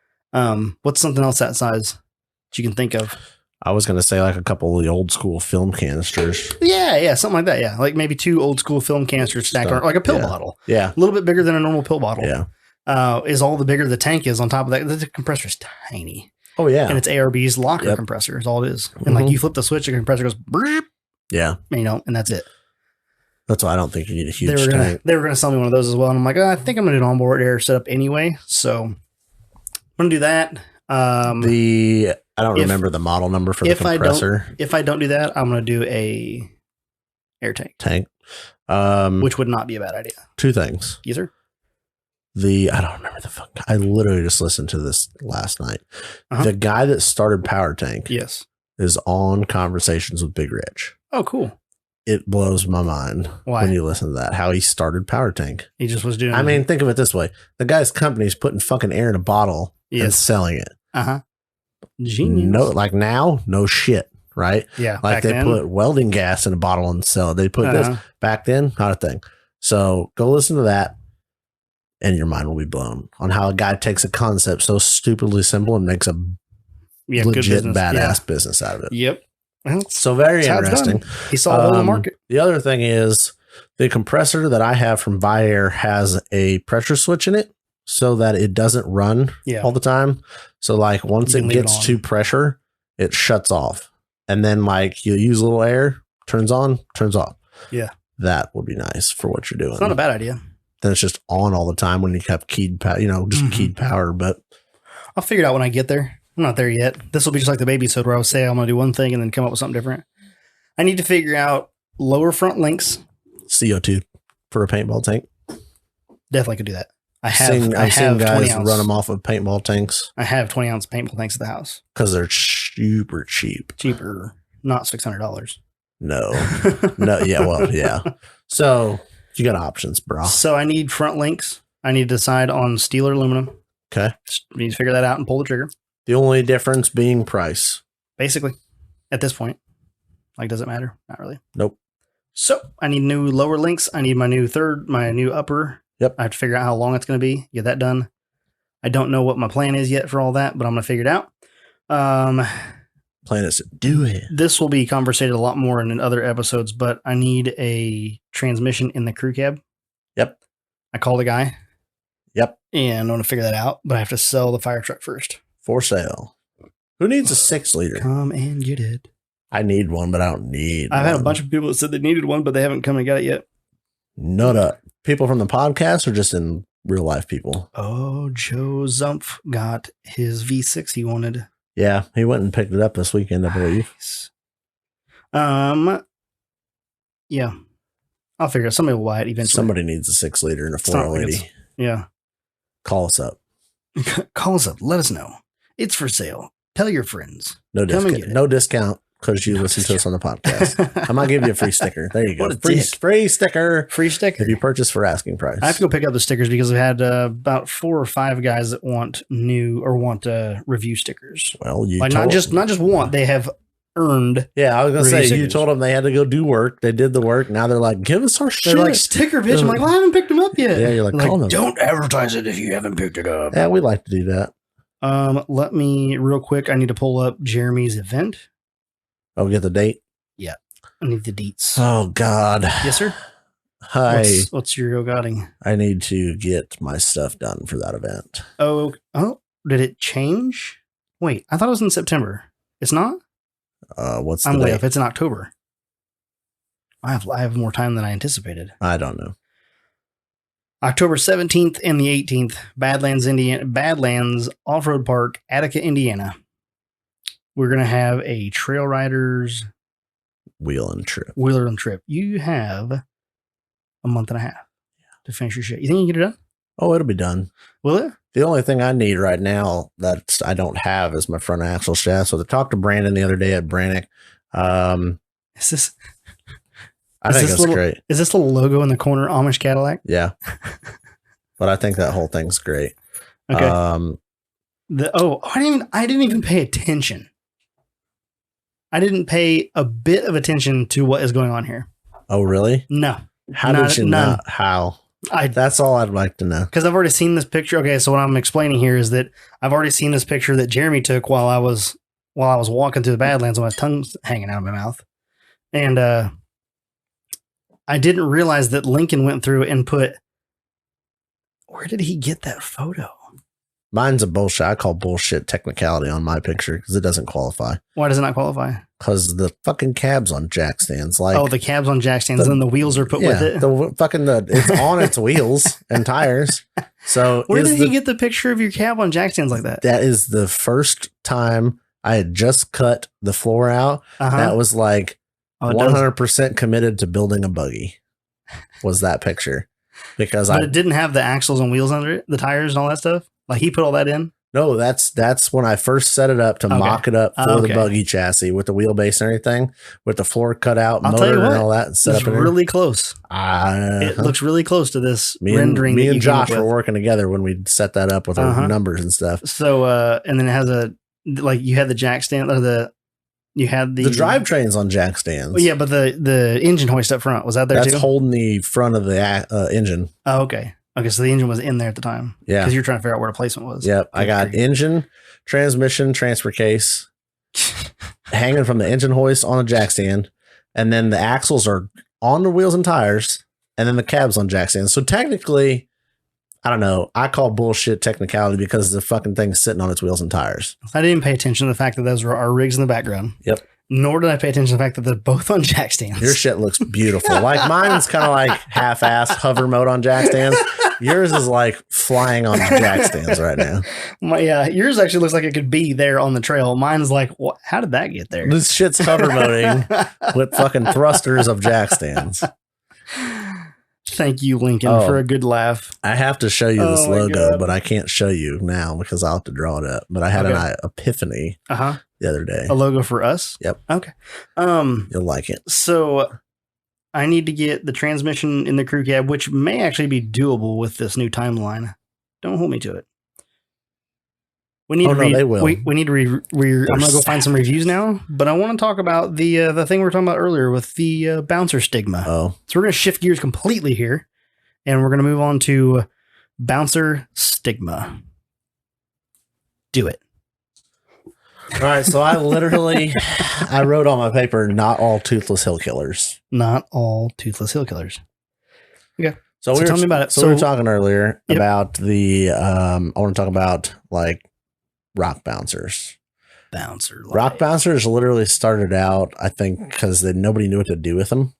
What's something else that size that you can think of? I was going to say like a couple of the old school film canisters. Yeah, something like that. Yeah, like maybe 2 old school film canisters stacked on like a pill bottle. Yeah, a little bit bigger than a normal pill bottle. Yeah, is all the bigger the tank is. On top of that, the compressor is tiny. Oh yeah, and it's ARB's locker compressor is all it is. And like you flip the switch, the compressor goes. Brrr, yeah, and that's it. That's why I don't think you need a huge tank. They were going to sell me one of those as well. And I'm like, I think I'm going to do an onboard air setup anyway. So I'm going to do that. I don't remember the model number for the compressor. If I don't do that, I'm going to do a air tank. Which would not be a bad idea. 2 things. Yes, sir. I don't remember the fuck. I literally just listened to this last night. The guy that started Power Tank is on Conversations with Big Rich. Oh, cool. It blows my mind when you listen to that, how he started Power Tank. He just was doing think of it this way. The guy's company's putting fucking air in a bottle and selling it. Genius. No shit, right? Yeah. Like they put welding gas in a bottle and sell it. They put this back then, not a thing. So go listen to that and your mind will be blown on how a guy takes a concept so stupidly simple and makes a legit badass business out of it. Yep. So very interesting. He saw it in the market. The other thing is the compressor that I have from Viair has a pressure switch in it so that it doesn't run all the time. So like once it gets to pressure, it shuts off. And then like you use a little air, turns on, turns off. Yeah. That would be nice for what you're doing. It's not a bad idea. Then it's just on all the time when you have keyed power, keyed power. But I'll figure it out when I get there. I'm not there yet. This will be just like the baby episode where I will say I'm going to do one thing and then come up with something different. I need to figure out lower front links. CO2 for a paintball tank. Definitely could do that. I've seen guys run them off of paintball tanks. I have 20-ounce paintball tanks at the house. Because they're super cheap. Cheaper. Not $600. No. Yeah, well, yeah. So you got options, bro. So I need front links. I need to decide on steel or aluminum. Okay. Just need to figure that out and pull the trigger. The only difference being price. Basically, at this point. Like, does it matter? Not really. Nope. So I need new lower links. I need my new upper. Yep. I have to figure out how long it's going to be. Get that done. I don't know what my plan is yet for all that, but I'm going to figure it out. Plan is to do it. This will be conversated a lot more in other episodes, but I need a transmission in the crew cab. Yep. I called the guy. Yep. And I want to figure that out, but I have to sell the fire truck first. For sale. Who needs a 6-liter? Come and get it. I need one, but I don't need I've had a bunch of people that said they needed one, but they haven't come and got it yet. Nut up. People from the podcast or just in real life people. Oh, Joe Zumpf got his V6 he wanted. Yeah, he went and picked it up this weekend, I believe. Nice. Yeah. I'll figure it. Somebody will buy it eventually. Somebody needs a 6-liter and a 480. Yeah. Call us up. Call us up. Let us know. It's for sale. Tell your friends. No discount. No discount because you listen to us on the podcast. I might give you a free sticker. There you go. Free sticker. Free sticker. If you purchase for asking price. I have to go pick up the stickers because I've had about 4 or 5 guys that want new or want review stickers. Well, you like not just want, they have earned. Yeah, I was gonna say stickers. You told them they had to go do work. They did the work. Now they're like, give us our shit. They're like, sticker, bitch. I'm like, well, I haven't picked them up yet. Yeah, you're like, call them. Don't advertise it if you haven't picked it up. Yeah, we like to do that. Let me real quick. I need to pull up Jeremy's event. Oh, get the date. Yeah, I need the deets. Oh God. Yes, sir. Hi. What's your godding? I need to get my stuff done for that event. Oh, did it change? Wait, I thought it was in September. It's not. What's the I'm date? way off. It's in October. I have more time than I anticipated. I don't know. October 17th and the 18th, Badlands Off-Road Park, Attica, Indiana. We're going to have a trail riders wheeling trip. You have a month and a half to finish your shit. You think you can get it done? Oh, it'll be done. Will it? The only thing I need right now that I don't have is my front axle shaft. So I talked to Brandon the other day at Brannick. Is this? I think it's great. Is this little logo in the corner Amish Cadillac? Yeah. But I think that whole thing's great. Okay. I didn't even pay attention. I didn't pay a bit of attention to what is going on here. Oh, really? No. How did you not? How? That's all I'd like to know. Because I've already seen this picture. Okay, so what I'm explaining here is that I've already seen this picture that Jeremy took while I was walking through the Badlands with my tongue's hanging out of my mouth. And I didn't realize that Lincoln went through and put, where did he get that photo? Mine's a bullshit. I call bullshit technicality on my picture because it doesn't qualify. Why does it not qualify? Because the fucking cab's on jack stands. The cab's on jack stands, and the wheels are put with it. It's on its wheels and tires. So where did he get the picture of your cab on jack stands like that? That is the first time I had just cut the floor out. That was like 100% committed to building a buggy. Was that picture? Because it didn't have the axles and wheels under it, the tires and all that stuff. Like he put all that in? No, that's when I first set it up to mock it up for the buggy chassis with the wheelbase and everything, with the floor cut out, motor and all that. It's really close. It looks really close to this rendering. Me and Josh were working together when we set that up with our numbers and stuff. So, and then it has you had the jack stand or you had the drivetrains on jack stands. Well, yeah, but the engine hoist up front, was that there too? That's holding the front of the engine. Oh, okay. Okay, so the engine was in there at the time. Yeah. Because you're trying to figure out where the placement was. Yep. I got engine, transmission, transfer case hanging from the engine hoist on a jack stand. And then the axles are on the wheels and tires. And then the cab's on jack stands. So technically, I don't know. I call bullshit technicality because the fucking thing's sitting on its wheels and tires. I didn't pay attention to the fact that those were our rigs in the background. Yep. Nor did I pay attention to the fact that they're both on jack stands. Your shit looks beautiful. Like mine's kind of like half-ass hover mode on jack stands. Yours is like flying on jack stands right now. Yours actually looks like it could be there on the trail. Mine's like, what? How did that get there? This shit's hover moding with fucking thrusters of jack stands. Thank you, Lincoln, for a good laugh. I have to show you this logo, but I can't show you now because I'll have to draw it up. But I had an epiphany the other day. A logo for us? Yep. Okay. You'll like it. So I need to get the transmission in the crew cab, which may actually be doable with this new timeline. Don't hold me to it. We need they will. We need to I'm going to go find some reviews now, but I want to talk about the thing we were talking about earlier with the bouncer stigma. Oh. So we're going to shift gears completely here, and we're going to move on to bouncer stigma. Do it. All right, so I wrote on my paper, not all toothless hill killers. Not all toothless hill killers. Okay. So tell me about it. So we were talking earlier about the, I want to talk about like rock bouncers. Rock bouncers literally started out, I think, because nobody knew what to do with them.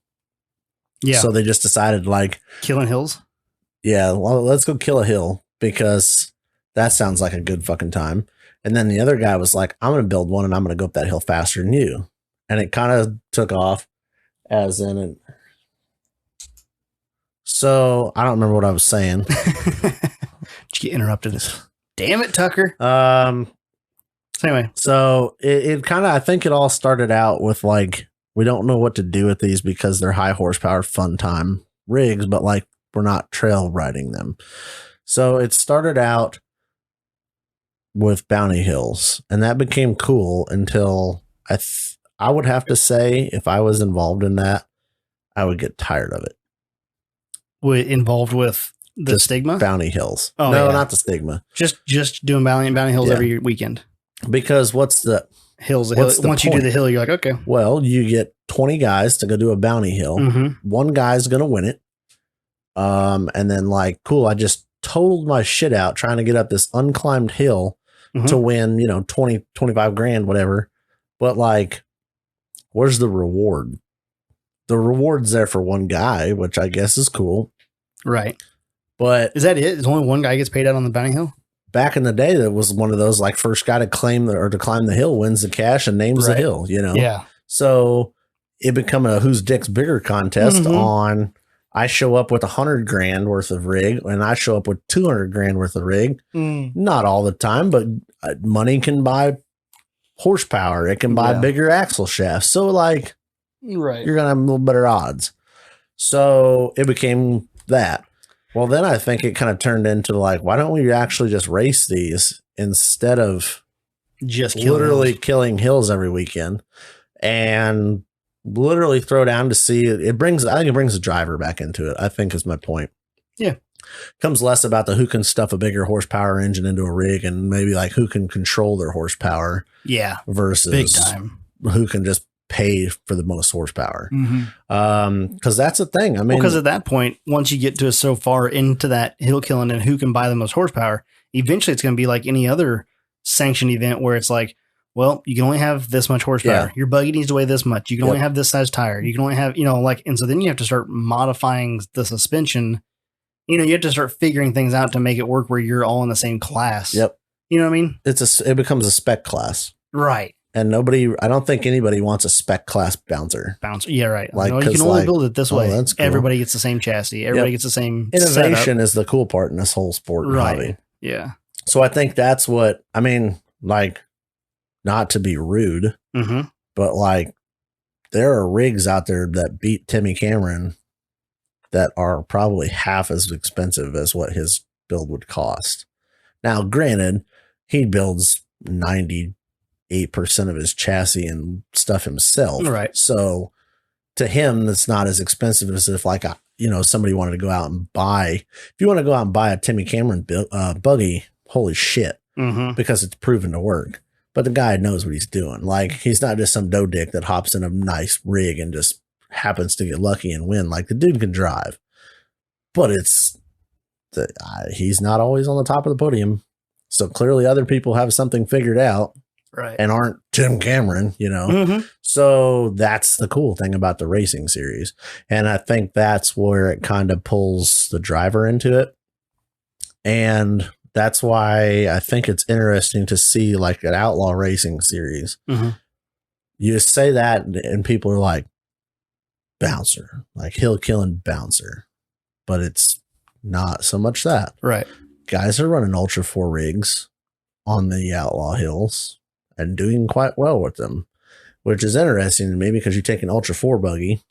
Yeah. So they just decided like killing hills. yeah, well, let's go kill a hill because that sounds like a good fucking time. And then the other guy was like, I'm going to build one and I'm going to go up that hill faster than you. And it kind of took off as in it. So I don't remember what I was saying. Did you get interrupted? Damn it, Tucker. Anyway, so it kind of, I think it all started out with like, we don't know what to do with these because they're high horsepower fun time rigs, but like we're not trail riding them. So it started out with bounty hills, and that became cool until I would have to say if I was involved in that, I would get tired of it. Involved with the Just stigma? Bounty hills. Oh, no, yeah. not the stigma. Just doing bounty hills every weekend. Because what's the hills? What's the Once point? you do the hill, you're like, okay. Well, you get 20 guys to go do a bounty hill. Mm-hmm. One guy's going to win it. And then like, cool, I just totaled my shit out trying to get up this unclimbed hill to win, 20, 25 grand, whatever. But like, where's the reward? The reward's there for one guy, which I guess is cool. Right. But is that it? Is only one guy gets paid out on the bounty hill? Back in the day, that was one of those like first guy to climb the hill wins the cash and names the hill, Yeah. So it become a whose dick's bigger contest on I show up with 100 grand worth of rig and I show up with 200 grand worth of rig. Not all the time, but money can buy horsepower. It can buy bigger axle shafts. So like, right, you're going to have a little better odds. So it became that. Well, then I think it kind of turned into like, why don't we actually just race these instead of just killing hills every weekend and literally throw down to see it. I think it brings the driver back into it, I think is my point. Yeah. Comes less about who can stuff a bigger horsepower engine into a rig and maybe like who can control their horsepower. Yeah. Versus big time. Who can just pay for the most horsepower. Because that's the thing. I mean, because at that point, once you get to so far into that hill killing and who can buy the most horsepower, eventually it's going to be like any other sanctioned event where it's like, well, you can only have this much horsepower. Yeah. Your buggy needs to weigh this much. You can only have this size tire. You can only have, and so then you have to start modifying the suspension. You have to start figuring things out to make it work where you're all in the same class. Yep. You know what I mean? It becomes a spec class. Right. And I don't think anybody wants a spec class bouncer. Yeah, right. Like, you can only build it this way. That's cool. Everybody gets the same chassis. Everybody gets the same innovation setup. is the cool part in this whole sport and hobby. Yeah. So I think that's what, I mean, like, not to be rude, but like, there are rigs out there that beat Timmy Cameron that are probably half as expensive as what his build would cost. Now, granted, he builds 98% of his chassis and stuff himself. Right. So to him, that's not as expensive as if like, somebody wanted to go out and buy, if you want to go out and buy a Timmy Cameron buggy, holy shit, because it's proven to work. But the guy knows what he's doing. Like, he's not just some dough dick that hops in a nice rig and just happens to get lucky and win. Like, the dude can drive, but he's not always on the top of the podium. So clearly other people have something figured out, right? And aren't Tim Cameron, So that's the cool thing about the racing series. And I think that's where it kind of pulls the driver into it. And that's why I think it's interesting to see like an outlaw racing series. You say that and people are like, bouncer, like hill killing bouncer, but it's not so much that. Right. Guys are running Ultra 4 rigs on the outlaw hills and doing quite well with them, which is interesting to me because you take an Ultra 4 buggy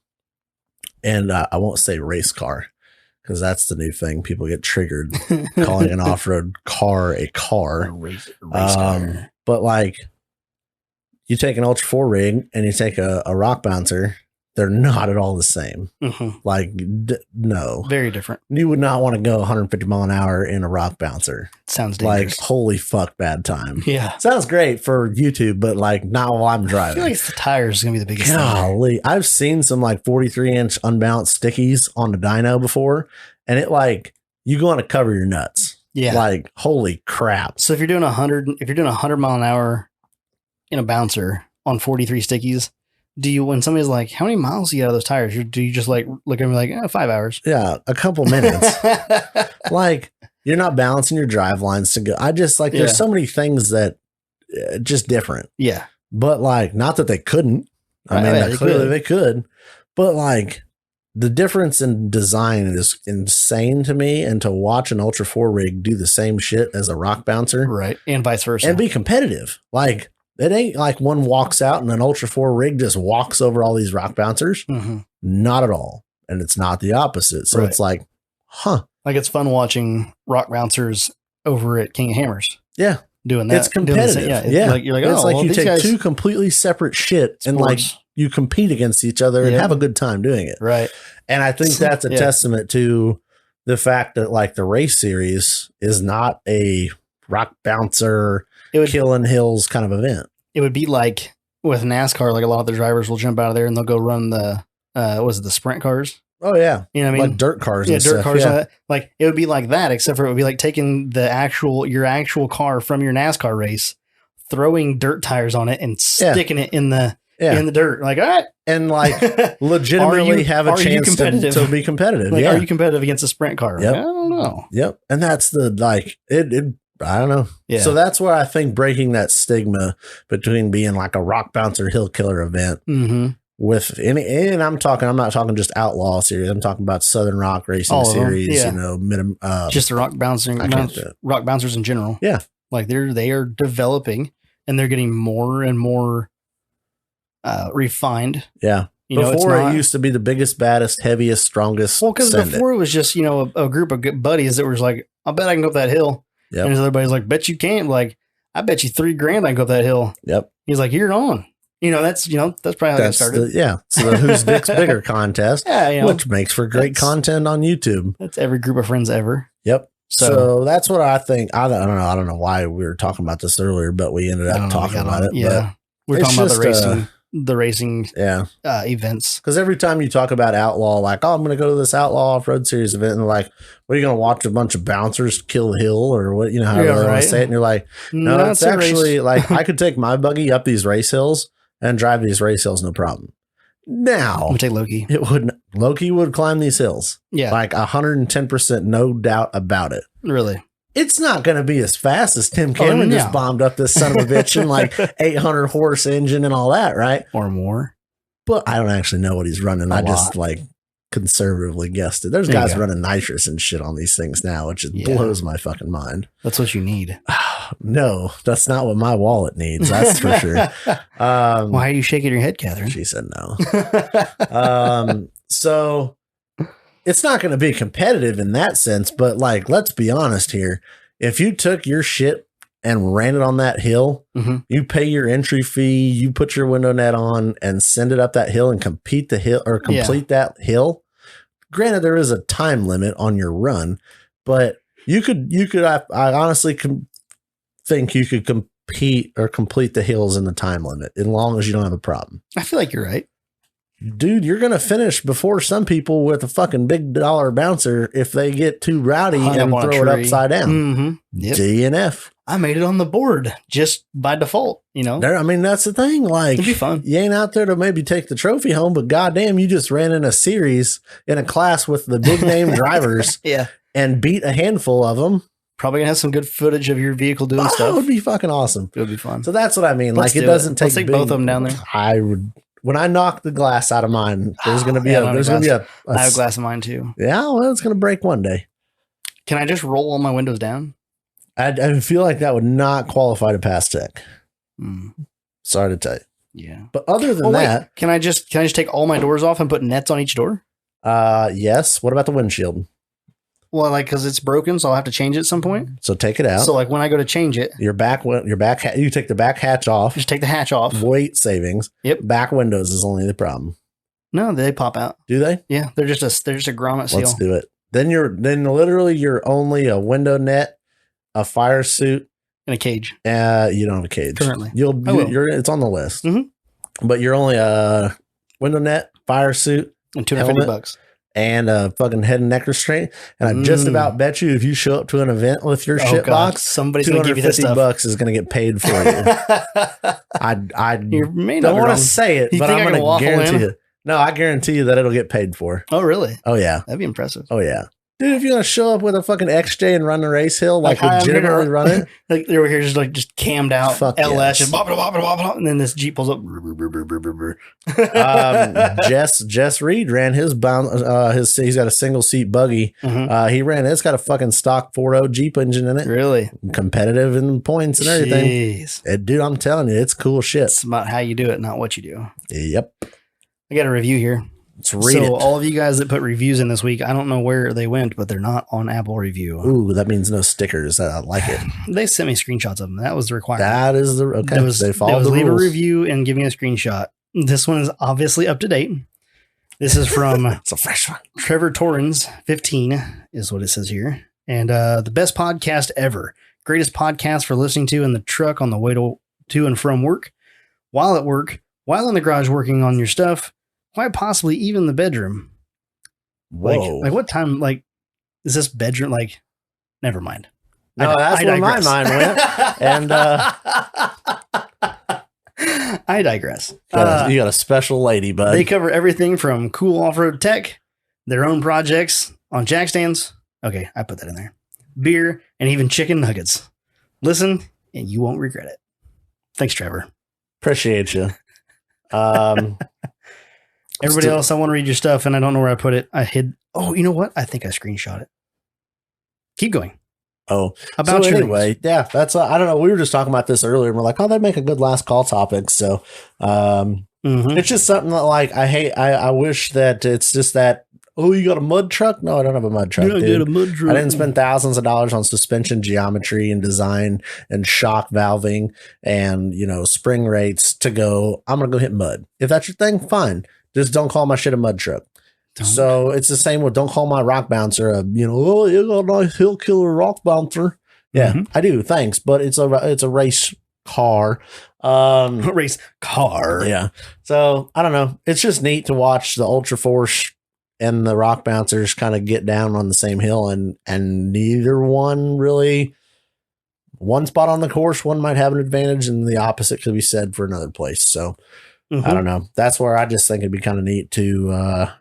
and I won't say race car, because that's the new thing. People get triggered calling an off-road car a car. A race car. But like, you take an Ultra 4 rig and you take a rock bouncer, they're not at all the same. Like, no. Very different. You would not want to go 150 mile an hour in a rock bouncer. Sounds dangerous. Like, holy fuck, bad time. Yeah. Sounds great for YouTube, but like, not while I'm driving. I feel like it's the tires is going to be the biggest Golly. thing. I've seen some like 43-inch unbalanced stickies on the dyno before, and it like, you going to cover your nuts. Yeah. Like, holy crap. So if you're doing 100 mile an hour in a bouncer on 43 stickies, do you, when somebody's like, how many miles do you get out of those tires? Do you just like look at me like, 5 hours? Yeah, a couple minutes. Like, you're not balancing your drive lines to go. I just like, there's so many things that just different. Yeah. But like, not that they couldn't. I mean, clearly they could. But like, the difference in design is insane to me. And to watch an Ultra 4 rig do the same shit as a rock bouncer. Right. And vice versa. And be competitive. Like, it ain't like one walks out and an Ultra 4 rig just walks over all these rock bouncers. Mm-hmm. Not at all. And it's not the opposite. So it's like, huh. Like, it's fun watching rock bouncers over at King of Hammers. Yeah. Doing that. It's competitive. Yeah. Like, you're like, it's like you take two completely separate shit and like you compete against each other and have a good time doing it. Right. And I think that's a testament to the fact that like the race series is not a rock bouncer, killing hills kind of event. It would be like with NASCAR, like a lot of the drivers will jump out of there and they'll go run the, the sprint cars? Oh yeah. You know what I mean? Like dirt cars. Yeah, dirt cars. Yeah. Like, it would be like that, except for it would be like taking your actual car from your NASCAR race, throwing dirt tires on it and sticking it in the dirt. Like, all right. And like legitimately have a chance to be competitive. Like, are you competitive against a sprint car? Yep. I don't know. Yep. And that's the, like, I don't know. Yeah. So that's where I think breaking that stigma between being like a rock bouncer hill killer event with and I'm not talking just outlaw series. I'm talking about Southern Rock Racing series, you know, just the rock bouncers in general. Yeah. Like they are developing and they're getting more and more refined. Yeah. Before it used to be the biggest, baddest, heaviest, strongest. Well, because before it was just, you know, a group of good buddies that was like, I bet I can go up that hill. Yep. And everybody's like, bet you can't. Like, I bet you $3,000 I can go up that hill. Yep. He's like, you're on. You know, that's probably how that started. So the Who's Dick's Bigger contest, which makes for great content on YouTube. That's every group of friends ever. Yep. So that's what I think. I don't know why we were talking about this earlier, but we ended up talking about it. Yeah. We're talking about the racing events. Because every time you talk about outlaw, like, oh, I'm going to go to this outlaw off-road series event, and like, what are you going to watch a bunch of bouncers kill the hill or what, you know, how they want to say it? And you're like, no, it's actually like, I could take my buggy up these race hills and drive these race hills, no problem. Now, I'm take Loki. Loki would climb these hills. Yeah. Like 110%, no doubt about it. Really? It's not going to be as fast as Tim Cameron just bombed up this son of a bitch and like 800 horse engine and all that, right? Or more. But I don't actually know what he's running. I just like conservatively guessed it. There's guys running nitrous and shit on these things now, which blows my fucking mind. That's what you need. No, that's not what my wallet needs. That's for sure. Why are you shaking your head, Catherine? She said no. So it's not going to be competitive in that sense, but like, let's be honest here. If you took your shit and ran it on that hill, you pay your entry fee, you put your window net on and send it up that hill and complete that hill. Granted, there is a time limit on your run, but I honestly think you could compete or complete the hills in the time limit as long as you don't have a problem. I feel like you're right. Dude, you're going to finish before some people with a fucking big dollar bouncer if they get too rowdy and throw it upside down. Yep. DNF. I made it on the board just by default, you know? I mean, that's the thing. Like, it'd be fun. You ain't out there to maybe take the trophy home, but goddamn, you just ran in a series in a class with the big name drivers and beat a handful of them. Probably gonna have some good footage of your vehicle doing stuff. It would be fucking awesome. It would be fun. So that's what I mean. Let's take both of them down there. I would. When I knock the glass out of mine, there's going to be I have a glass of mine too. Yeah, well, it's going to break one day. Can I just roll all my windows down? I feel like that would not qualify to pass tech. Sorry to tell you. Yeah, but other than that, can I just take all my doors off and put nets on each door? Yes. What about the windshield? Well, like, because it's broken, so I'll have to change it at some point. So take it out. So, like, when I go to change it, you take the back hatch off. Just take the hatch off. Weight savings. Yep. Back windows is only the problem. No, they pop out. Do they? Yeah, they're just a grommet seal. Let's do it. Then you're only a window net, a fire suit, and a cage. You don't have a cage currently. It's on the list. But you're only a window net, fire suit, and $250. and a fucking head and neck restraint. And I just about bet you if you show up to an event with your shit box, somebody's going to give you that stuff. $250 is going to get paid for you. I don't want to say it, but I'm going to guarantee it. No, I guarantee you that it'll get paid for. Oh, really? Oh, yeah. That'd be impressive. Oh, yeah. Dude, if you're going to show up with a fucking XJ and run the race hill, like legitimately run it. Like they were here just cammed out. Fuck LS, yes. Just and then this Jeep pulls up. Jess Reed ran his he's got a single seat buggy. He ran it's got a fucking stock 4.0 Jeep engine in it. Really? Competitive in points and everything. Dude, I'm telling you, it's cool shit. It's about how you do it, not what you do. Yep. I got a review here. Let's read it. All of you guys that put reviews in this week, I don't know where they went, but they're not on Apple Review. Ooh, that means no stickers. I like it. They sent me screenshots of them. That was the requirement. That is the okay. They followed the rules. Leave a review and give me a screenshot. This one is obviously up to date. This is from it's a fresh one. Trevor Torrens, 15 is what it says here. And the best podcast ever. Greatest podcast for listening to in the truck on the way to and from work, while at work, while in the garage working on your stuff, quite possibly even the bedroom. Whoa. Like what time, like, is this bedroom, like, never mind. No, that's where my mind went. And I digress. You got a special lady, bud. They cover everything from cool off-road tech, their own projects on jack stands. Okay, I put that in there. Beer, and even chicken nuggets. Listen, and you won't regret it. Thanks, Trevor. Appreciate you. Everybody else, I want to read your stuff, and I don't know where I put it. I hid. Oh, you know what? I think I screenshot it. Keep going. Oh, about so anyway, yeah, that's I don't know. We were just talking about this earlier, and we're like, oh, that'd make a good last call topic. So, it's just something that like I hate. I wish that it's just that. Oh, you got a mud truck? No, I don't have a mud truck. You don't get a mud truck. I didn't spend thousands of dollars on suspension geometry and design and shock valving and spring rates to go. I'm gonna go hit mud. If that's your thing, fine. Just don't call my shit a mud truck. So it's the same with don't call my rock bouncer a oh, you got a nice hill killer rock bouncer. Yeah, I do. Thanks, but it's a race car. Race car. Yeah. So I don't know. It's just neat to watch the Ultra Force and the rock bouncers kind of get down on the same hill, and neither one really. One spot on the course, one might have an advantage, and the opposite could be said for another place. So. I don't know. That's where I just think it'd be kind of neat to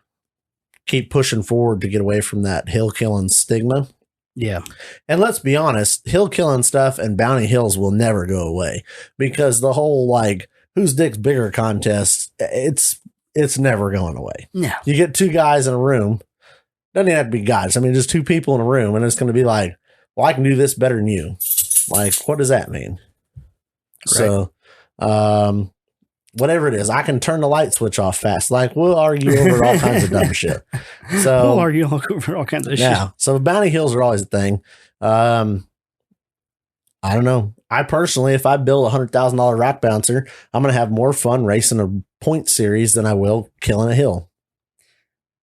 keep pushing forward to get away from that hill killing stigma. Yeah. And let's be honest, hill killing stuff and bounty hills will never go away because the whole like whose dick's bigger contest, it's never going away. No. You get two guys in a room. Doesn't even have to be guys. I mean, just two people in a room, and it's going to be like, well, I can do this better than you. Like, what does that mean? Right. So, whatever it is, I can turn the light switch off fast. Like, we'll argue over all kinds of dumb shit. So we'll argue over all kinds of shit. Yeah. So bounty hills are always a thing. I don't know. I personally, if I build $100,000 rock bouncer, I'm going to have more fun racing a point series than I will killing a hill.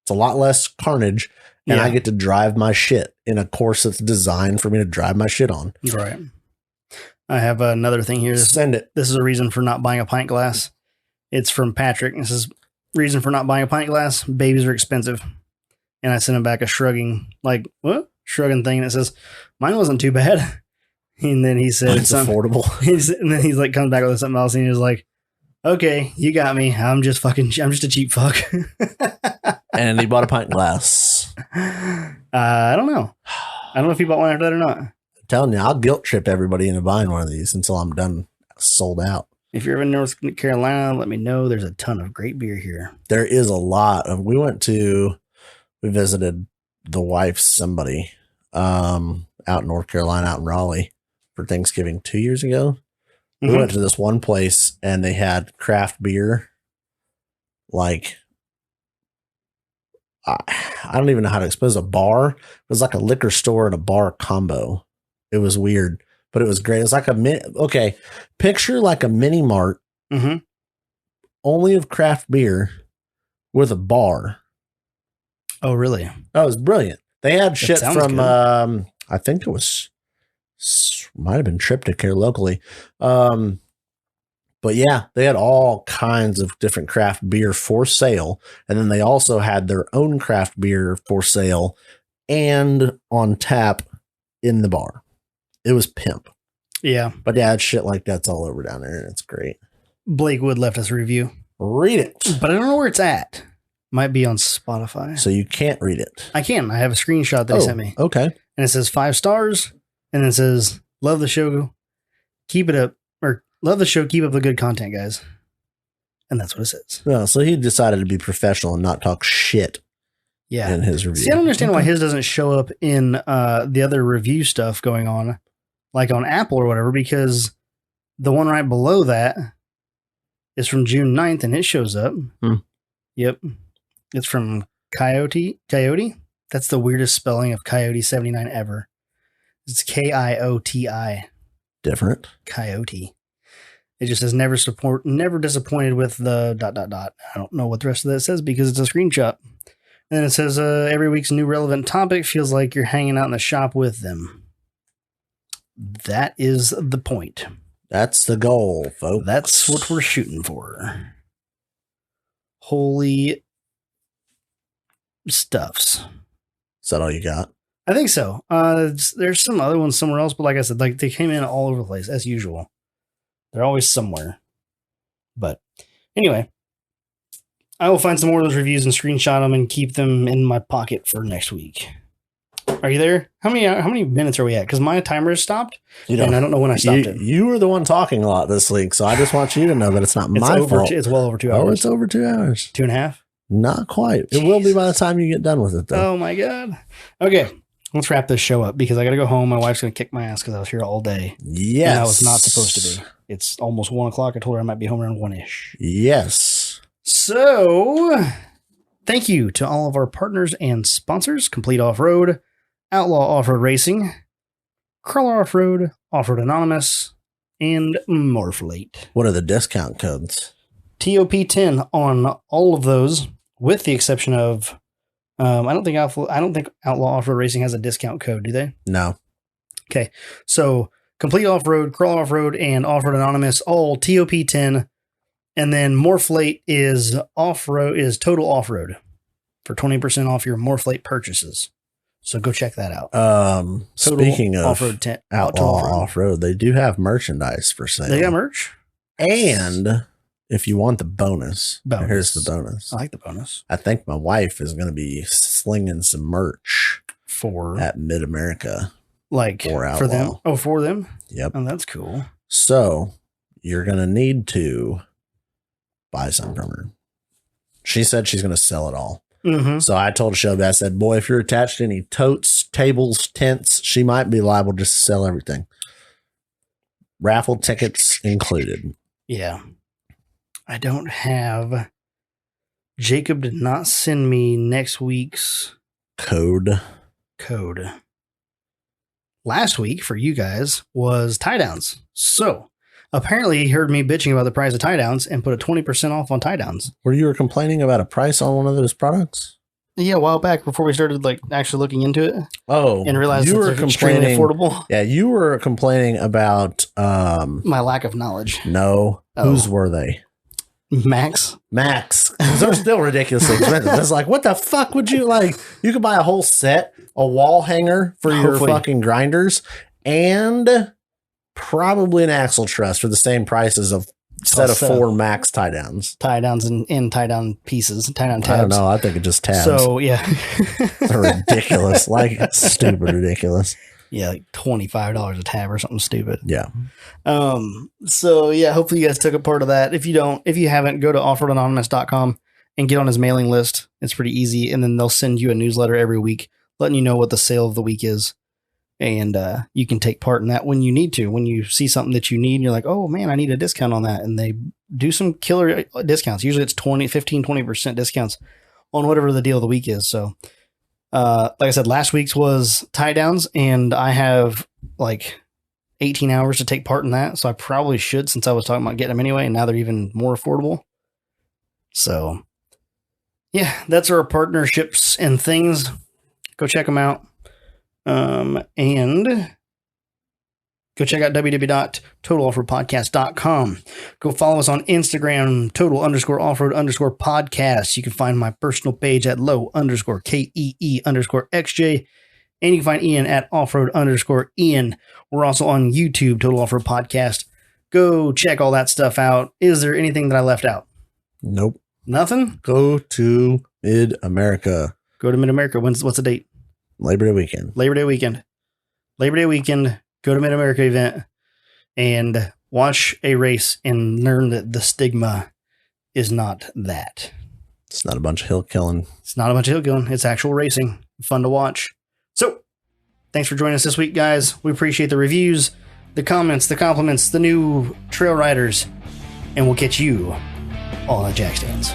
It's a lot less carnage, and I get to drive my shit in a course that's designed for me to drive my shit on. Right. I have another thing here. Send it. This is a reason for not buying a pint glass. It's from Patrick. This is reason for not buying a pint glass. Babies are expensive. And I sent him back a shrugging thing that says, mine wasn't too bad. And then he said, it's affordable. And then he's like, comes back with something else. And he was like, okay, you got me. I'm just a cheap fuck. And he bought a pint glass. I don't know. I don't know if he bought one after that or not. I'm telling you, I'll guilt trip everybody into buying one of these until I'm done, sold out. If you're ever in North Carolina, let me know. There's a ton of great beer here. There is a lot of. We visited the wife's somebody out in North Carolina, out in Raleigh for Thanksgiving 2 years ago. We went to this one place and they had craft beer. Like, I don't even know how to explain. It was a bar. It was like a liquor store and a bar combo. It was weird, but it was great. It's like picture like a mini mart, only of craft beer with a bar. Oh, really? Oh, it was brilliant. They had shit from, I think it was, might have been Triptych here locally. But But yeah, they had all kinds of different craft beer for sale. And then they also had their own craft beer for sale and on tap in the bar. It was pimp. Yeah. But yeah, it's shit like that's all over down there, and it's great. Blake Wood left us a review. Read it. But I don't know where it's at. Might be on Spotify. So you can't read it. I can. I have a screenshot that he sent me. Okay. And it says 5 stars. And it says, love the show. Keep it up. Or love the show. Keep up the good content, guys. And that's what it says. Well, so he decided to be professional and not talk shit in his review. See, I don't understand why his doesn't show up in the other review stuff going on, like on Apple or whatever, because the one right below that is from June 9th and it shows up. Yep. It's from Coyote. That's the weirdest spelling of Coyote 79 ever. It's Kioti. Different. Coyote. It just says never disappointed with the ... I don't know what the rest of that says because it's a screenshot. And then it says every week's new relevant topic feels like you're hanging out in the shop with them. That is the point. That's the goal, folks. That's what we're shooting for. Holy stuffs. Is that all you got? I think so. There's some other ones somewhere else, but like I said, like they came in all over the place as usual. They're always somewhere. But anyway, I will find some more of those reviews and screenshot them and keep them in my pocket for next week. Are you there? How many minutes are we at? Because my timer has stopped, and I don't know when I stopped it. You were the one talking a lot this week, so I just want you to know that it's not my fault. It's well over 2 hours. Oh, it's over 2 hours. 2.5? Not quite. It will be by the time you get done with it, though. Oh, my God. Okay, let's wrap this show up because I got to go home. My wife's going to kick my ass because I was here all day. Yes. And I was not supposed to be. It's almost 1 o'clock. I told her I might be home around 1-ish. Yes. So, thank you to all of our partners and sponsors, Complete Off-Road, Outlaw Off-Road Racing, Crawler Off-Road, Offroad Anonymous, and Morphlate. What are the discount codes? TOP10 on all of those, with the exception of, I don't think Outlaw Off-Road Racing has a discount code, do they? No. Okay, so Complete Off-Road, Crawler Off-Road, and Offroad Anonymous, all TOP10, and then Morphlate is total off-road for 20% off your Morphlate purchases. So go check that out. Speaking of off-road Outlaw Off-Road, they do have merchandise for sale. They got merch? And if you want the bonus, here's the bonus. I like the bonus. I think my wife is going to be slinging some merch at Mid-America. Like for them? Oh, for them? Yep. Oh, that's cool. So you're going to need to buy some from her. She said she's going to sell it all. Mm-hmm. So I told Shelby, I said, boy, if you're attached to any totes, tables, tents, she might be liable just to sell everything. Raffle tickets included. Yeah. I don't have. Jacob did not send me next week's code. Last week for you guys was tie downs. So apparently he heard me bitching about the price of tie downs and put a 20% off on tie downs. Were you complaining about a price on one of those products? Yeah, a while back before we started actually looking into it. Oh, and realized you were extremely affordable. Yeah, you were complaining about my lack of knowledge. No, whose were they? Max. They're still ridiculously expensive. It's like, what the fuck would you like? You could buy a whole set, a wall hanger for your fucking grinders, and probably an axle truss for the same prices of set of 4 Max tie downs. Tie downs and tie down pieces, tie down tabs. I don't know. I think it just tabs. So yeah, they're ridiculous. It's stupid ridiculous. Yeah, like $25 a tab or something stupid. Yeah. So yeah, hopefully you guys took a part of that. If you haven't, go to offroadanonymous.com and get on his mailing list. It's pretty easy. And then they'll send you a newsletter every week letting you know what the sale of the week is. And you can take part in that when you need to. When you see something that you need, you're like, oh man, I need a discount on that. And they do some killer discounts. Usually it's 20% discounts on whatever the deal of the week is. So like I said, last week's was tie downs, and I have 18 hours to take part in that. So I probably should, since I was talking about getting them anyway, and now they're even more affordable. So yeah, that's our partnerships and things. Go check them out. And Go check out www.totaloffroadpodcast.com. Go follow us on Instagram, total_offroad_podcast. You can find my personal page at low_KEE_XJ. And you can find Ian at offroad_Ian. We're also on YouTube, Total Offroad Podcast. Go check all that stuff out. Is there anything that I left out? Nope. Nothing? Go to Mid-America. Go to Mid-America. What's the date? Labor Day weekend. Labor Day weekend. Go to Mid-America event and watch a race and learn that the stigma is not that. It's not a bunch of hill killing. It's not a bunch of hill killing. It's actual racing. Fun to watch. So, thanks for joining us this week, guys. We appreciate the reviews, the comments, the compliments, the new trail riders, and we'll catch you all on the jack stands.